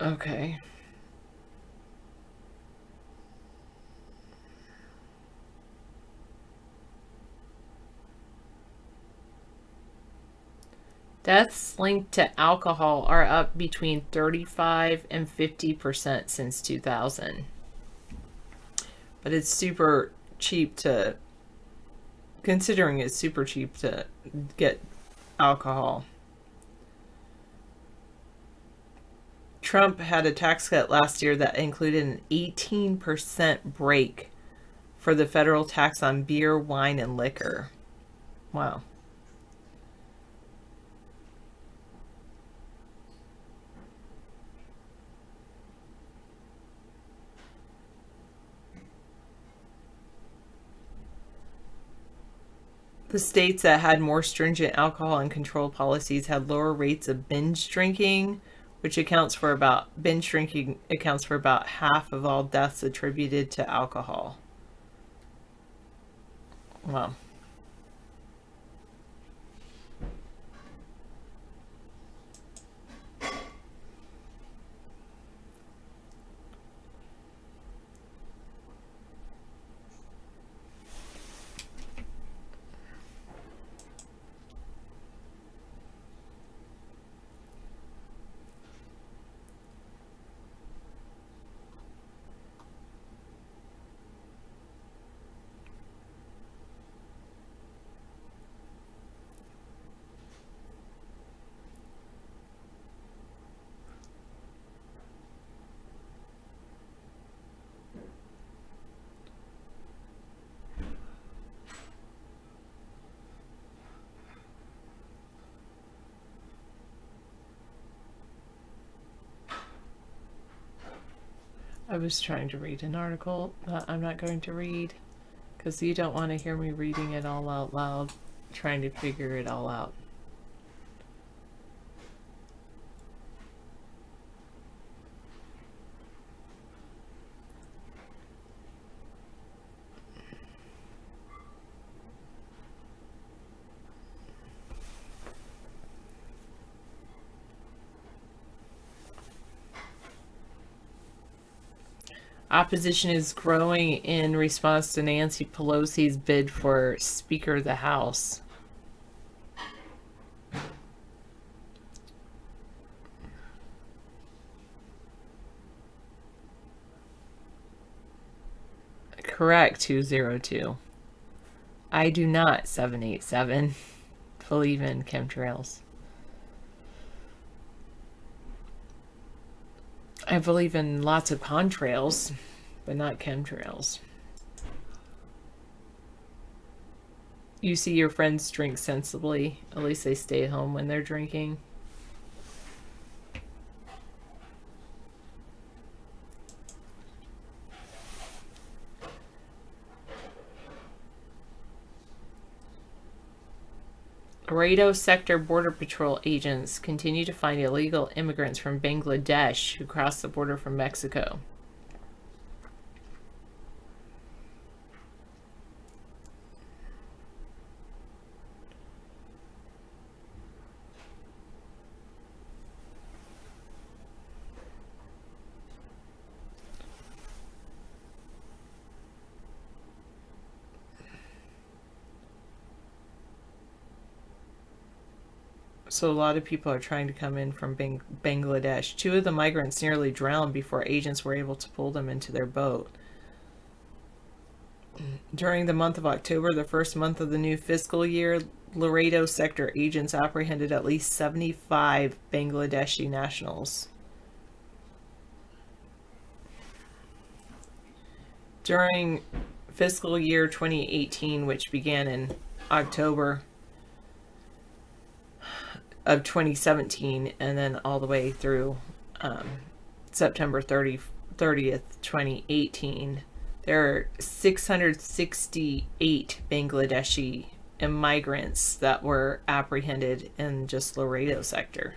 Okay. Deaths linked to alcohol are up between 35 and 50% since 2000. But it's super cheap to, considering it's super cheap to get alcohol. Trump had a tax cut last year that included an 18% break for the federal tax on beer, wine, and liquor. Wow. The states that had more stringent alcohol and control policies had lower rates of binge drinking, which accounts for about half of all deaths attributed to alcohol. Wow. I was trying to read an article that I'm not going to read because you don't want to hear me reading it all out loud, trying to figure it all out. Opposition is growing in response to Nancy Pelosi's bid for Speaker of the House. Correct, 202. I do not, 787, believe in chemtrails. I believe in lots of contrails, but not chemtrails. You see your friends drink sensibly. At least they stay home when they're drinking. Laredo Sector Border Patrol agents continue to find illegal immigrants from Bangladesh who cross the border from Mexico. So a lot of people are trying to come in from Bangladesh. 2 of the migrants nearly drowned before agents were able to pull them into their boat. During the month of October, the first month of the new fiscal year, Laredo sector agents apprehended at least 75 Bangladeshi nationals. During fiscal year 2018, which began in October of 2017 and then all the way through September 30th, 2018, there are 668 Bangladeshi migrants that were apprehended in just Laredo sector.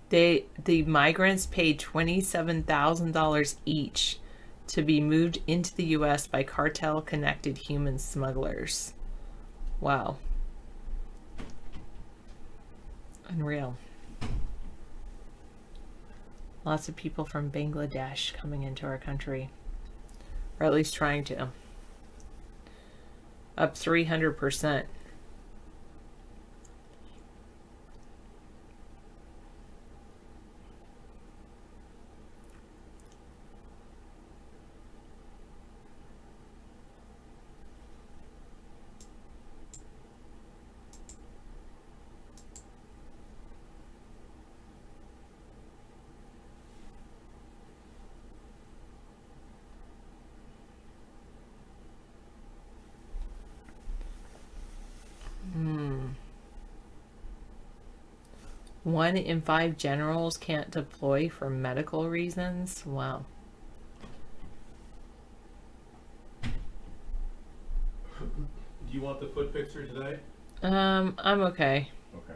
The migrants paid $27,000 each to be moved into the U.S. by cartel-connected human smugglers. Wow. Unreal. Lots of people from Bangladesh coming into our country, or at least trying to. Up 300%. One in 5 generals can't deploy for medical reasons. Wow. Do you want the foot fixer today? I'm okay. Okay.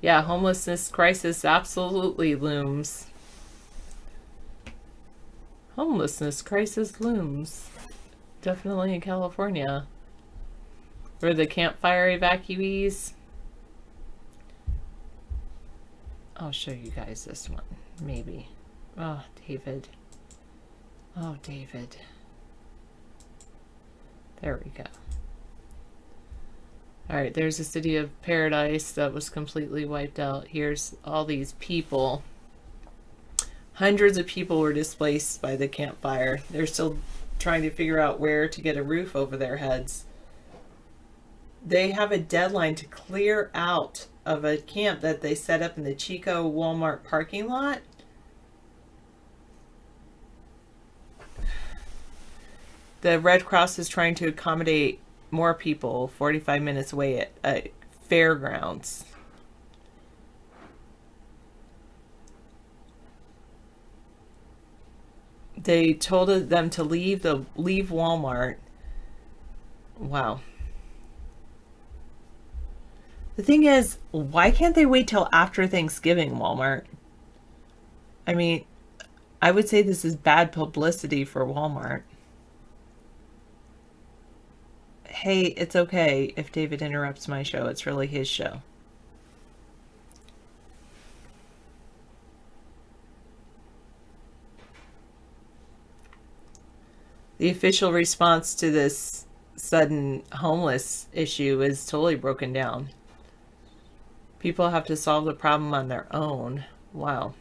Yeah, homelessness crisis absolutely looms. Homelessness crisis looms. Definitely in California. For the campfire evacuees. I'll show you guys this one, maybe. Oh, David. Oh, David. There we go. Alright, there's the city of Paradise that was completely wiped out. Here's all these people. Hundreds of people were displaced by the campfire. They're still trying to figure out where to get a roof over their heads. They have a deadline to clear out of a camp that they set up in the Chico Walmart parking lot. The Red Cross is trying to accommodate more people 45 minutes away at fairgrounds. They told them to leave Walmart. Wow. The thing is, why can't they wait till after Thanksgiving, Walmart? I mean, I would say this is bad publicity for Walmart. Hey, it's okay if David interrupts my show. It's really his show. The official response to this sudden homeless issue is totally broken down. People have to solve the problem on their own. Wow.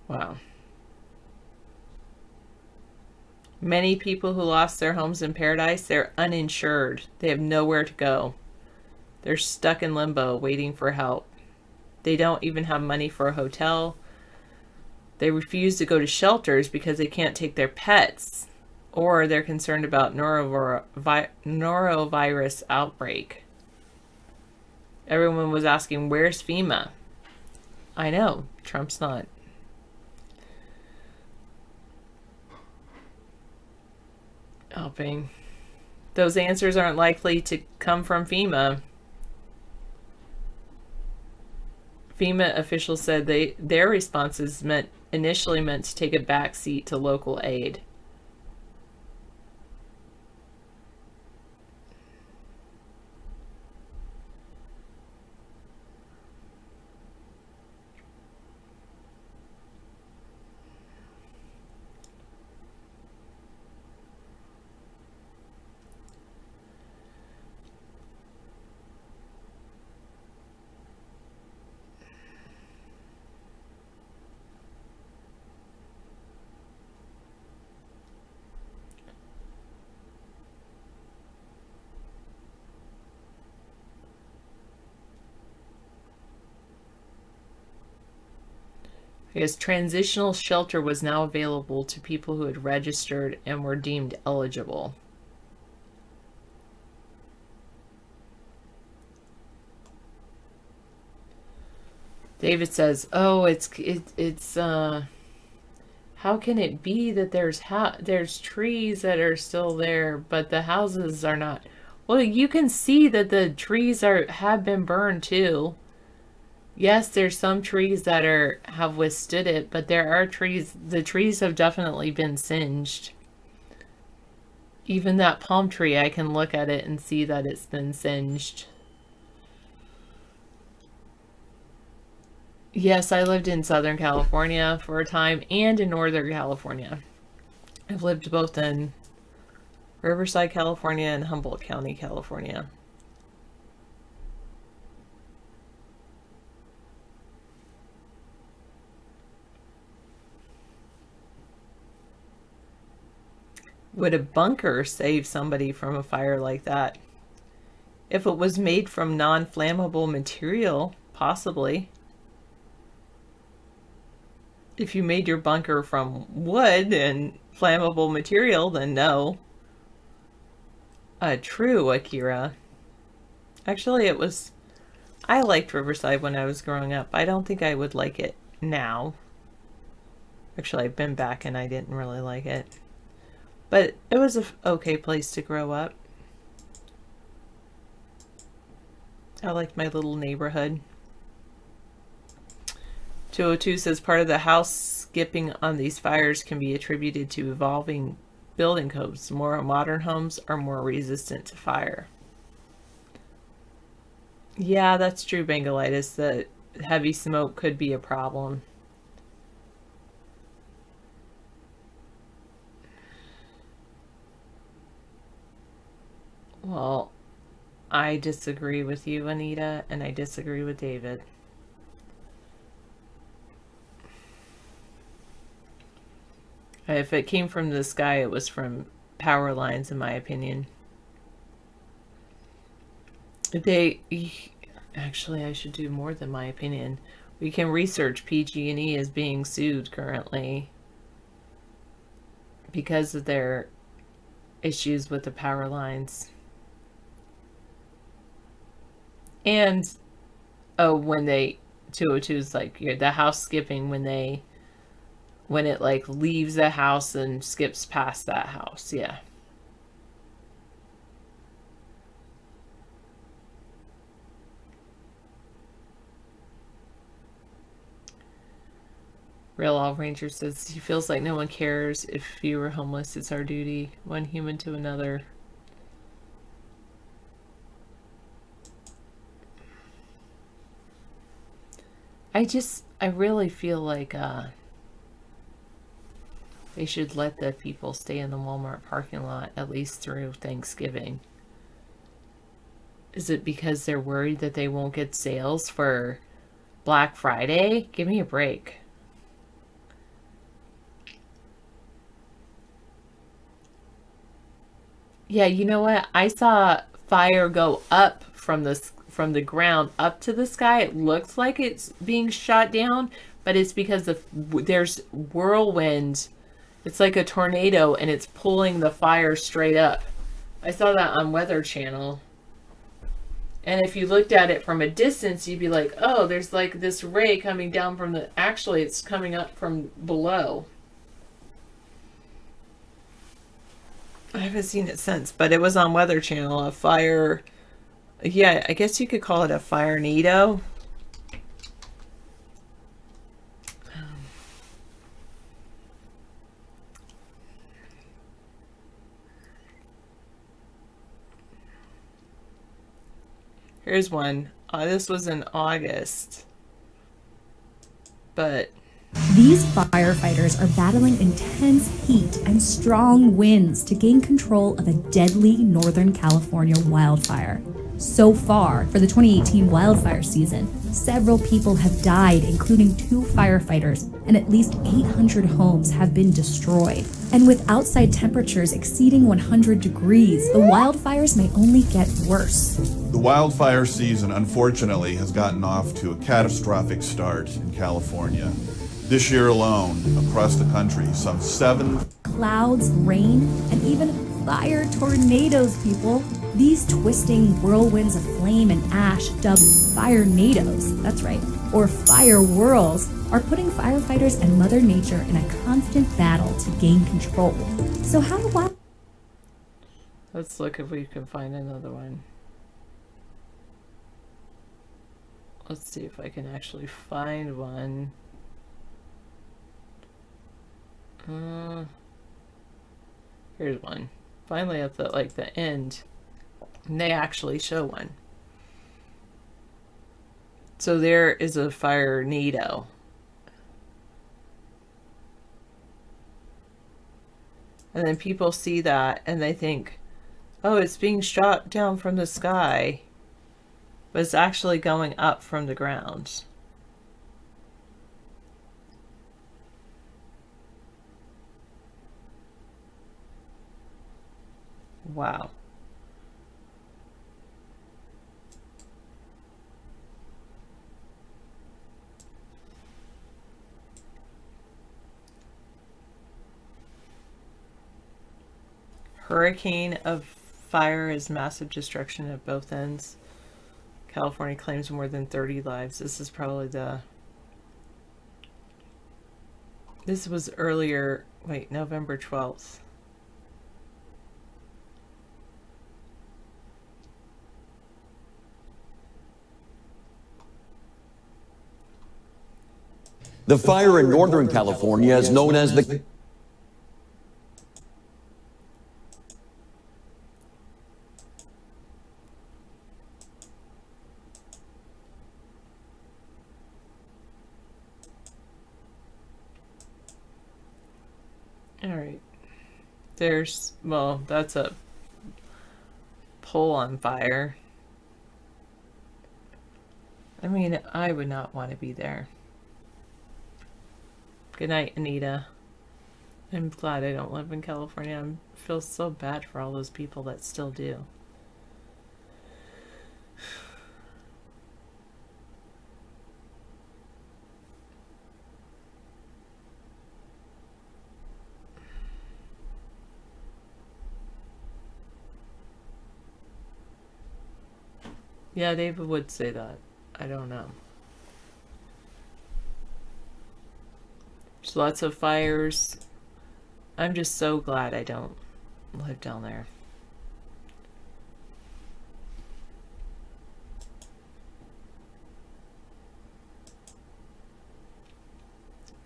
Wow. Many people who lost their homes in Paradise, they're uninsured. They have nowhere to go. They're stuck in limbo waiting for help. They don't even have money for a hotel. They refuse to go to shelters because they can't take their pets, or they're concerned about norovirus outbreak. Everyone was asking, where's FEMA? I know, Trump's not. Helping. Those answers aren't likely to come from FEMA. FEMA officials said their responses initially meant to take a back seat to local aid. I guess transitional shelter was now available to people who had registered and were deemed eligible. David says, "Oh, it's how can it be that there's trees that are still there, but the houses are not?" Well, you can see that the trees have been burned too. Yes, there's some trees that have withstood it, but there are trees, the trees have definitely been singed. Even that palm tree, I can look at it and see that it's been singed. Yes, I lived in Southern California for a time and in Northern California. I've lived both in Riverside, California and Humboldt County, California. Would a bunker save somebody from a fire like that? If it was made from non-flammable material, possibly. If you made your bunker from wood and flammable material, then no. True, Akira. Actually, I liked Riverside when I was growing up. I don't think I would like it now. Actually, I've been back and I didn't really like it. But it was an okay place to grow up. I liked my little neighborhood. 202 says part of the house skipping on these fires can be attributed to evolving building codes. More modern homes are more resistant to fire. Yeah, that's true, Bengalitis. The heavy smoke could be a problem. Well, I disagree with you, Anita, and I disagree with David. If it came from the sky, it was from power lines, in my opinion. Actually, I should do more than my opinion. We can research PG&E is being sued currently because of their issues with the power lines. And, when 202 is like, the house skipping when it like leaves the house and skips past that house, yeah. Real All Ranger says he feels like no one cares. If you were homeless, it's our duty, one human to another. I really feel like they should let the people stay in the Walmart parking lot at least through Thanksgiving. Is it because they're worried that they won't get sales for Black Friday? Give me a break. Yeah, you know what? I saw fire go up from the ground up to the sky. It looks like it's being shot down, but it's because there's whirlwind. It's like a tornado and it's pulling the fire straight up. I saw that on Weather Channel. And if you looked at it from a distance, you'd be like, oh, there's like this ray coming down from actually it's coming up from below. I haven't seen it since, but it was on Weather Channel, a fire. Yeah, I guess you could call it a fire-nado. Here's one. This was in August. But these firefighters are battling intense heat and strong winds to gain control of a deadly Northern California wildfire. So far, for the 2018 wildfire season, several people have died, including 2 firefighters, and at least 800 homes have been destroyed. And with outside temperatures exceeding 100 degrees, the wildfires may only get worse. The wildfire season, unfortunately, has gotten off to a catastrophic start in California. This year alone, across the country, some 7 clouds, rain, and even fire tornadoes, people. These twisting whirlwinds of flame and ash, dubbed firenadoes, that's right, or fire whirls, are putting firefighters and Mother Nature in a constant battle to gain control. So how do I... Let's look if we can find another one. Let's see if I can actually find one. Here's one. Finally at the end, and they actually show one. So there is a firenado. And then people see that and they think, oh, it's being shot down from the sky. But it's actually going up from the ground. Wow. Hurricane of fire is massive destruction at both ends. California claims more than 30 lives. This is probably this was earlier, November 12th. The fire in Northern California is known as the... Alright. There's, well, that's a pole on fire. I mean, I would not want to be there. Good night, Anita. I'm glad I don't live in California. I feel so bad for all those people that still do. Yeah, David would say that. I don't know. There's lots of fires. I'm just so glad I don't live down there.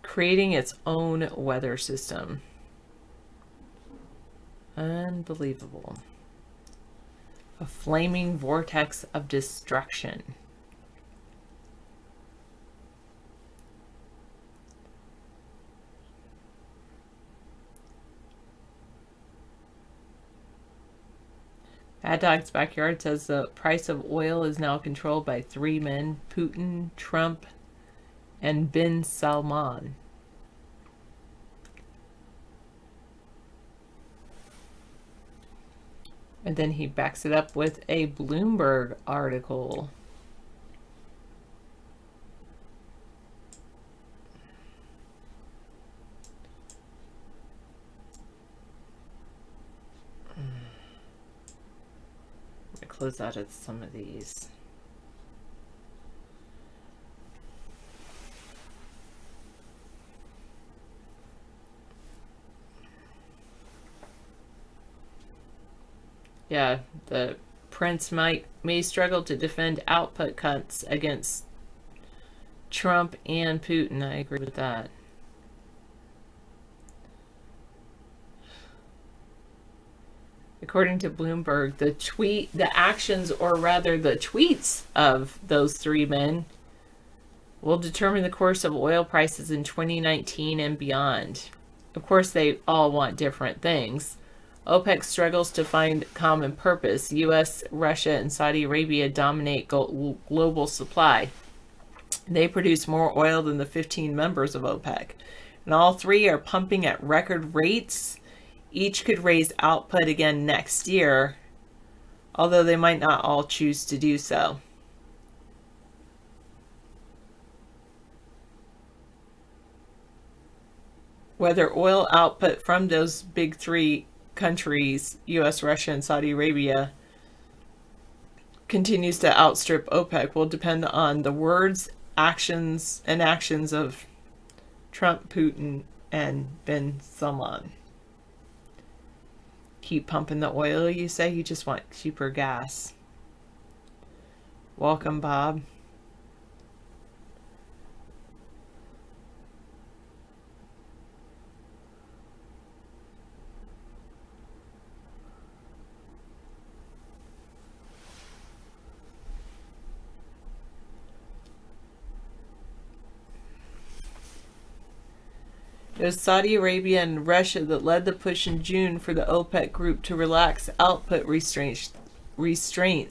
Creating its own weather system. Unbelievable. A flaming vortex of destruction. Bad Dog's Backyard says the price of oil is now controlled by 3 men, Putin, Trump, and Bin Salman. And then he backs it up with a Bloomberg article. Close out of some of these. Yeah, the prince may struggle to defend output cuts against Trump and Putin. I agree with that. According to Bloomberg, the actions, or rather the tweets of those three men will determine the course of oil prices in 2019 and beyond. Of course, they all want different things. OPEC struggles to find common purpose. U.S., Russia, and Saudi Arabia dominate global supply. They produce more oil than the 15 members of OPEC. And all three are pumping at record rates. Each could raise output again next year, although they might not all choose to do so. Whether oil output from those big three countries, U.S., Russia, and Saudi Arabia, continues to outstrip OPEC will depend on the words, actions of Trump, Putin, and bin Salman. Keep pumping the oil, you say? You just want cheaper gas. Welcome, Bob. It was Saudi Arabia and Russia that led the push in June for the OPEC group to relax output restraints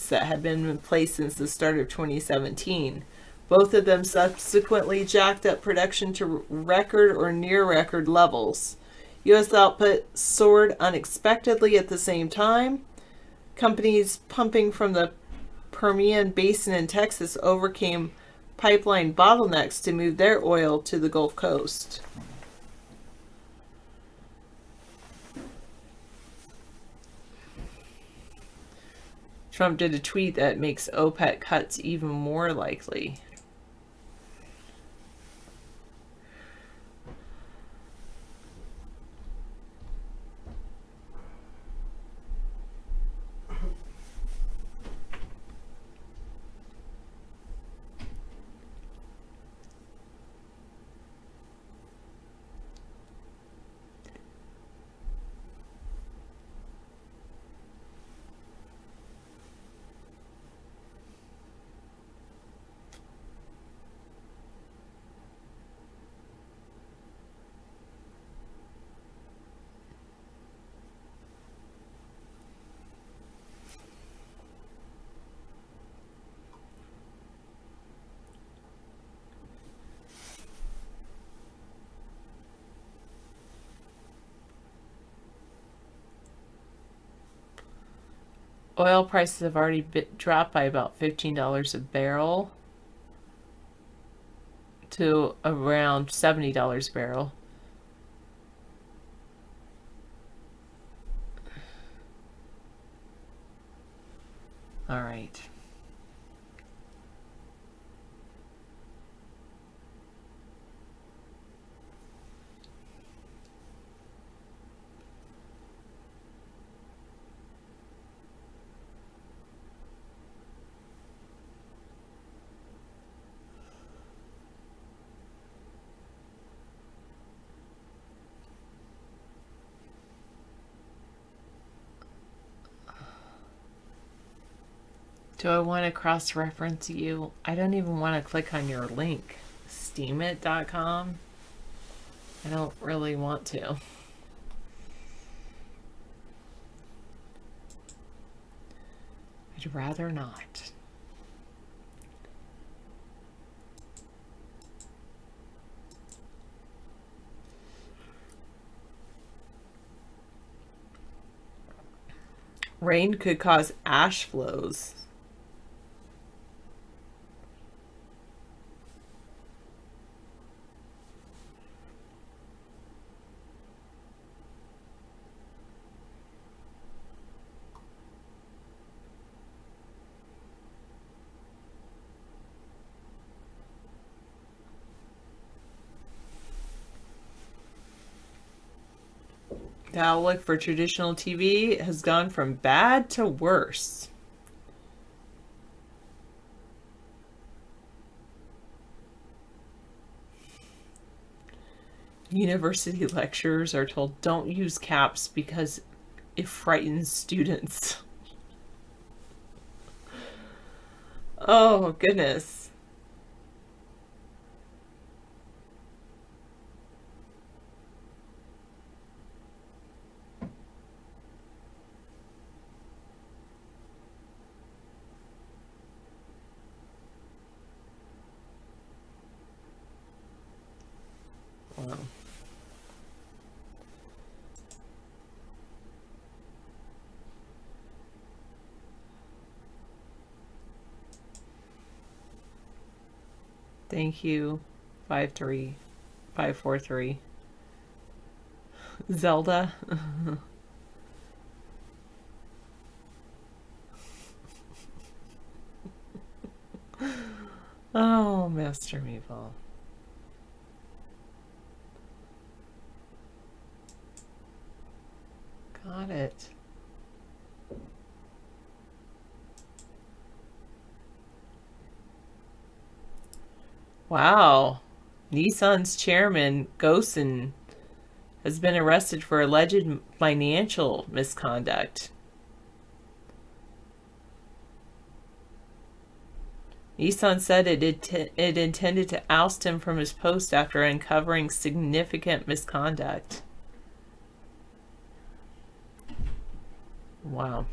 that had been in place since the start of 2017. Both of them subsequently jacked up production to record or near record levels. U.S. output soared unexpectedly at the same time. Companies pumping from the Permian Basin in Texas overcame pipeline bottlenecks to move their oil to the Gulf Coast. Trump did a tweet that makes OPEC cuts even more likely. Oil prices have already dropped by about $15 a barrel to around $70 a barrel. All right. Do I want to cross-reference you? I don't even want to click on your link, steamit.com. I don't really want to. I'd rather not. Rain could cause ash flows. The outlook for traditional TV has gone from bad to worse. University lecturers are told don't use caps because it frightens students. Oh, goodness. Wow. Thank you, 53543. Zelda. Oh, Master Meeple. Got it. Wow. Nissan's chairman, Gosen, has been arrested for alleged financial misconduct. Nissan said it intended to oust him from his post after uncovering significant misconduct. Wow.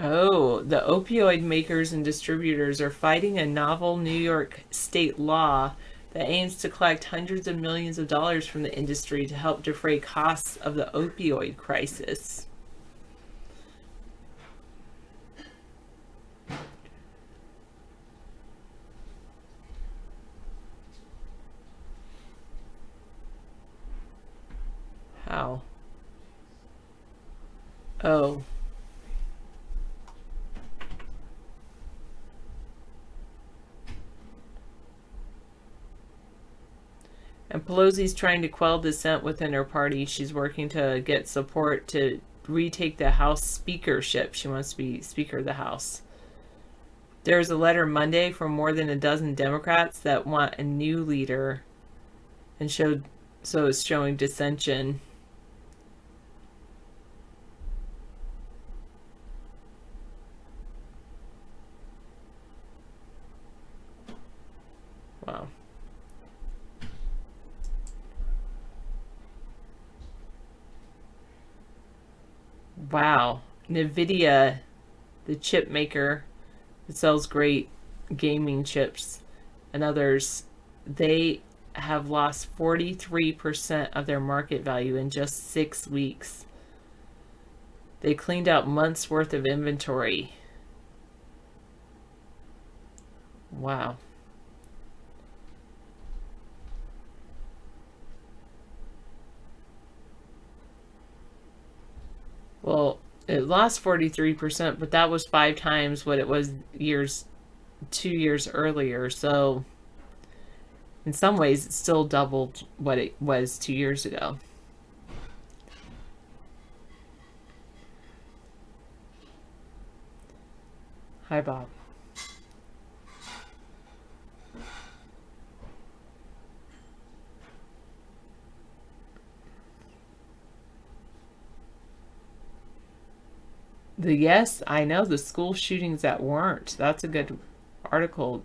Oh, the opioid makers and distributors are fighting a novel New York state law that aims to collect hundreds of millions of dollars from the industry to help defray costs of the opioid crisis. How? Oh. And Pelosi's trying to quell dissent within her party. She's working to get support to retake the House speakership. She wants to be Speaker of the House. There was a letter Monday from more than a dozen Democrats that want a new leader, and so it's showing dissension. Wow. Wow. NVIDIA, the chip maker that sells great gaming chips and others, they have lost 43% of their market value in just 6 weeks. They cleaned out months worth of inventory. Wow. Well, it lost 43%, but that was 5 times what it was 2 years earlier. So in some ways, it's still doubled what it was 2 years ago. Hi, Bob. Yes, I know the school shootings that weren't. That's a good article,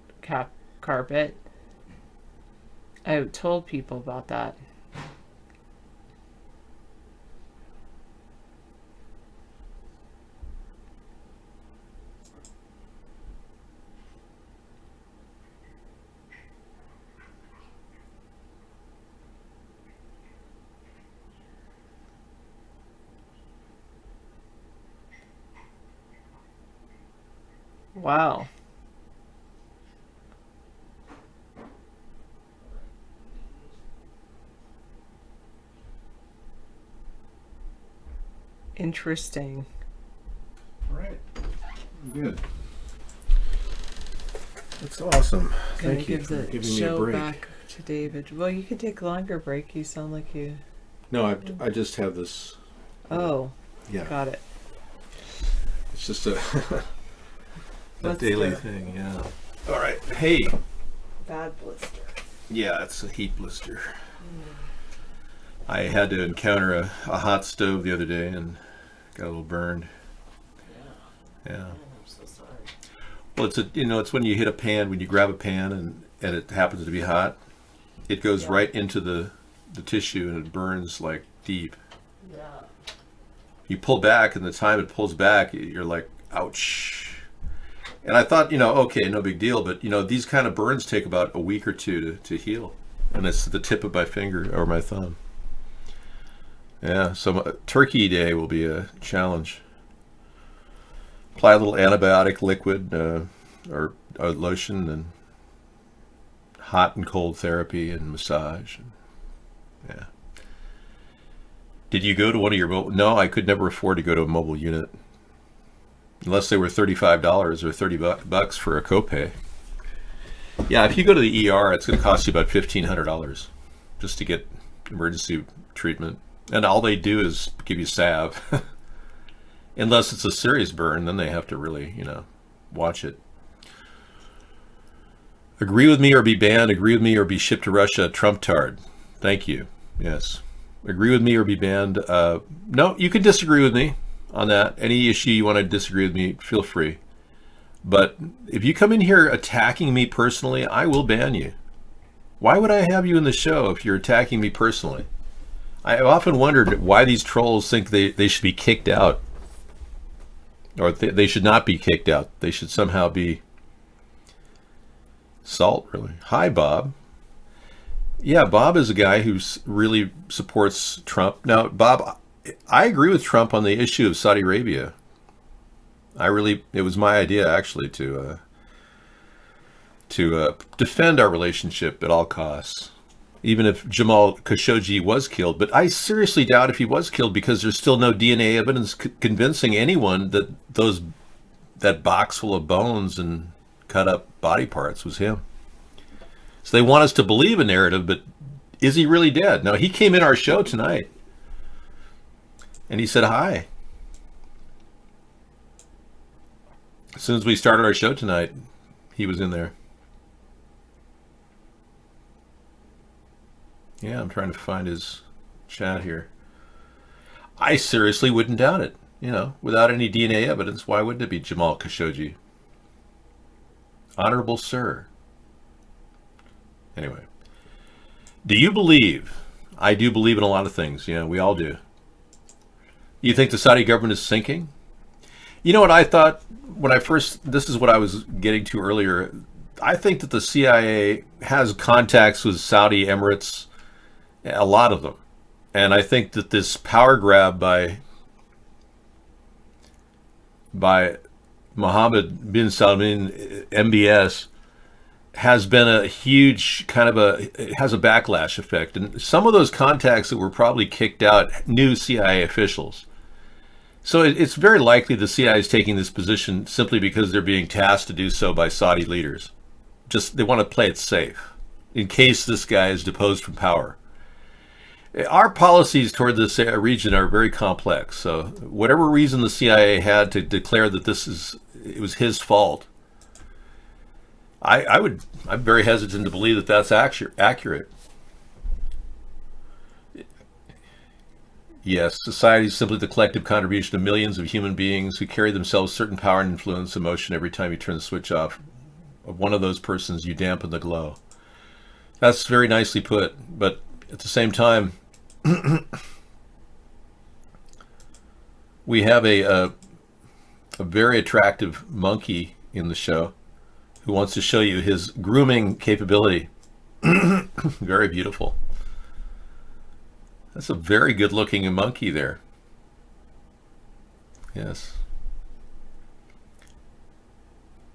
Carpet. I told people about that. Wow. Interesting. All right. Good. That's awesome. Gonna Thank you give for the giving me a show break. back to David. Well, you can take a longer break. You sound like you. No, I just have this. Oh. Yeah. Got it. It's just a Let's daily do it. thing. Yeah. All right. Hey. Bad blister. Yeah, it's a heat blister. I had to encounter a hot stove the other day and got a little burned. Yeah. I'm so sorry. Well, it's when you hit a pan, when you grab a pan and it happens to be hot, it goes right into the tissue and it burns like deep. Yeah. You pull back, and the time it pulls back, you're like, ouch. And I thought, okay, no big deal, but these kind of burns take about a week or two to heal, and it's the tip of my finger or my thumb. Yeah, so Turkey Day will be a challenge. Apply a little antibiotic liquid or lotion, and hot and cold therapy and massage. Yeah. Did you go to one of your mobile? No, I could never afford to go to a mobile unit unless they were $35 or $30 for a copay. Yeah, if you go to the ER, it's going to cost you about $1,500 just to get emergency treatment, and all they do is give you salve. Unless it's a serious burn, then they have to really, watch it. Agree with me or be banned. Agree with me or be shipped to Russia. Trump-tard. Thank you. Yes. Agree with me or be banned. No, you can disagree with me on that. Any issue you want to disagree with me, feel free. But if you come in here attacking me personally, I will ban you. Why would I have you in the show if you're attacking me personally? I've often wondered why these trolls think they should be kicked out. Or they should not be kicked out. They should somehow be salt, really. Hi, Bob. Yeah, Bob is a guy who really supports Trump. Now, Bob, I agree with Trump on the issue of Saudi Arabia. It was my idea, actually, to defend our relationship at all costs, even if Jamal Khashoggi was killed. But I seriously doubt if he was killed, because there's still no DNA evidence convincing anyone that that box full of bones and cut up body parts was him. So they want us to believe a narrative, but is he really dead? Now, he came in our show tonight and he said hi. As soon as we started our show tonight, he was in there. Yeah, I'm trying to find his chat here. I seriously wouldn't doubt it. Without any DNA evidence, why wouldn't it be Jamal Khashoggi? Honorable Sir. Anyway, do you believe? I do believe in a lot of things. Yeah, we all do. You think the Saudi government is sinking? You know what I thought when this is what I was getting to earlier. I think that the CIA has contacts with Saudi Emirates, a lot of them. And I think that this power grab by Mohammed bin Salman, MBS, has been a huge it has a backlash effect. And some of those contacts that were probably kicked out knew CIA officials. So it's very likely the CIA is taking this position simply because they're being tasked to do so by Saudi leaders. Just they want to play it safe in case this guy is deposed from power. Our policies toward this region are very complex. So whatever reason the CIA had to declare that it was his fault, I'm very hesitant to believe that that's accurate. Yes, society is simply the collective contribution of millions of human beings who carry themselves certain power and influence emotion. Every time you turn the switch off of one of those persons, you dampen the glow. That's very nicely put, but at the same time, we have a very attractive monkey in the show who wants to show you his grooming capability. Very beautiful. That's a very good looking monkey there. Yes.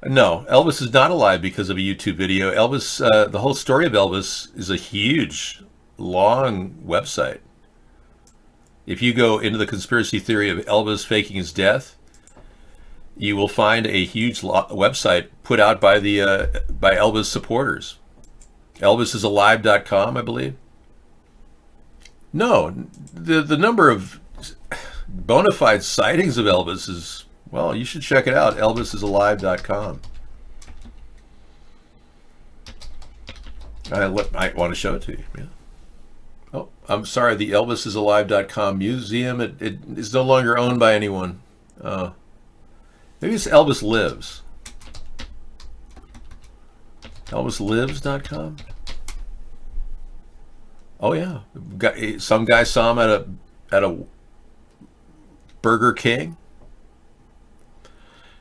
No, Elvis is not alive because of a YouTube video. Elvis, the whole story of Elvis is a huge, long website. If you go into the conspiracy theory of Elvis faking his death, you will find a huge website put out by the by Elvis supporters. ElvisIsAlive.com, I believe. No, the number of bona fide sightings of Elvis is, well, you should check it out. ElvisIsAlive.com. I want to show it to you. Yeah. Oh, I'm sorry. The ElvisIsAlive.com museum, it is no longer owned by anyone. Maybe it's Elvis Lives. ElvisLives.com. Oh yeah, some guy saw him at a Burger King.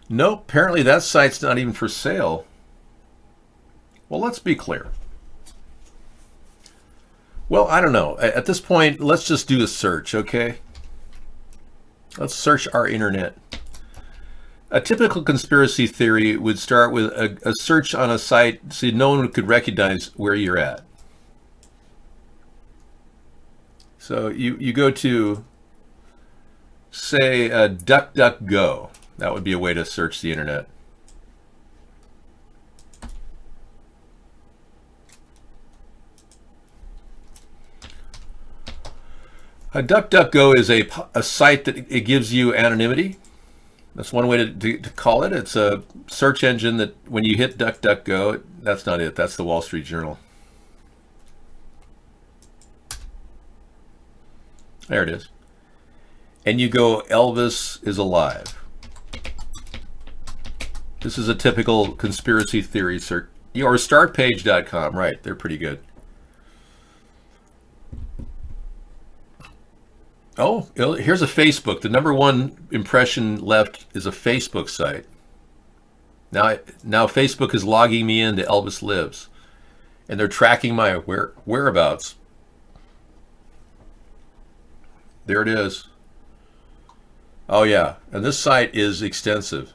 Nope, apparently that site's not even for sale. Well, let's be clear. Well, I don't know. At this point, let's just do a search, okay? Let's search our internet. A typical conspiracy theory would start with a search on a site so no one could recognize where you're at. So you go to, say, DuckDuckGo. That would be a way to search the internet. DuckDuckGo is a site that it gives you anonymity. That's one way to call it. It's a search engine that when you hit DuckDuckGo, that's not it. That's the Wall Street Journal. There it is. And you go, Elvis is alive. This is a typical conspiracy theory search. Or startpage.com, right, they're pretty good. Oh, here's a Facebook. The number one impression left is a Facebook site. Now Facebook is logging me into Elvis Lives, and they're tracking my whereabouts. There it is. Oh yeah, and this site is extensive.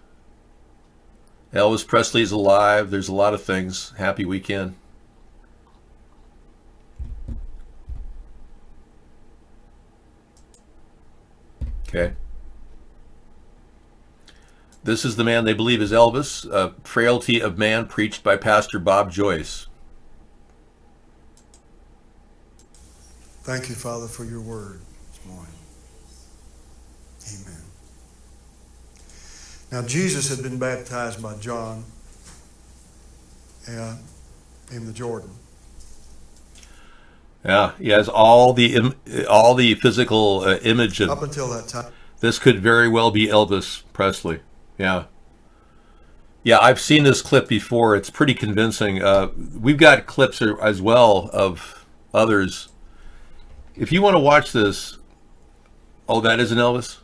Elvis Presley is alive. There's a lot of things. Happy weekend. Okay. This is the man they believe is Elvis, Frailty of Man, preached by Pastor Bob Joyce. Thank you, Father, for your word this morning. Amen. Now, Jesus had been baptized by John in the Jordan. Yeah, he has all the physical image of. Up until that time. This could very well be Elvis Presley. Yeah. Yeah, I've seen this clip before. It's pretty convincing. We've got clips as well of others. If you want to watch this, oh, that isn't Elvis?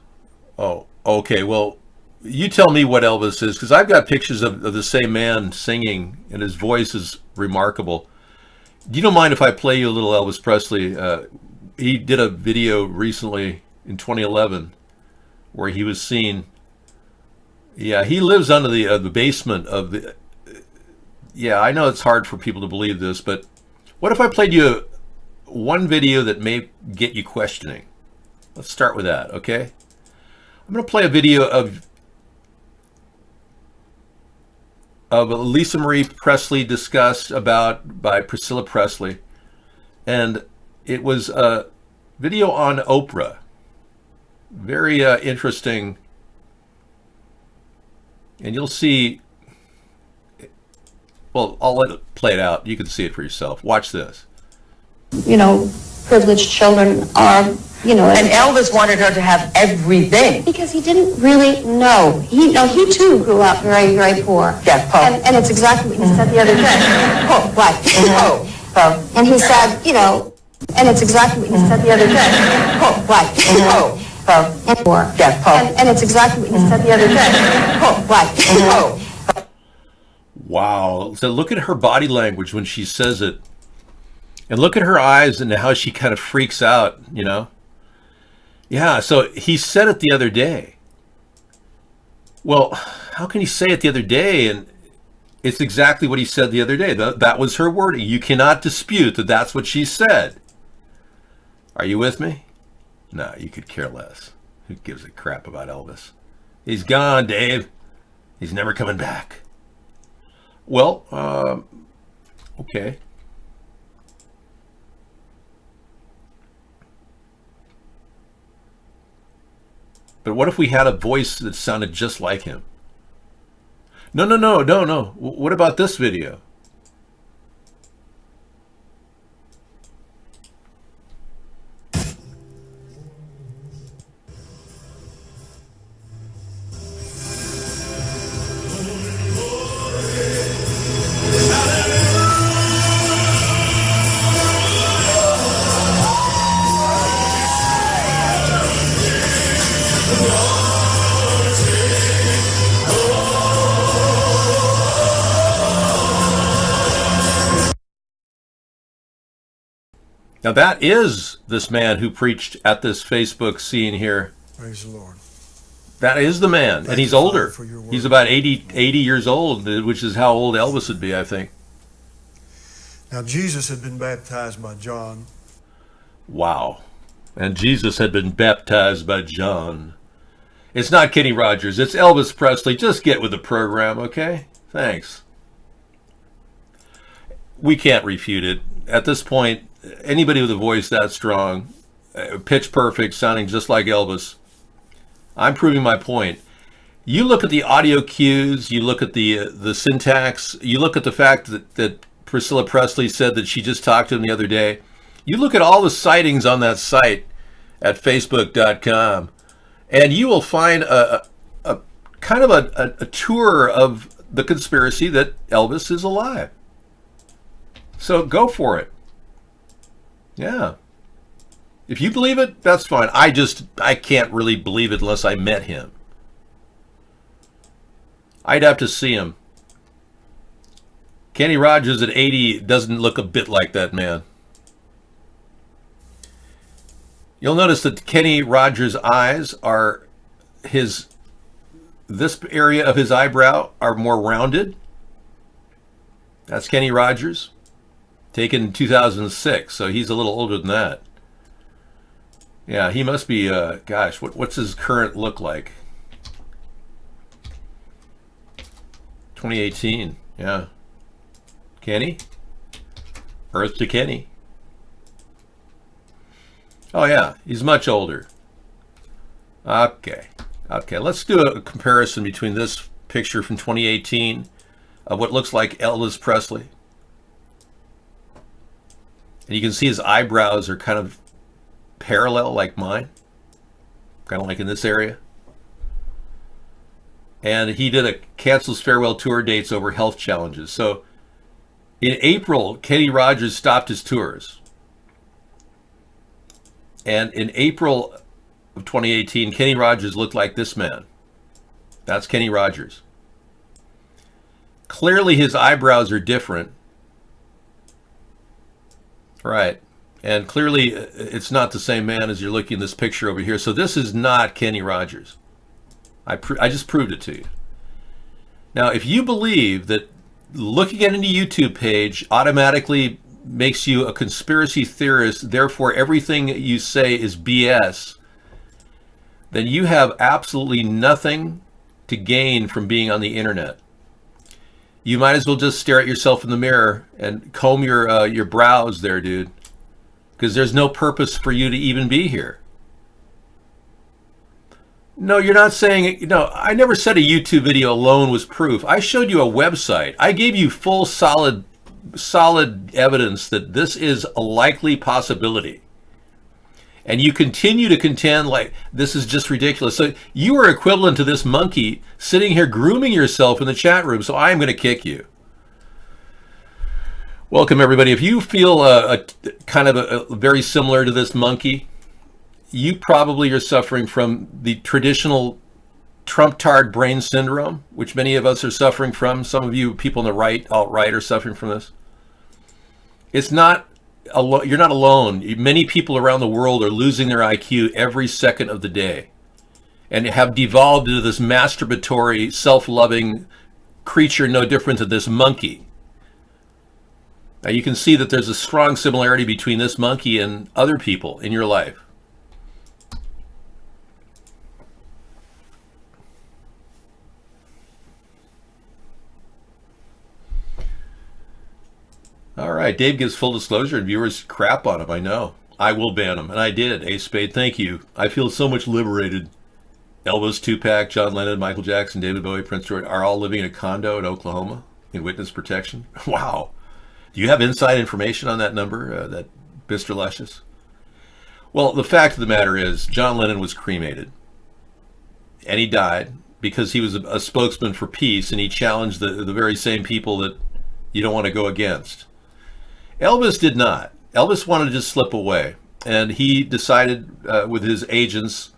Oh, okay. Well, you tell me what Elvis is, because I've got pictures of the same man singing, and his voice is remarkable. You don't mind if I play you a little Elvis Presley? He did a video recently in 2011 where he was seen. Yeah, he lives under the basement of the. Yeah, I know it's hard for people to believe this, but what if I played you one video that may get you questioning? Let's start with that, okay? I'm going to play a video of Lisa Marie Presley discussed by Priscilla Presley, and it was a video on Oprah. Very interesting, and you'll see. Well, I'll let it play it out. You can see it for yourself. Watch this. You know, privileged children are, you know. And Elvis wanted her to have everything. Because he didn't really know. He too grew up very, very poor. Yeah, poor. And it's exactly what he said the other day. Poor, right. Mm-hmm. And he said, you know, and it's exactly what he said the other day. Poor, right. Mm-hmm. And poor. Yeah, poor. And it's exactly what he said the other day. Poor, right. Mm-hmm. Wow. So look at her body language when she says it. And look at her eyes and how she kind of freaks out, you know? Yeah, so he said it the other day. Well, how can he say it the other day? And it's exactly what he said the other day. That was her wording. You cannot dispute that that's what she said. Are you with me? No, you could care less. Who gives a crap about Elvis? He's gone, Dave. He's never coming back. Well, okay. But what if we had a voice that sounded just like him? No. What about this video? Now that is this man who preached at this Facebook scene here. Praise the Lord. That is the man, and he's older. He's about 80 years old, which is how old Elvis would be, I think. Now, Jesus had been baptized by John. Wow. And Jesus had been baptized by John. It's not Kenny Rogers, it's Elvis Presley. Just get with the program, okay? Thanks. We can't refute it. At this point, anybody with a voice that strong, pitch perfect, sounding just like Elvis, I'm proving my point. You look at the audio cues, you look at the syntax, you look at the fact that Priscilla Presley said that she just talked to him the other day. You look at all the sightings on that site at facebook.com, and you will find a kind of a tour of the conspiracy that Elvis is alive. So go for it. Yeah. If you believe it, that's fine. I can't really believe it unless I met him. I'd have to see him. Kenny Rogers at 80 doesn't look a bit like that man. You'll notice that Kenny Rogers' eyes are this area of his eyebrow are more rounded. That's Kenny Rogers, taken in 2006, so he's a little older than that. Yeah, he must be, gosh, what's his current look like? 2018, yeah. Kenny? Earth to Kenny. Oh yeah, he's much older. Okay, let's do a comparison between this picture from 2018 of what looks like Elvis Presley. And you can see his eyebrows are kind of parallel like mine, kind of like in this area. And he did a cancels farewell tour dates over health challenges. So in April, Kenny Rogers stopped his tours. And in April of 2018, Kenny Rogers looked like this man. That's Kenny Rogers. Clearly his eyebrows are different. Right. And clearly it's not the same man as you're looking at this picture over here. So this is not Kenny Rogers. I just proved it to you. Now, if you believe that looking at any YouTube page automatically makes you a conspiracy theorist, therefore everything you say is BS, then you have absolutely nothing to gain from being on the internet. You might as well just stare at yourself in the mirror and comb your brows there, dude, because there's no purpose for you to even be here. No, you're not saying, no, I never said a YouTube video alone was proof. I showed you a website. I gave you full, solid evidence that this is a likely possibility. And you continue to contend like this is just ridiculous. So you are equivalent to this monkey sitting here grooming yourself in the chat room, so I am going to kick you. Welcome, everybody. If you feel kind of very similar to this monkey, you probably are suffering from the traditional Trump-tard brain syndrome, which many of us are suffering from. Some of you people on the right, alt-right, are suffering from this. It's not, you're not alone. Many people around the world are losing their IQ every second of the day and have devolved into this masturbatory, self-loving creature no different than this monkey. Now you can see that there's a strong similarity between this monkey and other people in your life. All right, Dave gives full disclosure and viewers crap on him, I know. I will ban him, and I did. Ace Spade, thank you. I feel so much liberated. Elvis, Tupac, John Lennon, Michael Jackson, David Bowie, Prince George are all living in a condo in Oklahoma in witness protection. Wow. Do you have inside information on that number, that Mr. Luscious? Well, the fact of the matter is John Lennon was cremated, and he died because he was a spokesman for peace, and he challenged the very same people that you don't want to go against. Elvis did not. Elvis wanted to just slip away, and he decided with his agents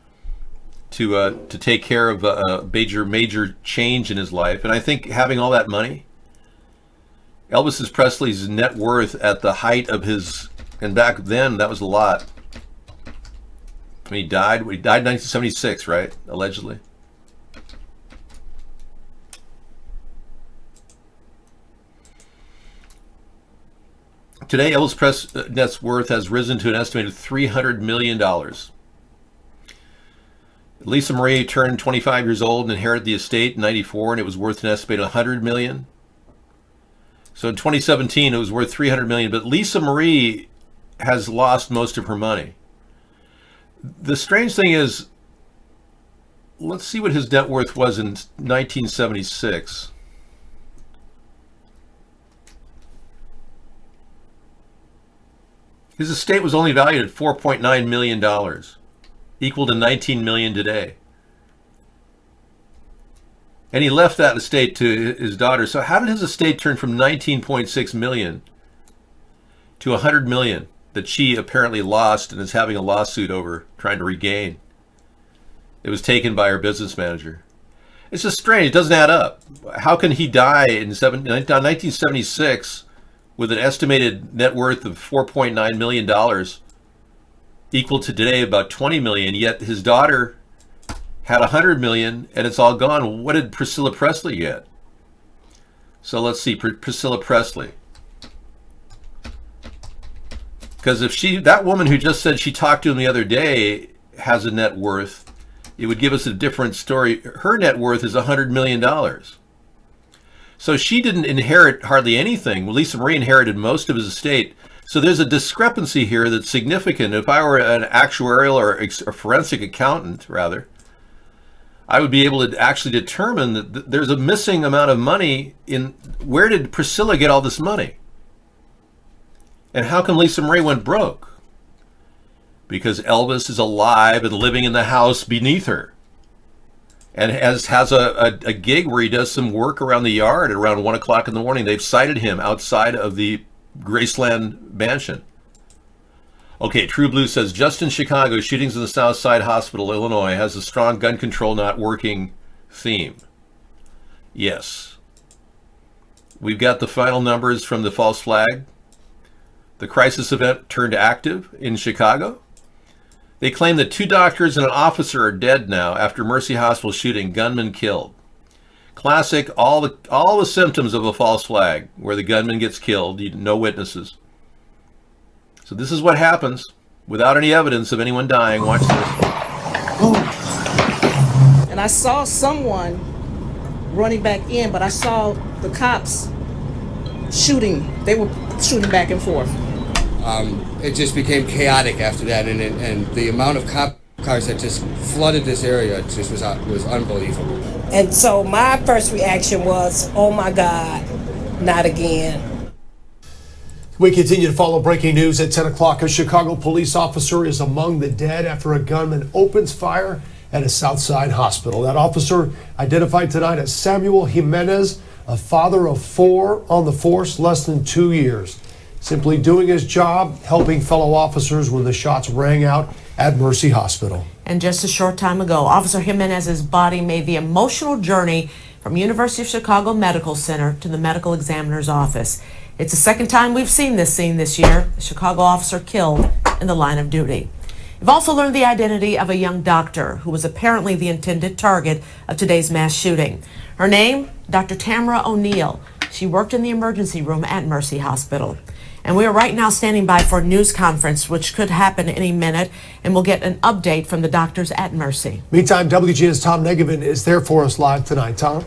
to take care of a major change in his life. And I think having all that money, Elvis Presley's net worth at the height of his, and back then that was a lot. I mean, he died in 1976, right? Allegedly. Today, Elvis Presley's net worth has risen to an estimated $300 million. Lisa Marie turned 25 years old and inherited the estate in 94, and it was worth an estimated $100 million. So in 2017, it was worth $300 million, but Lisa Marie has lost most of her money. The strange thing is, let's see what his net worth was in 1976. His estate was only valued at $4.9 million, equal to $19 million today. And he left that estate to his daughter. So how did his estate turn from $19.6 million to $100 million that she apparently lost and is having a lawsuit over, trying to regain? It was taken by her business manager. It's just strange. It doesn't add up. How can he die in 1976 with an estimated net worth of $4.9 million, equal to today about $20 million, yet his daughter had $100 million and it's all gone? What did Priscilla Presley get? So let's see, Priscilla Presley. Because if that woman who just said she talked to him the other day has a net worth, it would give us a different story. Her net worth is $100 million. So she didn't inherit hardly anything. Lisa Marie inherited most of his estate. So there's a discrepancy here that's significant. If I were an actuarial or a forensic accountant, rather, I would be able to actually determine that there's a missing amount of money in where did Priscilla get all this money? And how come Lisa Marie went broke? Because Elvis is alive and living in the house beneath her, and has a gig where he does some work around the yard at around 1 o'clock in the morning. They've sighted him outside of the Graceland mansion. Okay, True Blue says, just in Chicago, shootings in the South Side Hospital, Illinois, has a strong gun control not working theme. Yes. We've got the final numbers from the false flag. The crisis event turned active in Chicago. They claim that 2 doctors and an officer are dead now after Mercy Hospital shooting, gunman killed. Classic, all the symptoms of a false flag, where the gunman gets killed, no witnesses. So this is what happens without any evidence of anyone dying. Watch this. And I saw someone running back in, but I saw the cops shooting. They were shooting back and forth. It just became chaotic after that, and the amount of cop cars that just flooded this area just was unbelievable. And so my first reaction was, oh my God, not again. We continue to follow breaking news at 10 o'clock. A Chicago police officer is among the dead after a gunman opens fire at a Southside hospital. That officer identified tonight as Samuel Jimenez, a father of 4 on the force, less than 2 years. Simply doing his job, helping fellow officers when the shots rang out at Mercy Hospital. And just a short time ago, Officer Jimenez's body made the emotional journey from University of Chicago Medical Center to the medical examiner's office. It's the second time we've seen this scene this year, a Chicago officer killed in the line of duty. We've also learned the identity of a young doctor who was apparently the intended target of today's mass shooting. Her name, Dr. Tamara O'Neill. She worked in the emergency room at Mercy Hospital. And we are right now standing by for a news conference, which could happen any minute, and we'll get an update from the doctors at Mercy. Meantime, WGN's Tom Negovin is there for us live tonight. Tom?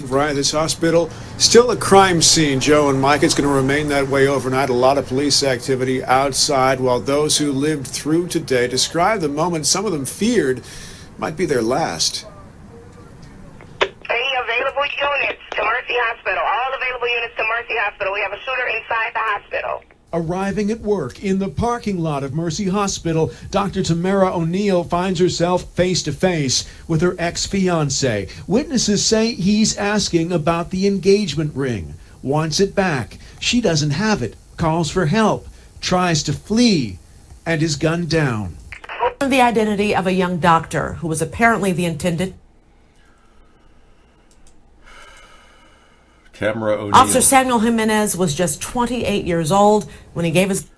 Right, this hospital, still a crime scene, Joe and Mike. It's going to remain that way overnight. A lot of police activity outside, while those who lived through today describe the moment some of them feared might be their last. Any available units to Mercy Hospital. All available units to Mercy Hospital. We have a shooter inside the hospital. Arriving at work in the parking lot of Mercy Hospital, Dr. Tamara O'Neill finds herself face to face with her ex-fiance. Witnesses say he's asking about the engagement ring, wants it back. She doesn't have it, calls for help, tries to flee, and is gunned down. The identity of a young doctor who was apparently the intended. Tamara O'Neill. Officer Samuel Jimenez was just 28 years old when he gave his.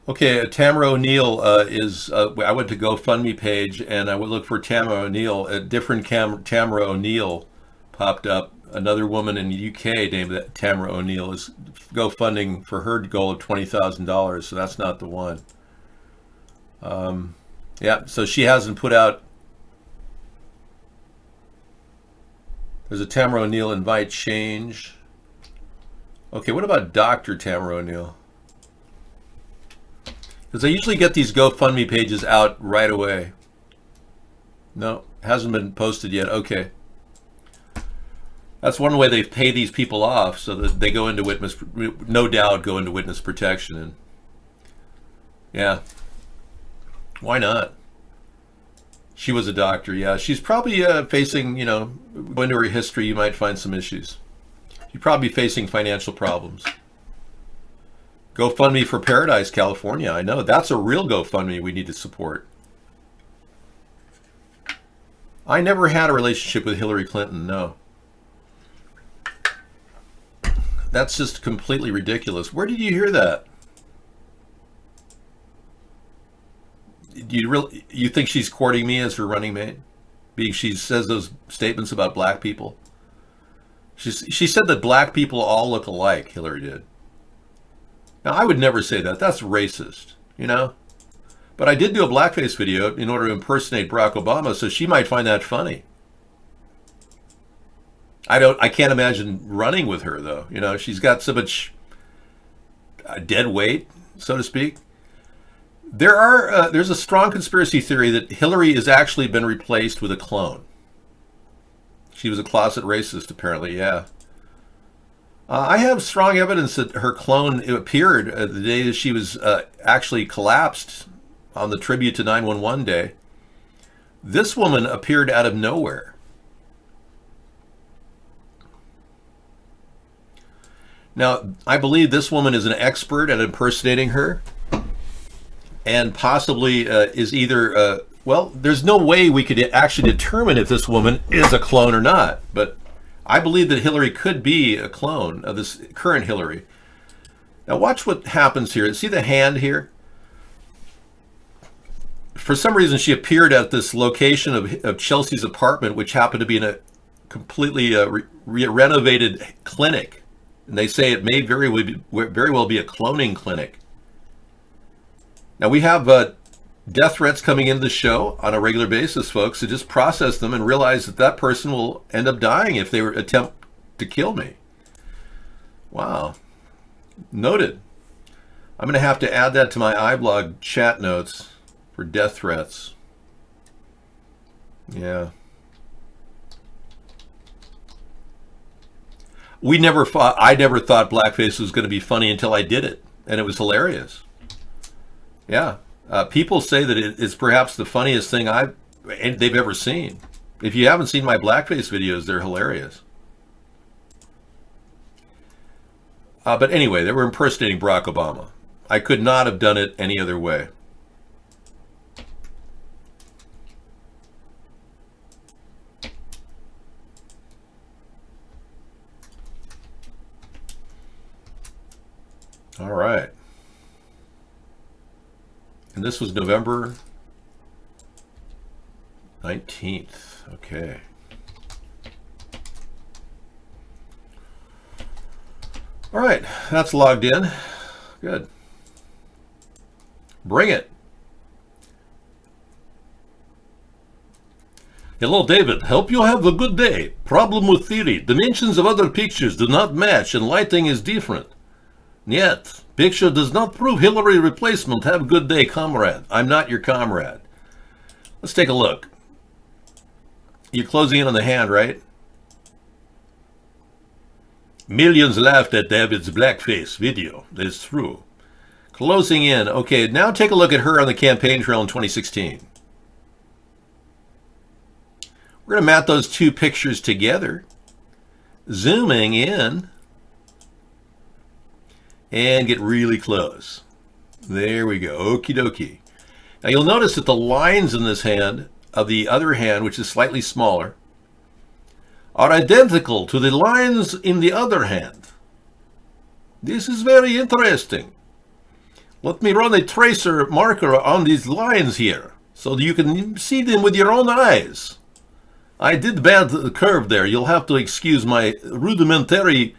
Okay, Tamara O'Neill is. I went to GoFundMe page and I would look for Tamara O'Neill. A different Tamara O'Neill popped up. Another woman in the UK named Tamara O'Neill is GoFunding for her goal of $20,000. So that's not the one. Yeah, so she hasn't put out. There's a Tamara O'Neill invite change. Okay, what about Dr. Tamara O'Neill? Because I usually get these GoFundMe pages out right away. No, hasn't been posted yet. Okay. That's one way they pay these people off so that they go into witness, no doubt go into witness protection. And yeah, why not? She was a doctor, yeah. She's probably facing, go into her history, you might find some issues. You're probably facing financial problems. GoFundMe for Paradise, California. I know. That's a real GoFundMe we need to support. I never had a relationship with Hillary Clinton, no. That's just completely ridiculous. Where did you hear that? Do you think she's courting me as her running mate? She says those statements about black people? She said that black people all look alike, Hillary did. Now, I would never say that. That's racist, But I did do a blackface video in order to impersonate Barack Obama, so she might find that funny. I can't imagine running with her, though. She's got so much dead weight, so to speak. There's a strong conspiracy theory that Hillary has actually been replaced with a clone. She was a closet racist, apparently, yeah. I have strong evidence that her clone appeared the day that she was actually collapsed on the tribute to 9/11 day. This woman appeared out of nowhere. Now, I believe this woman is an expert at impersonating her and possibly is either... well, there's no way we could actually determine if this woman is a clone or not, but I believe that Hillary could be a clone of this current Hillary. Now watch what happens here. See the hand here? For some reason, she appeared at this location of Chelsea's apartment, which happened to be in a completely renovated clinic. And they say it may very well be a cloning clinic. Now we have death threats coming into the show on a regular basis, folks, so just process them and realize that person will end up dying if they attempt to kill me. Wow. Noted. I'm going to have to add that to my iBlog chat notes for death threats. Yeah. I never thought blackface was going to be funny until I did it, and it was hilarious. Yeah. People say that it's perhaps the funniest thing they've ever seen. If you haven't seen my blackface videos, they're hilarious. But anyway, they were impersonating Barack Obama. I could not have done it any other way. All right. And this was November 19th. Okay. All right, that's logged in. Good. Bring it. Hello, David. Hope you have a good day. Problem with theory. Dimensions of other pictures do not match and lighting is different. Yet, picture does not prove Hillary replacement. Have a good day, comrade. I'm not your comrade. Let's take a look. You're closing in on the hand, right? Millions laughed at David's blackface video. That's true. Closing in. Okay, now take a look at her on the campaign trail in 2016. We're going to map those two pictures together. Zooming in. And get really close. There we go. Okie dokie. Now you'll notice that the lines in this hand of the other hand, which is slightly smaller, are identical to the lines in the other hand. This is very interesting. Let me run a tracer marker on these lines here so that you can see them with your own eyes. I did bad the curve there. You'll have to excuse my rudimentary,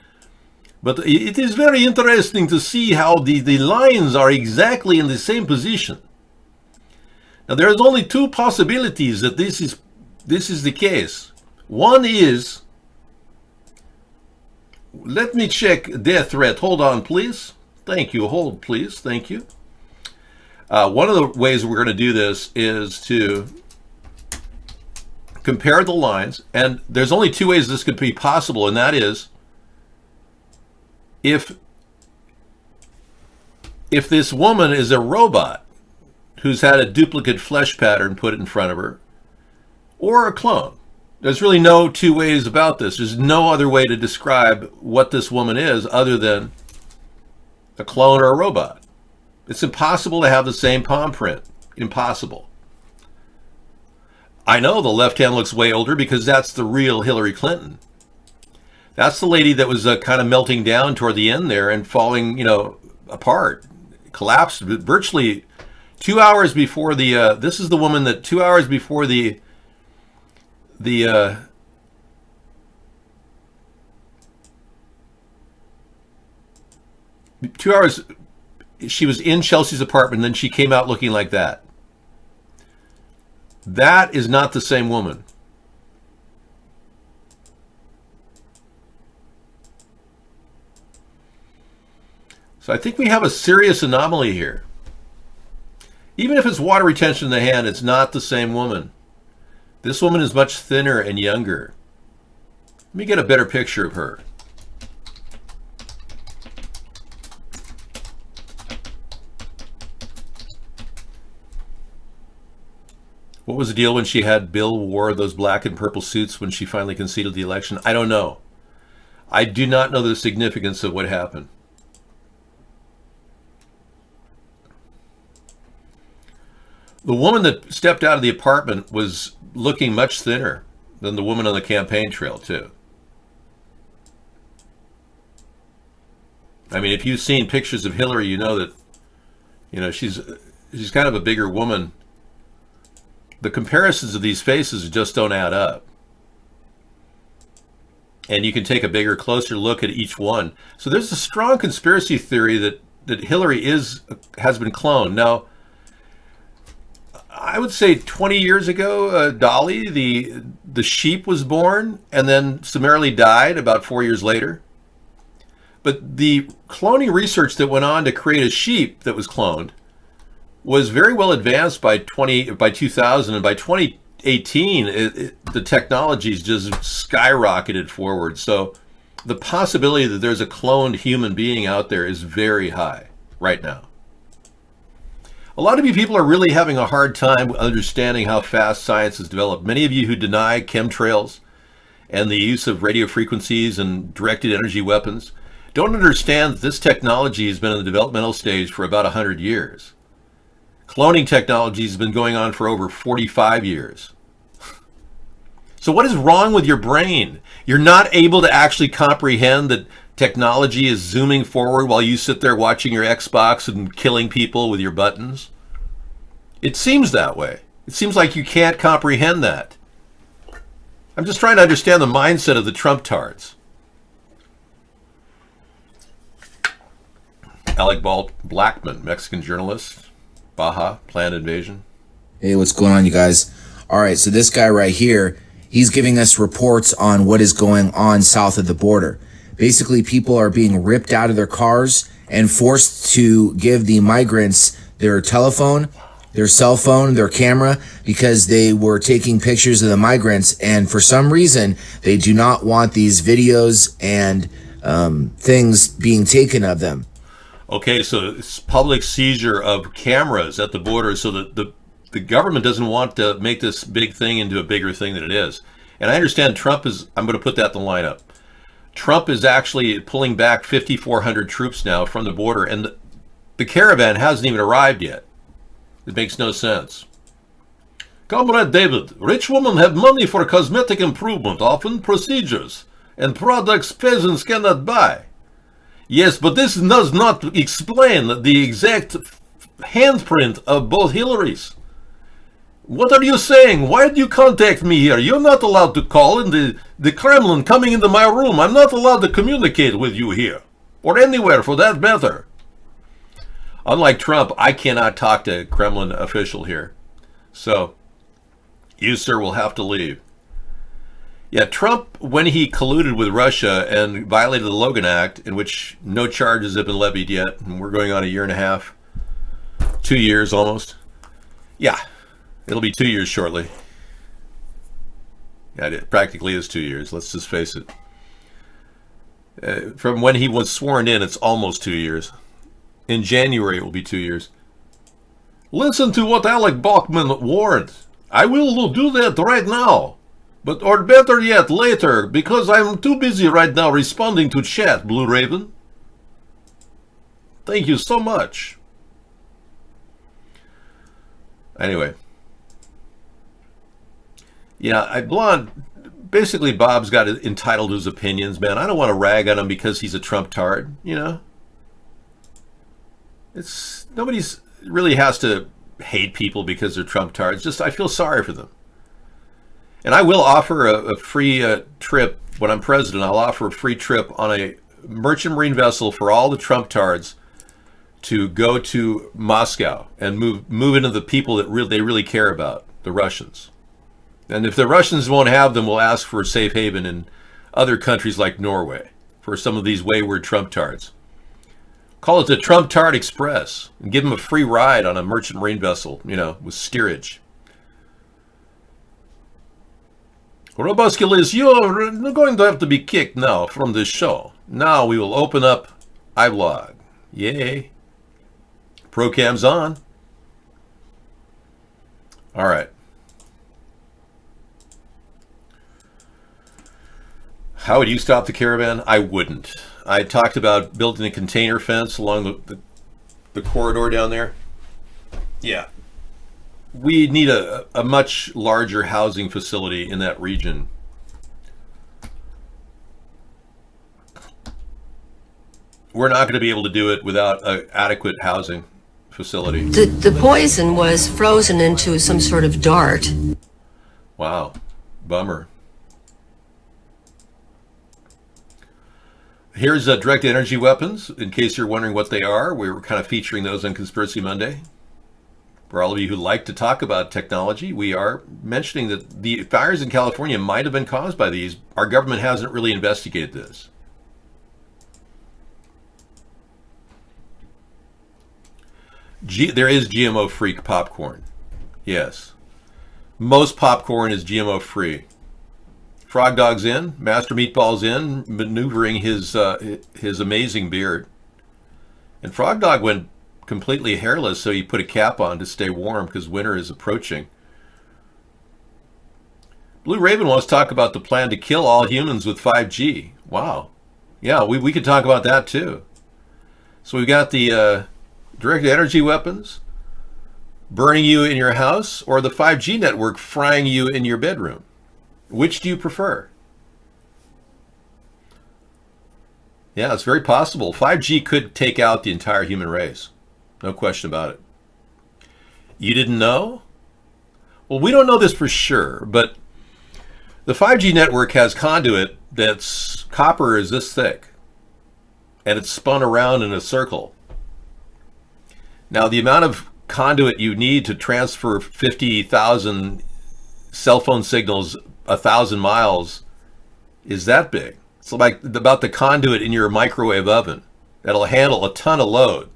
but it is very interesting to see how the lines are exactly in the same position. Now there's only two possibilities that this is the case. One is, let me check death threat. Hold on, please. Thank you. Hold, please. Thank you. One of the ways we're going to do this is to compare the lines, and there's only two ways this could be possible, and that is if this woman is a robot who's had a duplicate flesh pattern put in front of her, or a clone. There's really no two ways about this. There's no other way to describe what this woman is other than a clone or a robot. It's impossible to have the same palm print. Impossible. I know the left hand looks way older because that's the real Hillary Clinton. That's the lady that was kind of melting down toward the end there and falling, apart, collapsed virtually 2 hours before the. This is the woman that 2 hours before the 2 hours she was in Chelsea's apartment, and then she came out looking like that. That is not the same woman. So I think we have a serious anomaly here. Even if it's water retention in the hand, it's not the same woman. This woman is much thinner and younger. Let me get a better picture of her. What was the deal when Bill wore those black and purple suits when she finally conceded the election? I don't know. I do not know the significance of what happened. The woman that stepped out of the apartment was looking much thinner than the woman on the campaign trail, too. I mean, if you've seen pictures of Hillary, you know that, she's kind of a bigger woman. The comparisons of these faces just don't add up. And you can take a bigger, closer look at each one. So there's a strong conspiracy theory that Hillary has been cloned. Now, I would say 20 years ago, Dolly, the sheep, was born and then summarily died about 4 years later. But the cloning research that went on to create a sheep that was cloned was very well advanced by 2000, and by 2018, the technologies just skyrocketed forward. So the possibility that there's a cloned human being out there is very high right now. A lot of you people are really having a hard time understanding how fast science has developed. Many of you who deny chemtrails and the use of radio frequencies and directed energy weapons don't understand that this technology has been in the developmental stage for about 100 years. Cloning technology has been going on for over 45 years. So what is wrong with your brain? You're not able to actually comprehend that technology is zooming forward while you sit there watching your Xbox and killing people with your buttons? It seems that way. It seems like you can't comprehend that. I'm just trying to understand the mindset of the Trump tards. Alec Blackman, Mexican journalist. Baja, planned invasion. Hey, what's going on, you guys? all right, so this guy right here, he's giving us reports on what is going on south of the border. Basically, people are being ripped out of their cars and forced to give the migrants their telephone, their cell phone, their camera, because they were taking pictures of the migrants, and for some reason, they do not want these videos and things being taken of them. Okay, so it's public seizure of cameras at the border so that the government doesn't want to make this big thing into a bigger thing than it is. And I understand Trump is, I'm going to put that in the lineup. Trump is actually pulling back 5,400 troops now from the border, and the caravan hasn't even arrived yet. It makes no sense. Comrade David, rich women have money for cosmetic improvement, often procedures, and products peasants cannot buy. Yes, but this does not explain the exact handprint of both Hillarys. What are you saying? Why did you contact me here? You're not allowed to call in the Kremlin coming into my room. I'm not allowed to communicate with you here, or anywhere for that matter. Unlike Trump, I cannot talk to a Kremlin official here. So, you, sir, will have to leave. Yeah, Trump, when he colluded with Russia and violated the Logan Act, in which no charges have been levied yet, and we're going on a year and a half, 2 years almost. Yeah, it'll be 2 years shortly. Yeah, it practically is 2 years, let's just face it. From when he was sworn in, it's almost 2 years. In January, it will be 2 years. Listen to what Alec Bachman warned. I will do that right now. But, or better yet, later, because I'm too busy right now responding to chat, Blue Raven. Thank you so much. Anyway. Yeah, basically Bob's got entitled to his opinions, man. I don't want to rag on him because he's a Trump tard, you know? Nobody's really has to hate people because they're Trump tards. Just, I feel sorry for them. And I will offer a free trip when I'm president. I'll offer a free trip on a merchant marine vessel for all the Trump tards to go to Moscow and move into the people that they really care about, the Russians. And if the Russians won't have them, we'll ask for a safe haven in other countries like Norway for some of these wayward Trump tards. Call it the Trump Tard Express and give them a free ride on a merchant marine vessel, you know, with steerage. Robusculus, you're going to have to be kicked now from this show. Now we will open up iVlog. Yay. Procam's on. All right. How would you stop the caravan? I wouldn't. I talked about building a container fence along the corridor down there. Yeah. We need a much larger housing facility in that region. We're not going to be able to do it without an adequate housing facility. The poison was frozen into some sort of dart. Wow. Bummer. Here's directed energy weapons. In case you're wondering what they are, we were kind of featuring those on Conspiracy Monday. For all of you who like to talk about technology, we are mentioning that the fires in California might have been caused by these. Our government hasn't really investigated this. There is GMO-free popcorn. Yes. Most popcorn is GMO-free. Frog Dog's in, Master Meatball's in, maneuvering his amazing beard. And Frog Dog went completely hairless, so he put a cap on to stay warm because winter is approaching. Blue Raven wants to talk about the plan to kill all humans with 5G. Wow. Yeah, we could talk about that too. So we've got the directed energy weapons burning you in your house, or the 5G network frying you in your bedroom. Which do you prefer? Yeah, it's very possible. 5G could take out the entire human race. No question about it. You didn't know? Well, we don't know this for sure, but the 5G network has conduit that's copper is this thick, and it's spun around in a circle. Now, the amount of conduit you need to transfer 50,000 cell phone signals 1,000 miles is that big. It's like about the conduit in your microwave oven that'll handle a ton of load.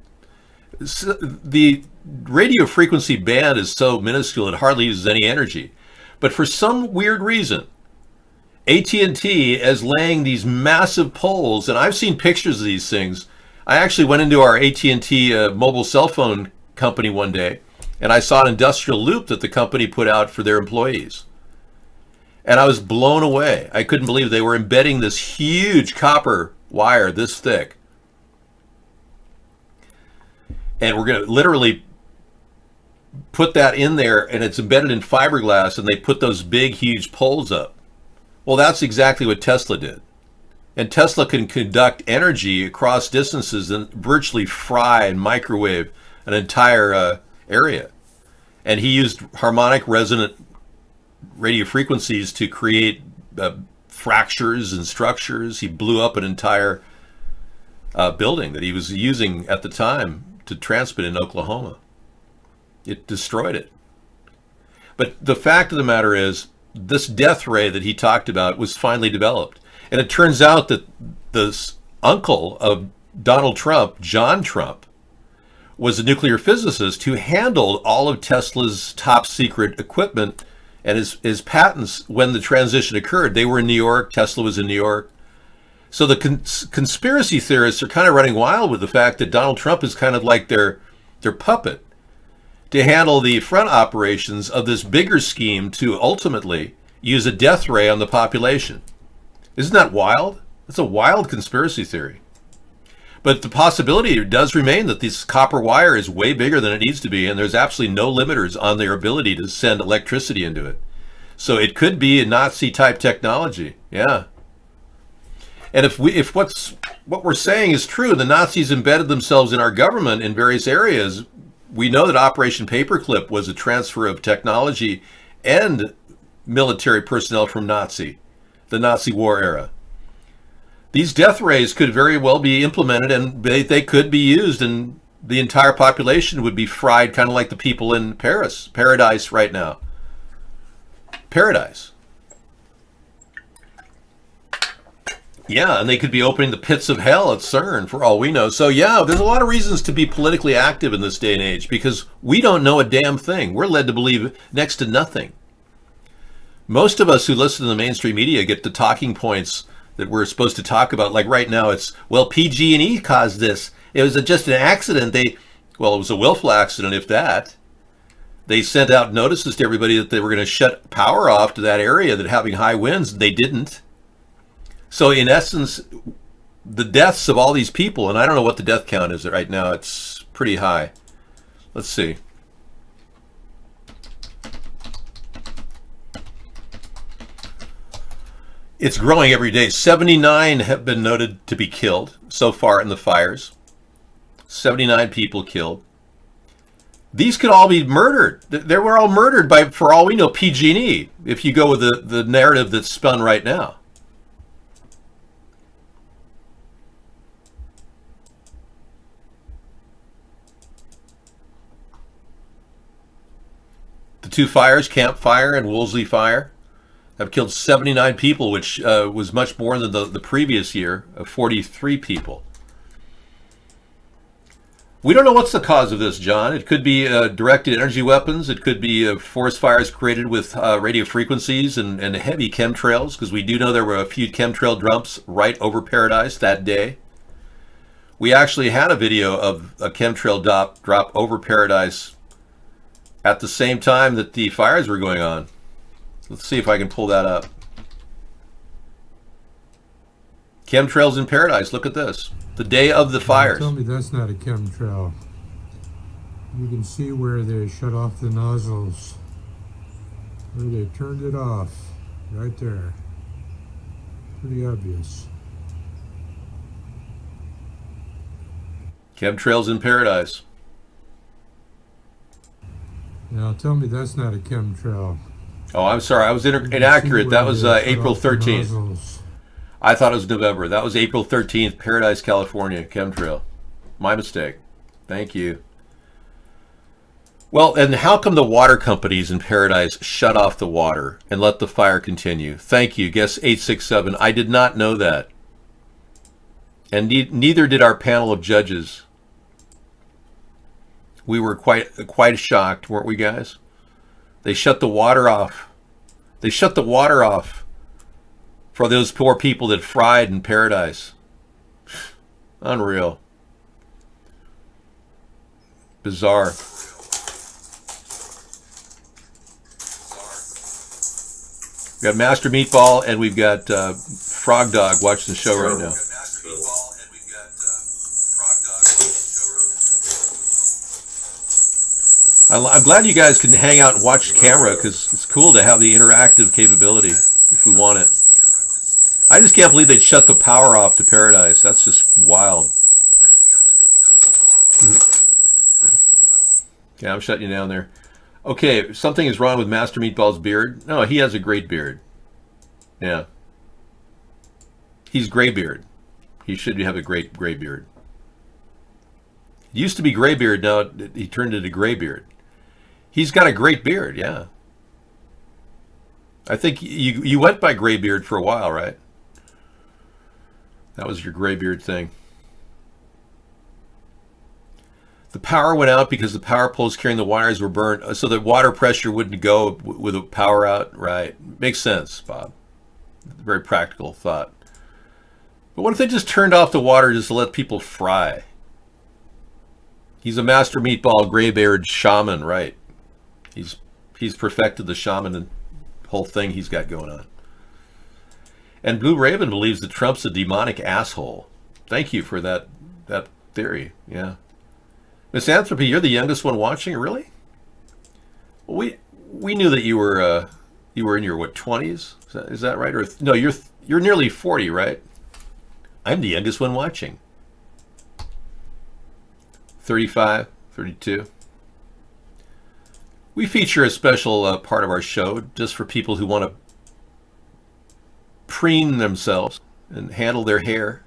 The radio frequency band is so minuscule it hardly uses any energy. But for some weird reason, AT&T is laying these massive poles, and I've seen pictures of these things. I actually went into our AT&T mobile cell phone company one day, and I saw an industrial loop that the company put out for their employees. And I was blown away. I couldn't believe they were embedding this huge copper wire this thick. And we're going to literally put that in there, and it's embedded in fiberglass, and they put those big, huge poles up. Well, that's exactly what Tesla did. And Tesla can conduct energy across distances and virtually fry and microwave an entire area. And he used harmonic resonant radio frequencies to create fractures and structures. He blew up an entire building that he was using at the time to transmit in Oklahoma. It destroyed it. But the fact of the matter is, this death ray that he talked about was finally developed. And it turns out that the uncle of Donald Trump, John Trump, was a nuclear physicist who handled all of Tesla's top secret equipment and his patents when the transition occurred. They were in New York. Tesla was in New York. So the conspiracy theorists are kind of running wild with the fact that Donald Trump is kind of like their puppet to handle the front operations of this bigger scheme to ultimately use a death ray on the population. Isn't that wild? That's a wild conspiracy theory. But the possibility does remain that this copper wire is way bigger than it needs to be, and there's absolutely no limiters on their ability to send electricity into it. So it could be a Nazi-type technology. Yeah. And if what we're saying is true, the Nazis embedded themselves in our government in various areas. We know that Operation Paperclip was a transfer of technology and military personnel from the Nazi war era. These death rays could very well be implemented, and they could be used, and the entire population would be fried, kind of like the people in Paradise right now. Paradise. Yeah, and they could be opening the pits of hell at CERN for all we know. So yeah, there's a lot of reasons to be politically active in this day and age because we don't know a damn thing. We're led to believe next to nothing. Most of us who listen to the mainstream media get the talking points that we're supposed to talk about. Like right now, it's, well, PG&E caused this. It was just an accident. It was a willful accident, if that. They sent out notices to everybody that they were going to shut power off to that area that having high winds. They didn't. So in essence, the deaths of all these people, and I don't know what the death count is right now. It's pretty high. Let's see. It's growing every day. 79 have been noted to be killed so far in the fires. 79 people killed. These could all be murdered. They were all murdered by, for all we know, PG&E, if you go with the narrative that's spun right now. The two fires, Camp Fire and Woolsey Fire, have killed 79 people, which was much more than the previous year of 43 people. We don't know what's the cause of this, John. It could be directed energy weapons. It could be forest fires created with radio frequencies and heavy chemtrails, because we do know there were a few chemtrail dumps right over Paradise that day. We actually had a video of a chemtrail drop over Paradise at the same time that the fires were going on. Let's see if I can pull that up. Chemtrails in Paradise. Look at this. The day of the fires. Tell me that's not a chemtrail. You can see where they shut off the nozzles. Where they turned it off. Right there. Pretty obvious. Chemtrails in Paradise. Now tell me that's not a chemtrail. Oh, I'm sorry. I was inaccurate. That was April 13th. I thought it was November. That was April 13th, Paradise, California, chemtrail. My mistake. Thank you. Well, and how come the water companies in Paradise shut off the water and let the fire continue? Thank you, guest 867. I did not know that. And neither did our panel of judges. We were quite shocked, weren't we, guys? They shut the water off. They shut the water off for those poor people that fried in Paradise. Unreal. Bizarre. We got Master Meatball and we've got Frog Dog watching the show right now. I'm glad you guys can hang out and watch the camera because it's cool to have the interactive capability if we want it. I just can't believe they'd shut the power off to Paradise. That's just wild. Yeah, I'm shutting you down there. Okay, something is wrong with Master Meatball's beard. No, he has a great beard. Yeah. He's graybeard. He should have a great graybeard. It used to be graybeard, now he turned into graybeard. He's got a great beard, yeah. I think you went by graybeard for a while, right? That was your graybeard thing. The power went out because the power poles carrying the wires were burnt, so the water pressure wouldn't go with the power out. Right. Makes sense, Bob. Very practical thought. But what if they just turned off the water just to let people fry? He's a Master Meatball graybeard shaman, right? He's perfected the shaman and whole thing he's got going on. And Blue Raven believes that Trump's a demonic asshole. Thank you for that theory. Yeah. Misanthropy, you're the youngest one watching, really? Well, we knew that you were in your 20s. Is that right? Or no, you're nearly 40, right? I'm the youngest one watching. 35, 32. We feature a special part of our show just for people who want to preen themselves and handle their hair.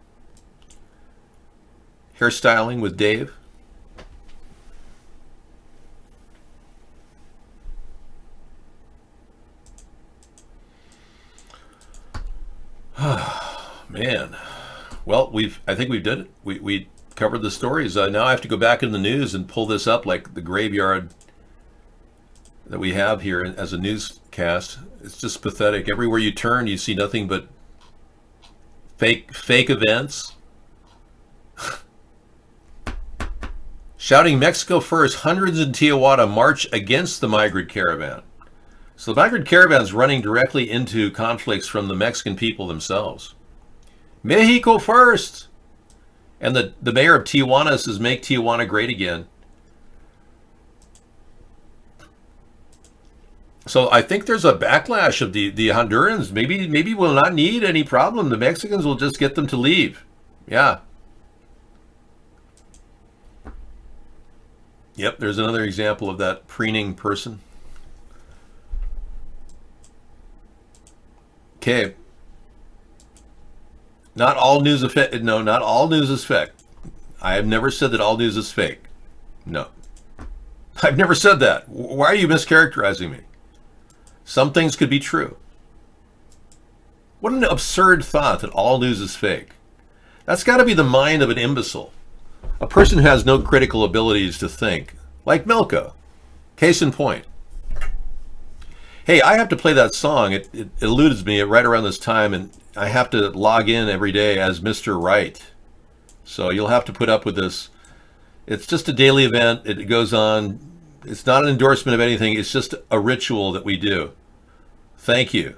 Hairstyling with Dave. Man. Well, I think we've done it. We covered the stories. Now I have to go back in the news and pull this up like the graveyard that we have here as a newscast. It's just pathetic. Everywhere you turn, you see nothing but fake events. Shouting Mexico first, hundreds in Tijuana march against the migrant caravan. So the migrant caravan is running directly into conflicts from the Mexican people themselves. Mexico first! And the mayor of Tijuana says, make Tijuana great again. So I think there's a backlash of the Hondurans. Maybe we'll not need any problem. The Mexicans will just get them to leave. Yeah. Yep, there's another example of that preening person. Okay. Not all news is fake. No, not all news is fake. I have never said that all news is fake. No. I've never said that. Why are you mischaracterizing me? Some things could be true. What an absurd thought that all news is fake. That's got to be the mind of an imbecile. A person who has no critical abilities to think. Like Milko. Case in point. Hey, I have to play that song. It eludes me right around this time, and I have to log in every day as Mr. Right. So you'll have to put up with this. It's just a daily event. It goes on. It's not an endorsement of anything. It's just a ritual that we do. Thank you.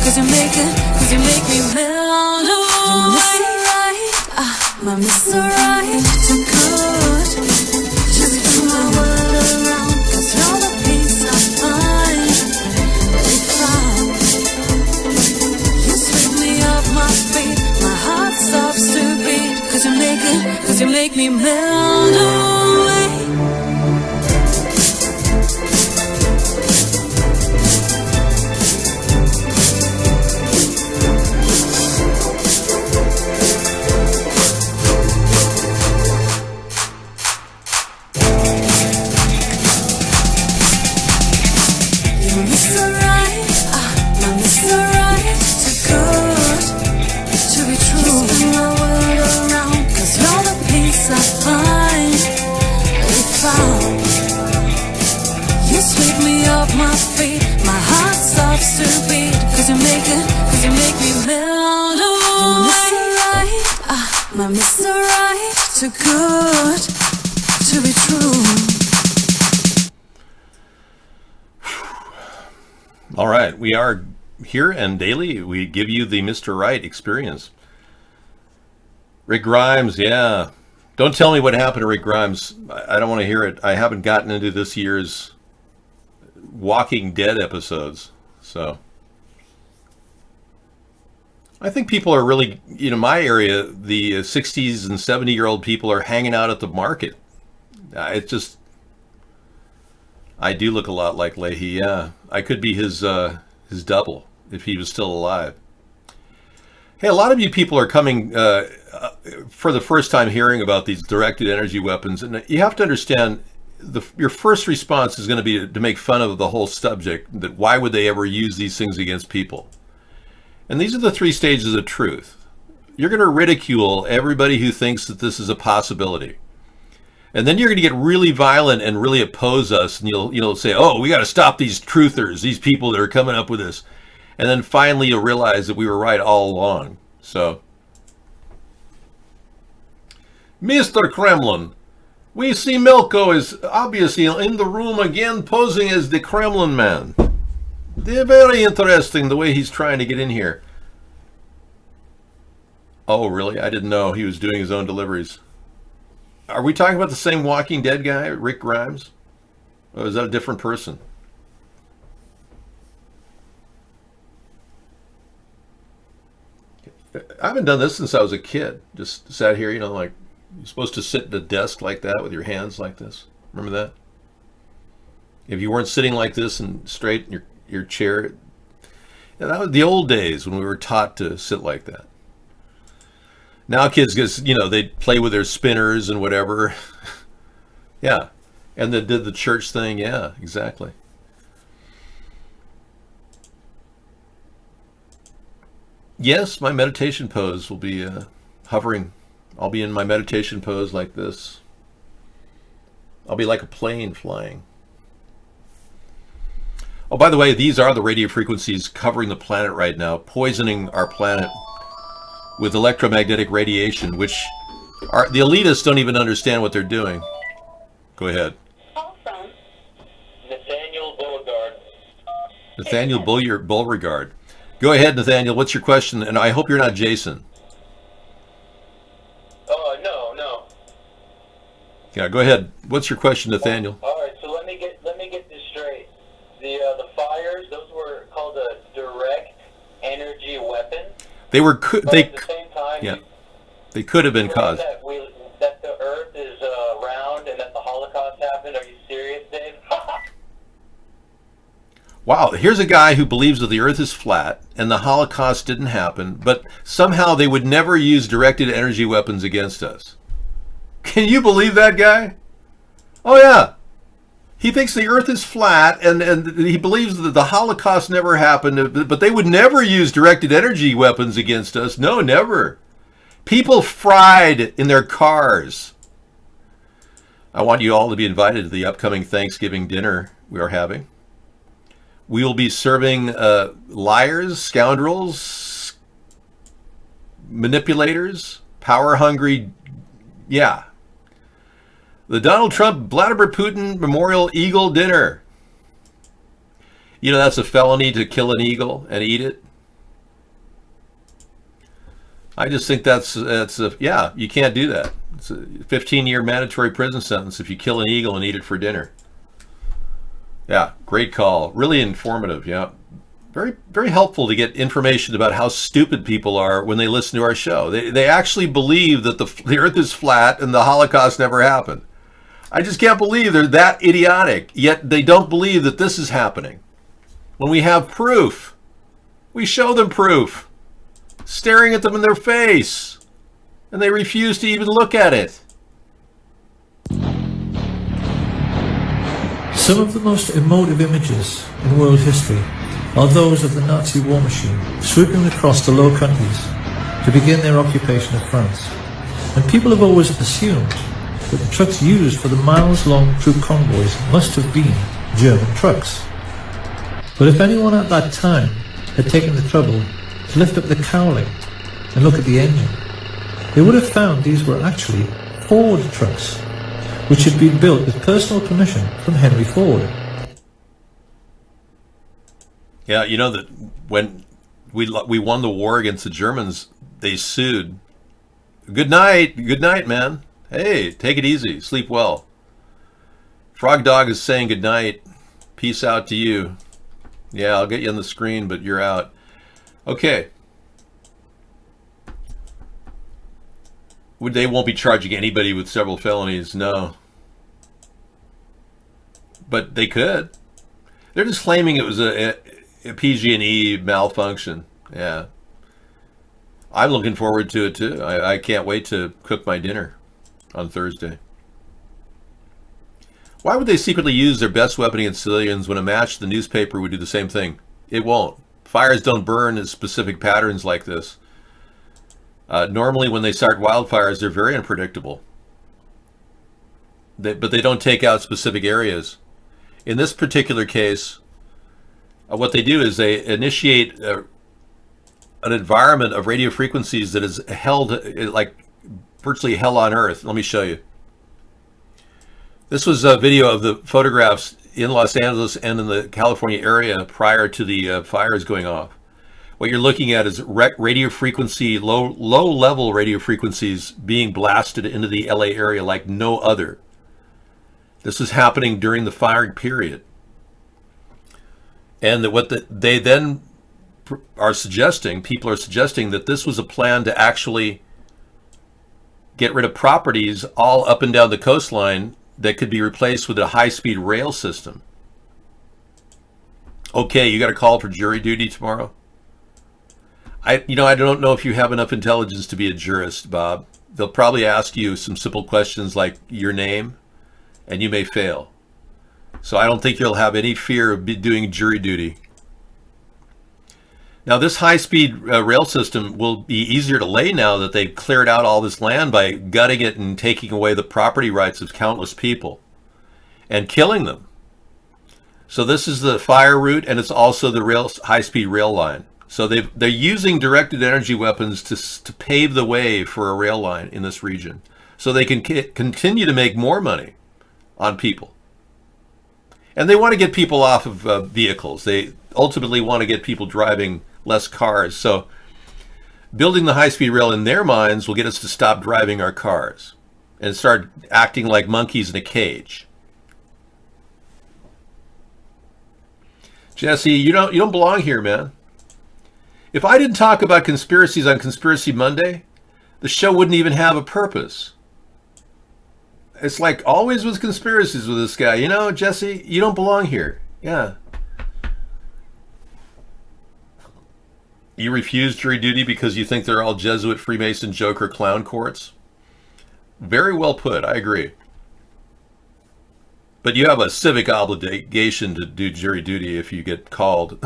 Cause you make me melt away. My Mr. Right, too good. Just turn my world around, cause you're the peace I find. Really proud. You sweep me off my feet. melt away. You're Mr. Right, my Mr. Right, too good to be true. Spin my world around, 'cause you're the peace I find, we found. You sweep me off my feet, my heart stops to beat, 'cause you make me melt away. You're Mr. Right, my Mr. Right, too good to be true. All right, we are here and daily we give you the Mr. Right experience. Rick Grimes, yeah. Don't tell me what happened to Rick Grimes. I don't want to hear it. I haven't gotten into this year's Walking Dead episodes. So I think people are really, my area, the 60s and 70-year-old people are hanging out at the market. It's just, I do look a lot like Leahy, yeah. I could be his double if he was still alive. Hey, a lot of you people are coming for the first time hearing about these directed energy weapons, and you have to understand your first response is going to be to make fun of the whole subject, that why would they ever use these things against people? And these are the 3 stages of truth. You're going to ridicule everybody who thinks that this is a possibility. And then you're going to get really violent and really oppose us, and you'll say, oh, we got to stop these truthers, these people that are coming up with this. And then finally you'll realize that we were right all along. So, Mr. Kremlin, we see Milko is obviously in the room again, posing as the Kremlin man. They're very interesting the way he's trying to get in here. Oh, really? I didn't know he was doing his own deliveries. Are we talking about the same Walking Dead guy, Rick Grimes? Or is that a different person? I haven't done this since I was a kid. Just sat here, like you're supposed to sit at a desk like that with your hands like this. Remember that? If you weren't sitting like this and straight in your chair, that was the old days when we were taught to sit like that. Now kids just, they play with their spinners and whatever. Yeah. And they did the church thing. Yeah, exactly. Yes, my meditation pose will be hovering. I'll be in my meditation pose like this. I'll be like a plane flying. Oh, by the way, these are the radio frequencies covering the planet right now, poisoning our planet with electromagnetic radiation, which the elitists don't even understand what they're doing. Go ahead. Nathaniel Beauregard. Nathaniel Beauregard. Go ahead, Nathaniel. What's your question? And I hope you're not Jason. No. Yeah, go ahead. What's your question, Nathaniel? All right, so let me get this straight. The fires, those were called a direct energy weapon. They were At the same time, yeah. They could have been caused. That the Earth is round and that the Holocaust happened. Are you serious, Dave? Wow, here's a guy who believes that the Earth is flat and the Holocaust didn't happen, but somehow they would never use directed energy weapons against us. Can you believe that guy? Oh yeah. He thinks the Earth is flat and he believes that the Holocaust never happened, but they would never use directed energy weapons against us. No, never. People fried in their cars. I want you all to be invited to the upcoming Thanksgiving dinner we are having. We will be serving liars, scoundrels, manipulators, power-hungry, yeah. The Donald Trump Vladimir Putin Memorial Eagle Dinner. That's a felony to kill an eagle and eat it. I just think yeah, you can't do that. It's a 15-year mandatory prison sentence if you kill an eagle and eat it for dinner. Yeah, great call. Really informative, yeah. very, very helpful to get information about how stupid people are when they listen to our show. They actually believe that the earth is flat and the Holocaust never happened. I just can't believe they're that idiotic, yet they don't believe that this is happening. When we have proof, we show them proof, staring at them in their face, and they refuse to even look at it. Some of the most emotive images in world history are those of the Nazi war machine sweeping across the Low Countries to begin their occupation of France. And people have always assumed that the trucks used for the miles-long troop convoys must have been German trucks. But if anyone at that time had taken the trouble to lift up the cowling and look at the engine, they would have found these were actually Ford trucks, which had been built with personal permission from Henry Ford. Yeah, you know that when we won the war against the Germans, they sued. Good night, man. Hey, take it easy, sleep well. Frog Dog is saying good night. Peace out to you. Yeah, I'll get you on the screen, but you're out. Okay. They won't be charging anybody with several felonies, no. But they could. They're just claiming it was a PG&E malfunction. Yeah. I'm looking forward to it too. I can't wait to cook my dinner on Thursday. Why would they secretly use their best weapon against civilians when a match the newspaper would do the same thing? It won't. Fires don't burn in specific patterns like this. Normally when they start wildfires, they're very unpredictable. But they don't take out specific areas. In this particular case, what they do is they initiate an environment of radio frequencies that is held like virtually hell on earth. Let me show you. This was a video of the photographs in Los Angeles and in the California area prior to the fires going off. What you're looking at is radio frequency, low-level radio frequencies being blasted into the LA area like no other. This is happening during the firing period. And they then are suggesting, people are suggesting that this was a plan to actually get rid of properties all up and down the coastline that could be replaced with a high-speed rail system. Okay, you got a call for jury duty tomorrow? I don't know if you have enough intelligence to be a jurist, Bob. They'll probably ask you some simple questions like your name, and you may fail. So I don't think you'll have any fear of doing jury duty. Now, this high-speed rail system will be easier to lay now that they've cleared out all this land by gutting it and taking away the property rights of countless people and killing them. So this is the fire route, and it's also the high-speed rail line. So they're using directed energy weapons to pave the way for a rail line in this region, so they can continue to make more money on people. And they want to get people off of vehicles. They ultimately want to get people driving less cars. So building the high-speed rail in their minds will get us to stop driving our cars and start acting like monkeys in a cage. Jesse, you don't belong here, man. If I didn't talk about conspiracies on Conspiracy Monday, the show wouldn't even have a purpose. It's like always with conspiracies with this guy. You know, Jesse, you don't belong here. Yeah. You refuse jury duty because you think they're all Jesuit, Freemason, Joker, clown courts? Very well put. I agree. But you have a civic obligation to do jury duty if you get called.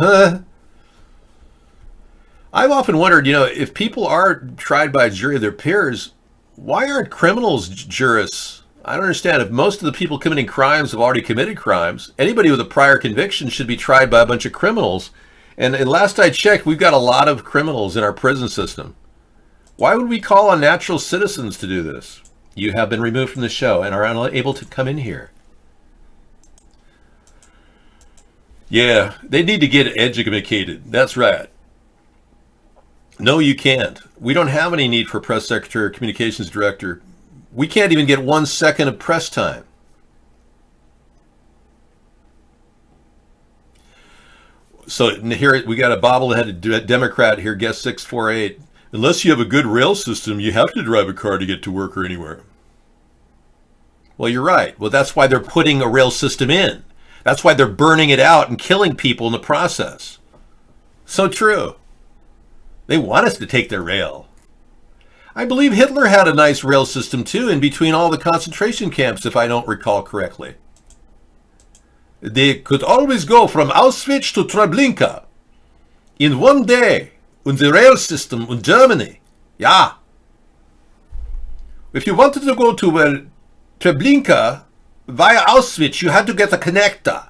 I've often wondered, if people are tried by a jury of their peers, why aren't criminals jurists? I don't understand. If most of the people committing crimes have already committed crimes, anybody with a prior conviction should be tried by a bunch of criminals. And last I checked, we've got a lot of criminals in our prison system. Why would we call on natural citizens to do this? You have been removed from the show and are unable to come in here. Yeah, they need to get educated. That's right. No, you can't. We don't have any need for press secretary or communications director. We can't even get 1 second of press time. So here we got a bobbleheaded Democrat here, guest 648. Unless you have a good rail system, you have to drive a car to get to work or anywhere. Well, you're right. Well, that's why they're putting a rail system in. That's why they're burning it out and killing people in the process. So true. They want us to take their rail. I believe Hitler had a nice rail system too, in between all the concentration camps, if I don't recall correctly. They could always go from Auschwitz to Treblinka in one day on the rail system in Germany. Yeah. If you wanted to go to Treblinka via Auschwitz, you had to get a connector.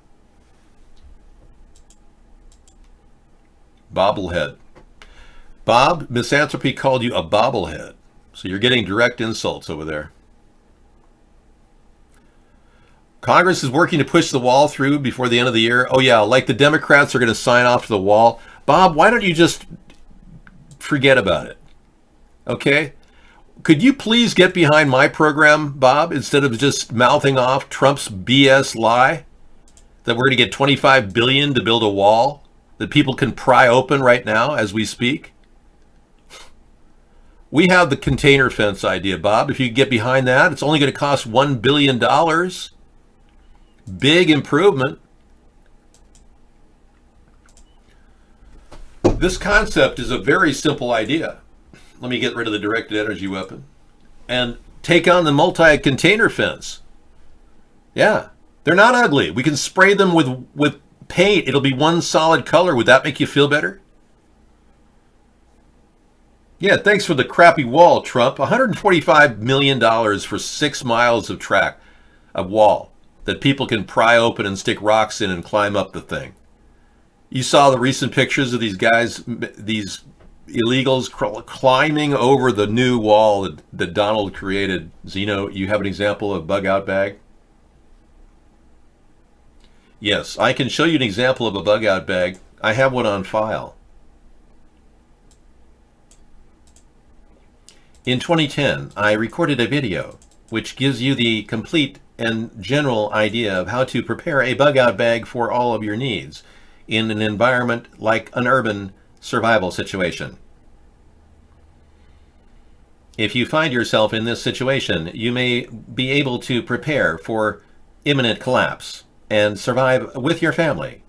Bobblehead. Bob, Misanthropy called you a bobblehead. So you're getting direct insults over there. Congress is working to push the wall through before the end of the year. Oh yeah, like the Democrats are going to sign off to the wall. Bob, why don't you just forget about it? Okay? Could you please get behind my program, Bob, instead of just mouthing off Trump's BS lie that we're going to get $25 billion to build a wall that people can pry open right now as we speak? We have the container fence idea, Bob. If you get behind that, it's only going to cost $1 billion. Big improvement. This concept is a very simple idea. Let me get rid of the directed energy weapon and take on the multi-container fence. Yeah, they're not ugly. We can spray them with paint. It'll be one solid color. Would that make you feel better? Yeah, thanks for the crappy wall, Trump. $145 million for 6 miles of track, of wall that people can pry open and stick rocks in and climb up the thing. You saw the recent pictures of these guys, these illegals climbing over the new wall that Donald created. Zeno, you have an example of bug out bag? Yes, I can show you an example of a bug out bag. I have one on file. In 2010, I recorded a video which gives you the complete and general idea of how to prepare a bug out bag for all of your needs in an environment like an urban survival situation. If you find yourself in this situation, you may be able to prepare for imminent collapse and survive with your family.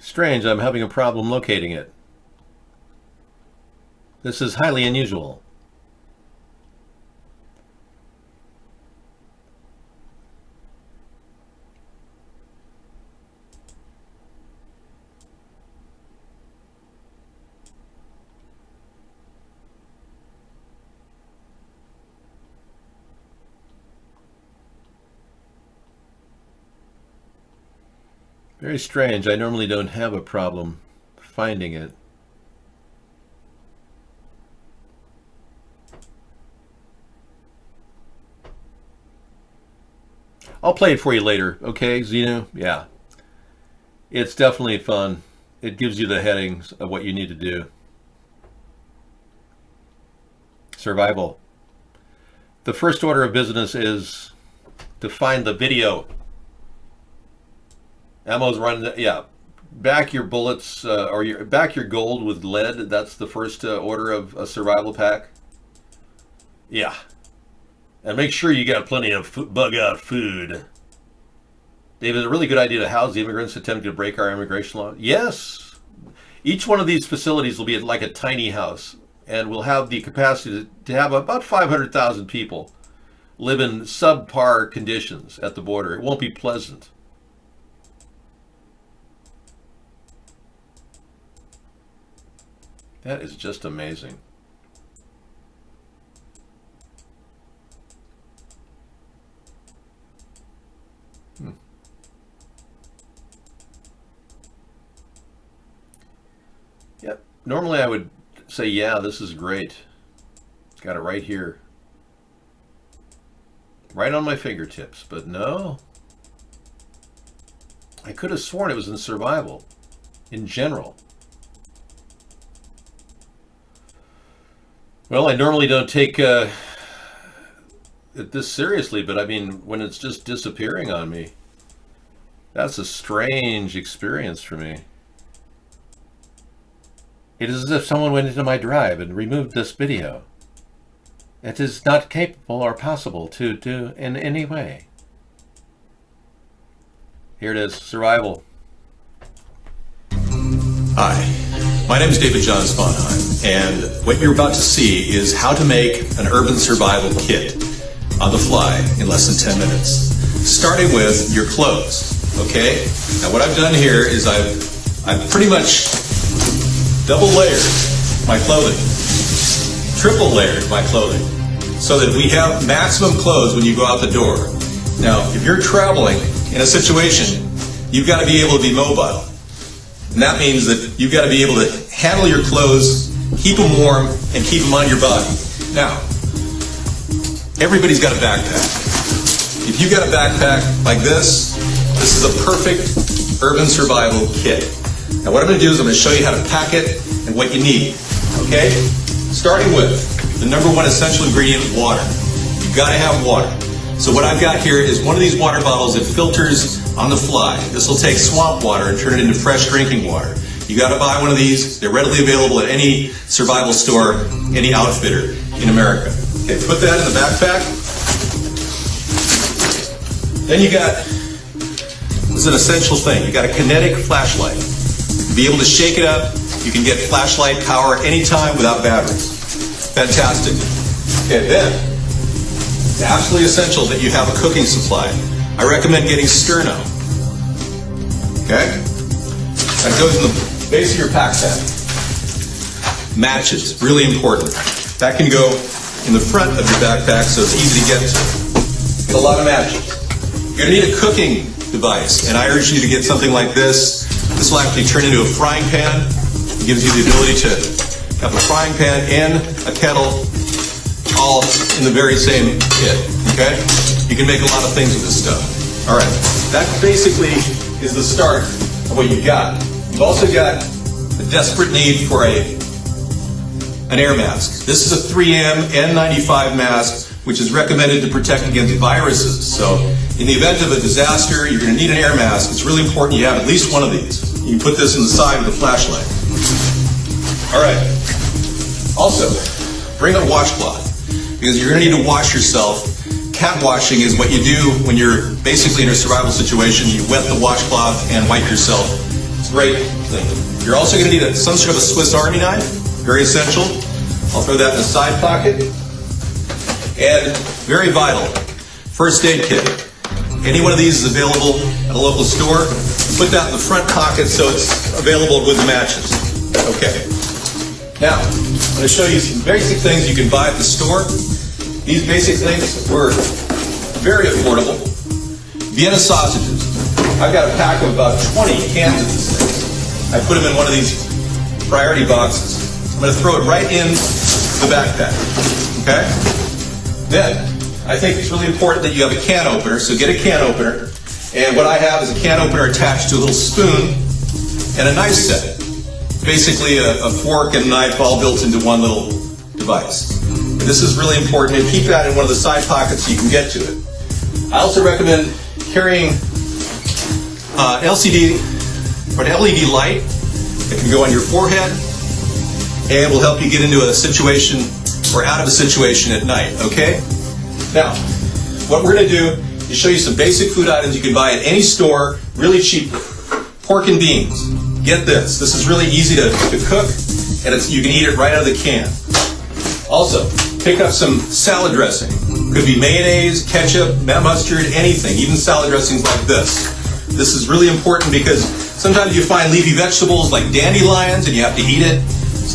Strange, I'm having a problem locating it. This is highly unusual. Very strange. I normally don't have a problem finding it. I'll play it for you later, okay, Zeno? Yeah. It's definitely fun. It gives you the headings of what you need to do. Survival. The first order of business is to find the video. Ammo's running, yeah. Back your bullets, or back your gold with lead. That's the first order of a survival pack. Yeah. And make sure you got plenty of bug out food. David, it's a really good idea to house the immigrants attempting to break our immigration law. Yes. Each one of these facilities will be like a tiny house, and we'll have the capacity to have about 500,000 people live in subpar conditions at the border. It won't be pleasant. That is just amazing. Yep. Normally I would say, yeah, this is great. It's got it right here. Right on my fingertips, but no. I could have sworn it was in survival, in general. Well, I normally don't take it this seriously, but I mean, when it's just disappearing on me, that's a strange experience for me. It is as if someone went into my drive and removed this video. It is not capable or possible to do in any way. Here it is, survival. Hi, my name is David John Sponheim, and what you're about to see is how to make an urban survival kit on the fly in less than 10 minutes. Starting with your clothes, okay? Now what I've done here is I've pretty much double layered my clothing, triple layered my clothing, so that we have maximum clothes when you go out the door. Now, if you're traveling in a situation, you've got to be able to be mobile. And that means that you've got to be able to handle your clothes, keep them warm, and keep them on your body. Now, everybody's got a backpack. If you've got a backpack like this is a perfect urban survival kit. Now what I'm going to do is I'm going to show you how to pack it and what you need. Okay? Starting with the number one essential ingredient, water. You've got to have water. So what I've got here is one of these water bottles that filters on the fly. This will take swamp water and turn it into fresh drinking water. You got to buy one of these. They're readily available at any survival store, any outfitter in America. Okay, put that in the backpack. Then you got, this is an essential thing, you got a kinetic flashlight. To be able to shake it up, you can get flashlight power anytime without batteries. Fantastic. Okay, then, it's absolutely essential that you have a cooking supply. I recommend getting Sterno. Okay? That goes in the base of your pack. Matches, really important. That can go in the front of your backpack so it's easy to get to. Get a lot of matches. You're going to need a cooking device, and I urge you to get something like this. This will actually turn into a frying pan. It gives you the ability to have a frying pan and a kettle all in the very same kit, okay? You can make a lot of things with this stuff. All right, that basically is the start of what you've got. You've also got a desperate need for an air mask. This is a 3M N95 mask, which is recommended to protect against viruses. So in the event of a disaster, you're going to need an air mask. It's really important you have at least one of these. You can put this in the side of the flashlight. All right. Also, bring a washcloth, because you're going to need to wash yourself. Cat washing is what you do when you're basically in a survival situation. You wet the washcloth and wipe yourself. It's a great thing. You're also going to need some sort of a Swiss Army knife, very essential. I'll throw that in the side pocket. And very vital, first aid kit. Any one of these is available at a local store. Put that in the front pocket so it's available with the matches. Okay. Now, I'm going to show you some basic things you can buy at the store. These basic things were very affordable. Vienna sausages. I've got a pack of about 20 cans of these things. I put them in one of these priority boxes. I'm going to throw it right in the backpack. Okay? Then, I think it's really important that you have a can opener, so get a can opener. And what I have is a can opener attached to a little spoon and a knife set. Basically a fork and knife all built into one little device. And this is really important, and keep that in one of the side pockets so you can get to it. I also recommend carrying LCD or an LED light that can go on your forehead and will help you get into a situation or out of a situation at night, okay? Now, what we're going to do is show you some basic food items you can buy at any store really cheaply. Pork and beans. Get this. This is really easy to cook, and you can eat it right out of the can. Also, pick up some salad dressing. Could be mayonnaise, ketchup, mustard, anything, even salad dressings like this. This is really important because sometimes you find leafy vegetables like dandelions and you have to eat it.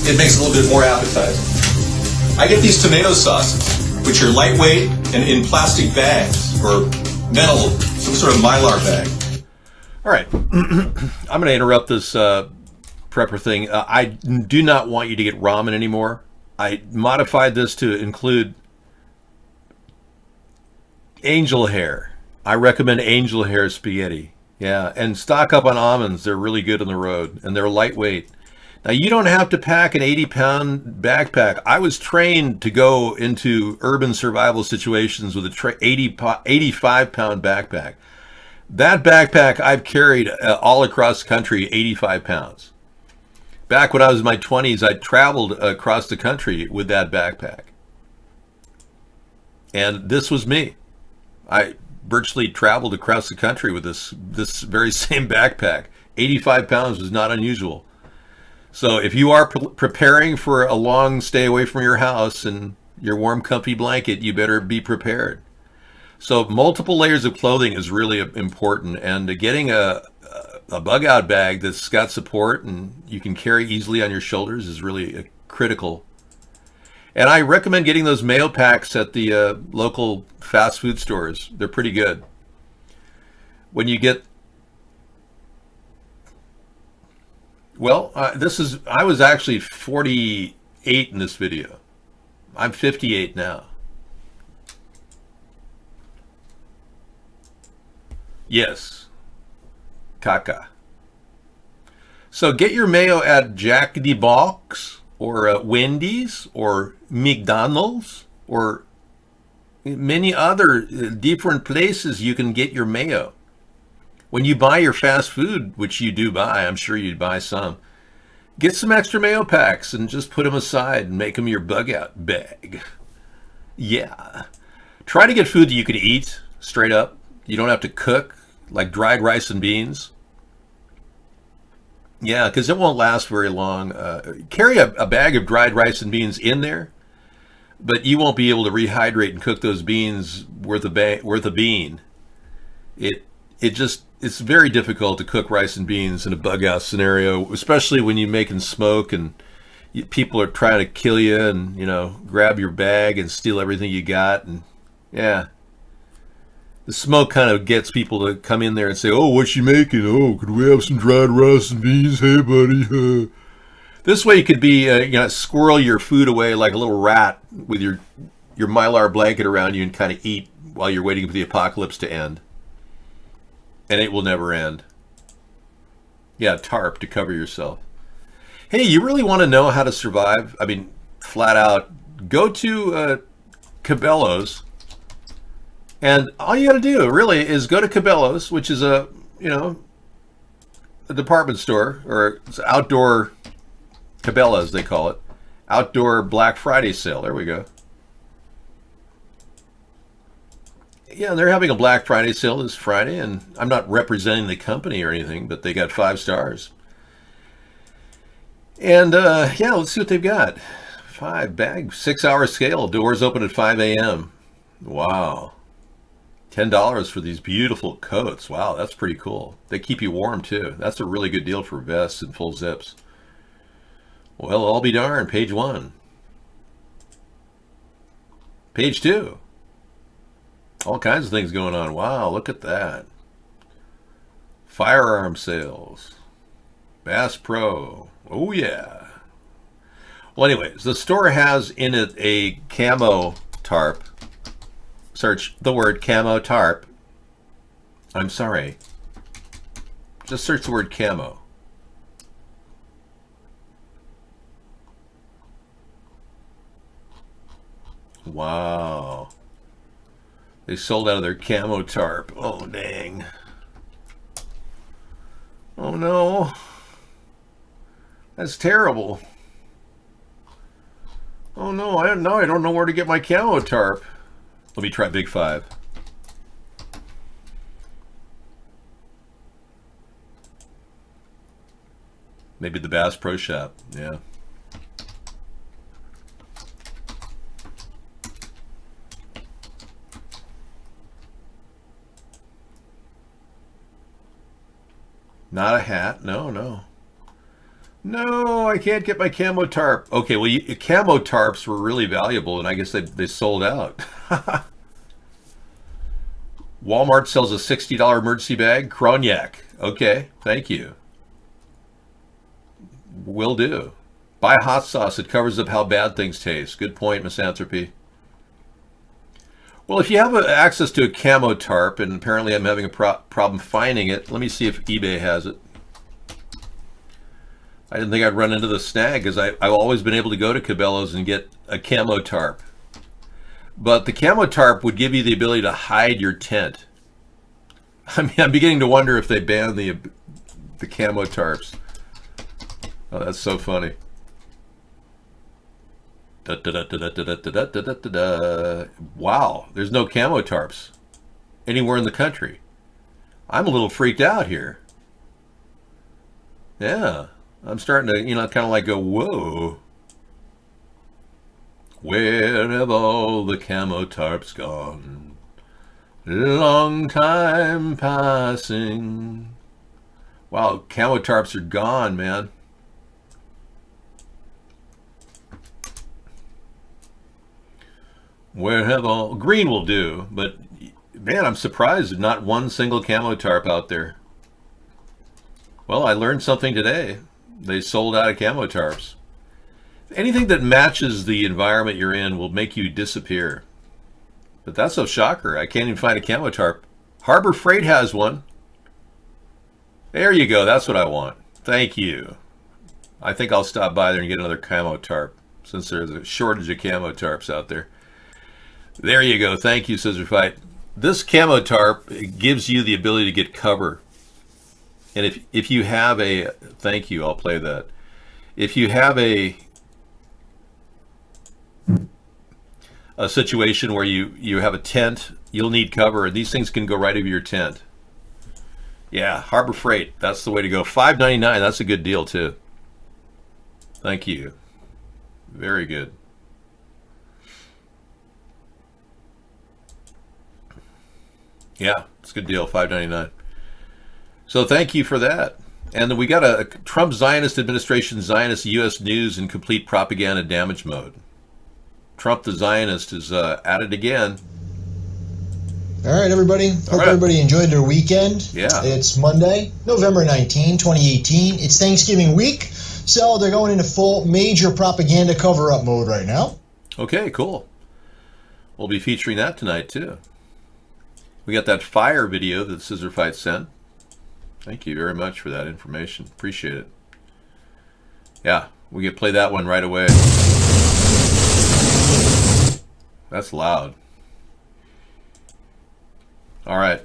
It makes it a little bit more appetizing. I get these tomato sauces, which are lightweight and in plastic bags or metal, some sort of Mylar bag. All right. I'm going to interrupt this prepper thing. I do not want you to get ramen anymore. I modified this to include angel hair. I recommend angel hair spaghetti. Yeah, and stock up on almonds. They're really good on the road, and they're lightweight. Now, you don't have to pack an 80-pound backpack. I was trained to go into urban survival situations with a 85-pound backpack. That backpack I've carried all across the country, 85 pounds. Back when I was in my 20s, I traveled across the country with that backpack. And this was me. I virtually traveled across the country with this very same backpack. 85 pounds was not unusual. So if you are preparing for a long stay away from your house and your warm, comfy blanket, you better be prepared. So multiple layers of clothing is really important, and getting a bug out bag that's got support and you can carry easily on your shoulders is really critical. And I recommend getting those mayo packs at the local fast food stores. They're pretty good. When you get, well, I was actually 48 in this video. I'm 58 now. Yes. Caca. So get your mayo at Jack in the Box or Wendy's or McDonald's or many other different places you can get your mayo. When you buy your fast food, which you do buy, I'm sure you'd buy some, get some extra mayo packs and just put them aside and make them your bug out bag. Yeah. Try to get food that you can eat straight up. You don't have to cook, like dried rice and beans. Yeah, because it won't last very long. Carry a bag of dried rice and beans in there, but you won't be able to rehydrate and cook those beans worth a bean. It's very difficult to cook rice and beans in a bug out scenario, especially when you're making smoke and people are trying to kill you and, grab your bag and steal everything you got. And yeah, the smoke kind of gets people to come in there and say, "Oh, what's you making? Oh, could we have some dried rice and beans? Hey, buddy." This way you could be, squirrel your food away like a little rat with your Mylar blanket around you and kind of eat while you're waiting for the apocalypse to end. And it will never end. Yeah, tarp to cover yourself. Hey, you really want to know how to survive? I mean, flat out, go to Cabela's. And all you got to do, really, is go to Cabela's, which is a department store, or it's outdoor Cabela's, they call it. Outdoor Black Friday sale. There we go. Yeah, they're having a Black Friday sale this Friday, and I'm not representing the company or anything, but they got 5 stars. And yeah, let's see what they've got. 5 bag, 6-hour scale. Doors open at 5 a.m. Wow. $10 for these beautiful coats. Wow, that's pretty cool. They keep you warm too. That's a really good deal for vests and full zips. Well, I'll be darned. Page 1. Page 2. All kinds of things going on. Wow, look at that. Firearm sales. Bass Pro. Oh, yeah. Well, anyways, the store has in it a camo tarp. Search the word camo tarp. I'm sorry. Just search the word camo. Wow. They sold out of their camo tarp. Oh, dang. Oh, no. That's terrible. Oh, no. I don't know where to get my camo tarp. Let me try Big 5. Maybe the Bass Pro Shop. Yeah. Not a hat. No. No, I can't get my camo tarp. Okay, well, camo tarps were really valuable, and I guess they sold out. Walmart sells a $60 emergency bag. Cognac. Okay, thank you. Will do. Buy hot sauce. It covers up how bad things taste. Good point, Misanthropy. Well, if you have access to a camo tarp, and apparently I'm having a problem finding it, let me see if eBay has it. I didn't think I'd run into the snag because I've always been able to go to Cabela's and get a camo tarp. But the camo tarp would give you the ability to hide your tent. I mean, I'm beginning to wonder if they banned the camo tarps. Oh, that's so funny. Wow, there's no camo tarps anywhere in the country. I'm a little freaked out here. Yeah, I'm starting to, kind of like go, whoa. Where have all the camo tarps gone? Long time passing. Wow, camo tarps are gone, man. Where have all... Green will do, but man, I'm surprised there's not one single camo tarp out there. Well, I learned something today. They sold out of camo tarps. Anything that matches the environment you're in will make you disappear. But that's a shocker. I can't even find a camo tarp. Harbor Freight has one. There you go. That's what I want. Thank you. I think I'll stop by there and get another camo tarp since there's a shortage of camo tarps out there. There you go. Thank you, Scissor Fight. This camo tarp gives you the ability to get cover. And if you have a... Thank you. I'll play that. If you have a situation where you have a tent, you'll need cover, and these things can go right over your tent. Yeah, Harbor Freight. That's the way to go. $5.99. That's a good deal, too. Thank you. Very good. Yeah, it's a good deal, $5.99. So thank you for that. And we got a Trump Zionist administration, Zionist U.S. News in complete propaganda damage mode. Trump the Zionist is at it again. All right, everybody. Hope everybody enjoyed their weekend. Yeah. It's Monday, November 19, 2018. It's Thanksgiving week, so they're going into full major propaganda cover-up mode right now. Okay, cool. We'll be featuring that tonight, too. We got that fire video that Scissor Fight sent. Thank you very much for that information. Appreciate it. Yeah, we can play that one right away. That's loud. All right.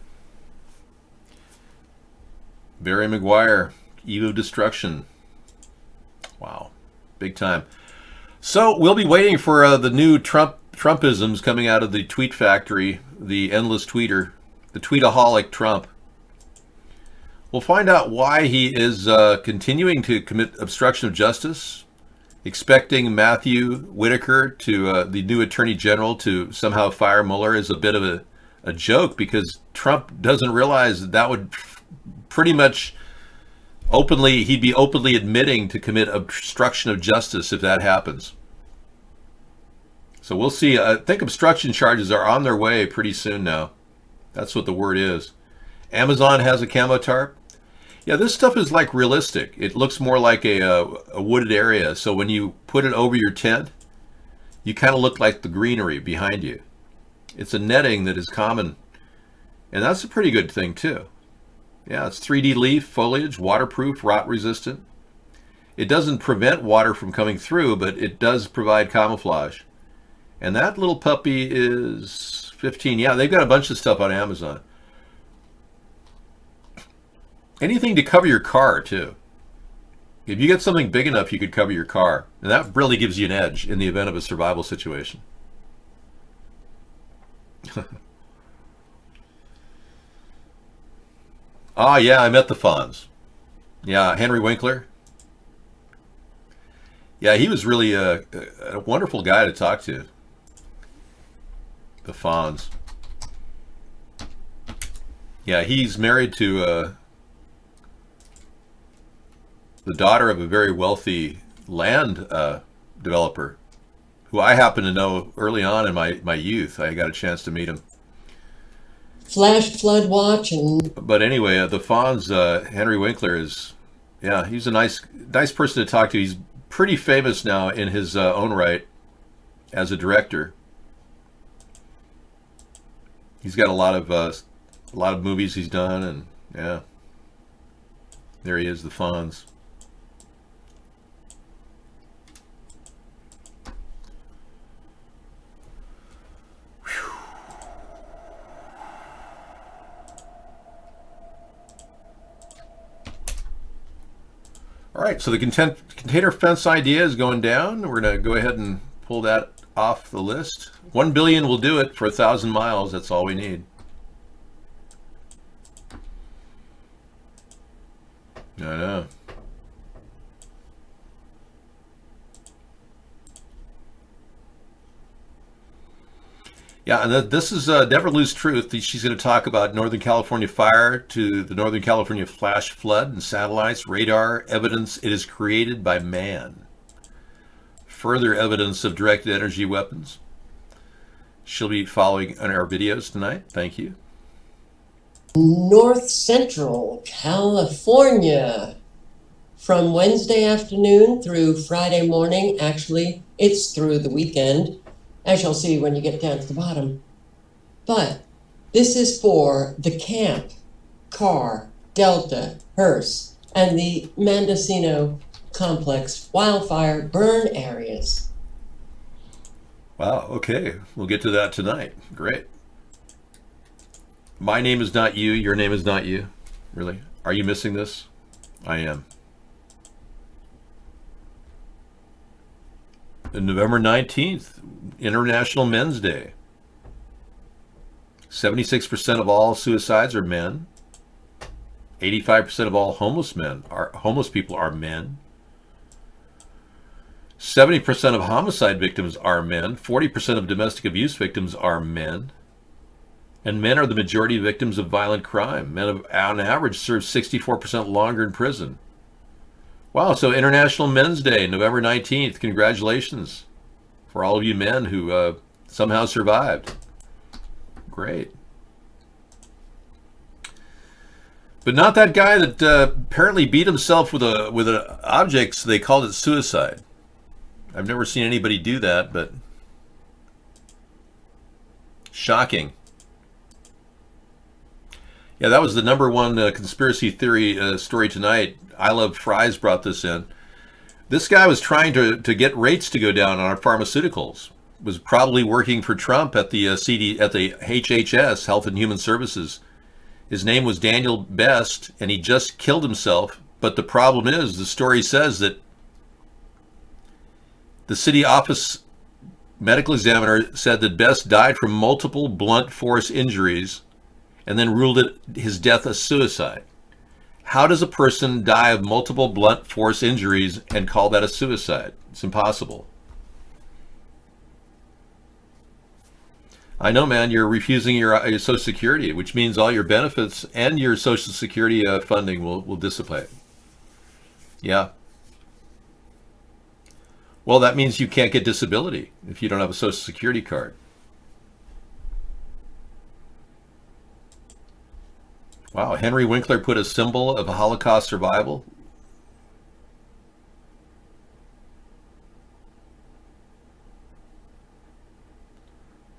Barry Maguire, Eve of Destruction. Wow, big time. So we'll be waiting for the new Trumpisms coming out of the tweet factory, the endless tweeter, the tweetaholic Trump. We'll find out why he is continuing to commit obstruction of justice, expecting Matthew Whitaker, to the new Attorney General, to somehow fire Mueller is a bit of a joke, because Trump doesn't realize that would pretty much he'd be openly admitting to commit obstruction of justice if that happens. So we'll see. I think obstruction charges are on their way pretty soon now. That's what the word is. Amazon has a camo tarp. Yeah, this stuff is like realistic. It looks more like a wooded area. So when you put it over your tent, you kind of look like the greenery behind you. It's a netting that is common. And that's a pretty good thing too. Yeah, it's 3D leaf, foliage, waterproof, rot resistant. It doesn't prevent water from coming through, but it does provide camouflage. And that little puppy is 15. Yeah, they've got a bunch of stuff on Amazon. Anything to cover your car, too. If you get something big enough, you could cover your car. And that really gives you an edge in the event of a survival situation. Ah, yeah, I met the Fonz. Yeah, Henry Winkler. Yeah, he was really a wonderful guy to talk to. The Fonz. Yeah, he's married to the daughter of a very wealthy land developer, who I happen to know early on in my youth. I got a chance to meet him. Flash flood watch and. But anyway, the Fonz, Henry Winkler is, yeah, he's a nice person to talk to. He's pretty famous now in his own right as a director. He's got a lot of movies he's done, and yeah, there he is, the Fonz. All right, so the container fence idea is going down. We're going to go ahead and pull that off the list. 1 billion will do it for 1,000 miles. That's all we need. I know. Yeah, and this is Never Lose Truth. She's going to talk about Northern California fire to the Northern California flash flood and satellites, radar, evidence it is created by man. Further evidence of directed energy weapons. She'll be following on our videos tonight. Thank you. North Central California. From Wednesday afternoon through Friday morning, actually, it's through the weekend, as you'll see when you get down to the bottom. But this is for the Camp, Carr, Delta, Hearst, and the Mendocino Complex wildfire burn areas. Wow, okay. We'll get to that tonight. Great. My name is not you. Your name is not you. Really? Are you missing this? I am. And November 19th, International Men's Day. 76% of all suicides are men. 85% of all homeless people are men. 70% of homicide victims are men. 40% of domestic abuse victims are men. And men are the majority of victims of violent crime. Men, on average, serve 64% longer in prison. Wow, so International Men's Day, November 19th. Congratulations for all of you men who somehow survived. Great. But not that guy that apparently beat himself with an object, so they called it suicide. I've never seen anybody do that, but shocking. Yeah, that was the number one conspiracy theory story tonight. I Love Fries brought this in. This guy was trying to get rates to go down on our pharmaceuticals. Was probably working for Trump at the HHS, Health and Human Services. His name was Daniel Best, and he just killed himself. But the problem is, the story says that the city office medical examiner said that Best died from multiple blunt force injuries and then ruled his death a suicide. How does a person die of multiple blunt force injuries and call that a suicide? It's impossible. I know, man, you're refusing your Social Security, which means all your benefits and your Social Security funding will dissipate. Yeah. Well, that means you can't get disability if you don't have a Social Security card. Wow, Henry Winkler put a symbol of a Holocaust survival.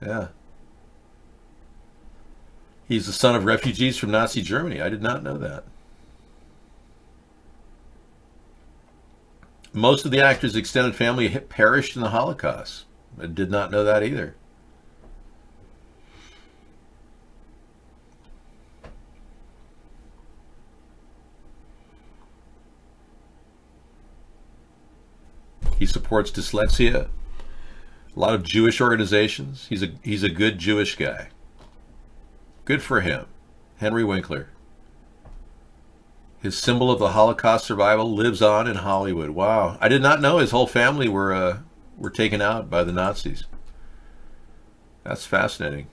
Yeah. He's the son of refugees from Nazi Germany. I did not know that. Most of the actor's extended family perished in the Holocaust. I did not know that either. He supports dyslexia, a lot of Jewish organizations. He's a good Jewish guy. Good for him. Henry Winkler. His symbol of the Holocaust survival lives on in Hollywood. Wow. I did not know his whole family were taken out by the Nazis. That's fascinating.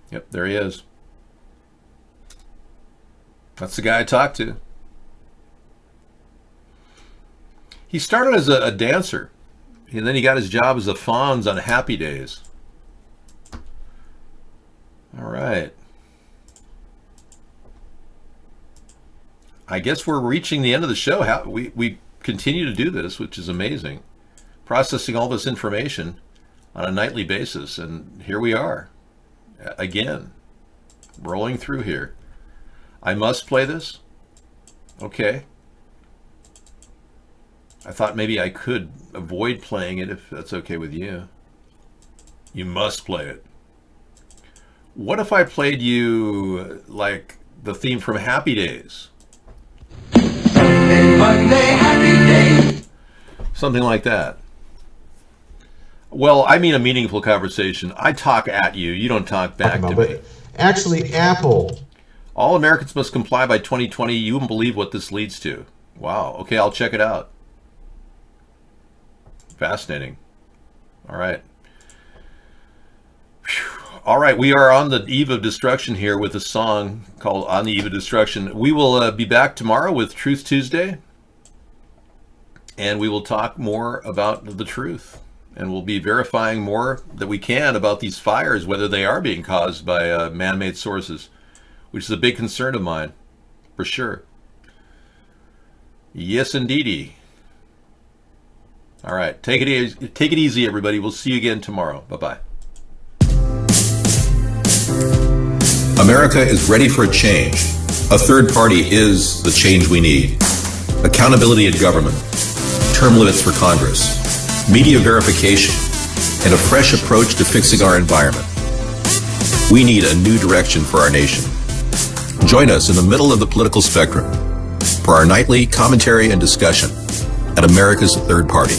Yep, there he is. That's the guy I talked to. He started as a dancer, and then he got his job as a Fonz on Happy Days. All right. I guess we're reaching the end of the show. We continue to do this, which is amazing. processing all this information on a nightly basis, and here we are again, rolling through here. I must play this? Okay. I thought maybe I could avoid playing it if that's okay with you. You must play it. What if I played you like the theme from Happy Days? Monday, happy day. Something like that. Well, I mean a meaningful conversation. I talk at you. You don't talk back to me. Actually, Apple. All Americans must comply by 2020. You wouldn't believe what this leads to. Wow. Okay, I'll check it out. Fascinating. All right. Whew. All right, we are on the eve of destruction here with a song called On the Eve of Destruction. We will be back tomorrow with Truth Tuesday, and we will talk more about the truth, and we'll be verifying more that we can about these fires, whether they are being caused by man-made sources, which is a big concern of mine, for sure. Yes, indeedy. All right, take it easy, everybody. We'll see you again tomorrow. Bye-bye. America is ready for a change. A third party is the change we need. Accountability in government, term limits for Congress, media verification, and a fresh approach to fixing our environment. We need a new direction for our nation. Join us in the middle of the political spectrum for our nightly commentary and discussion at America's Third Party.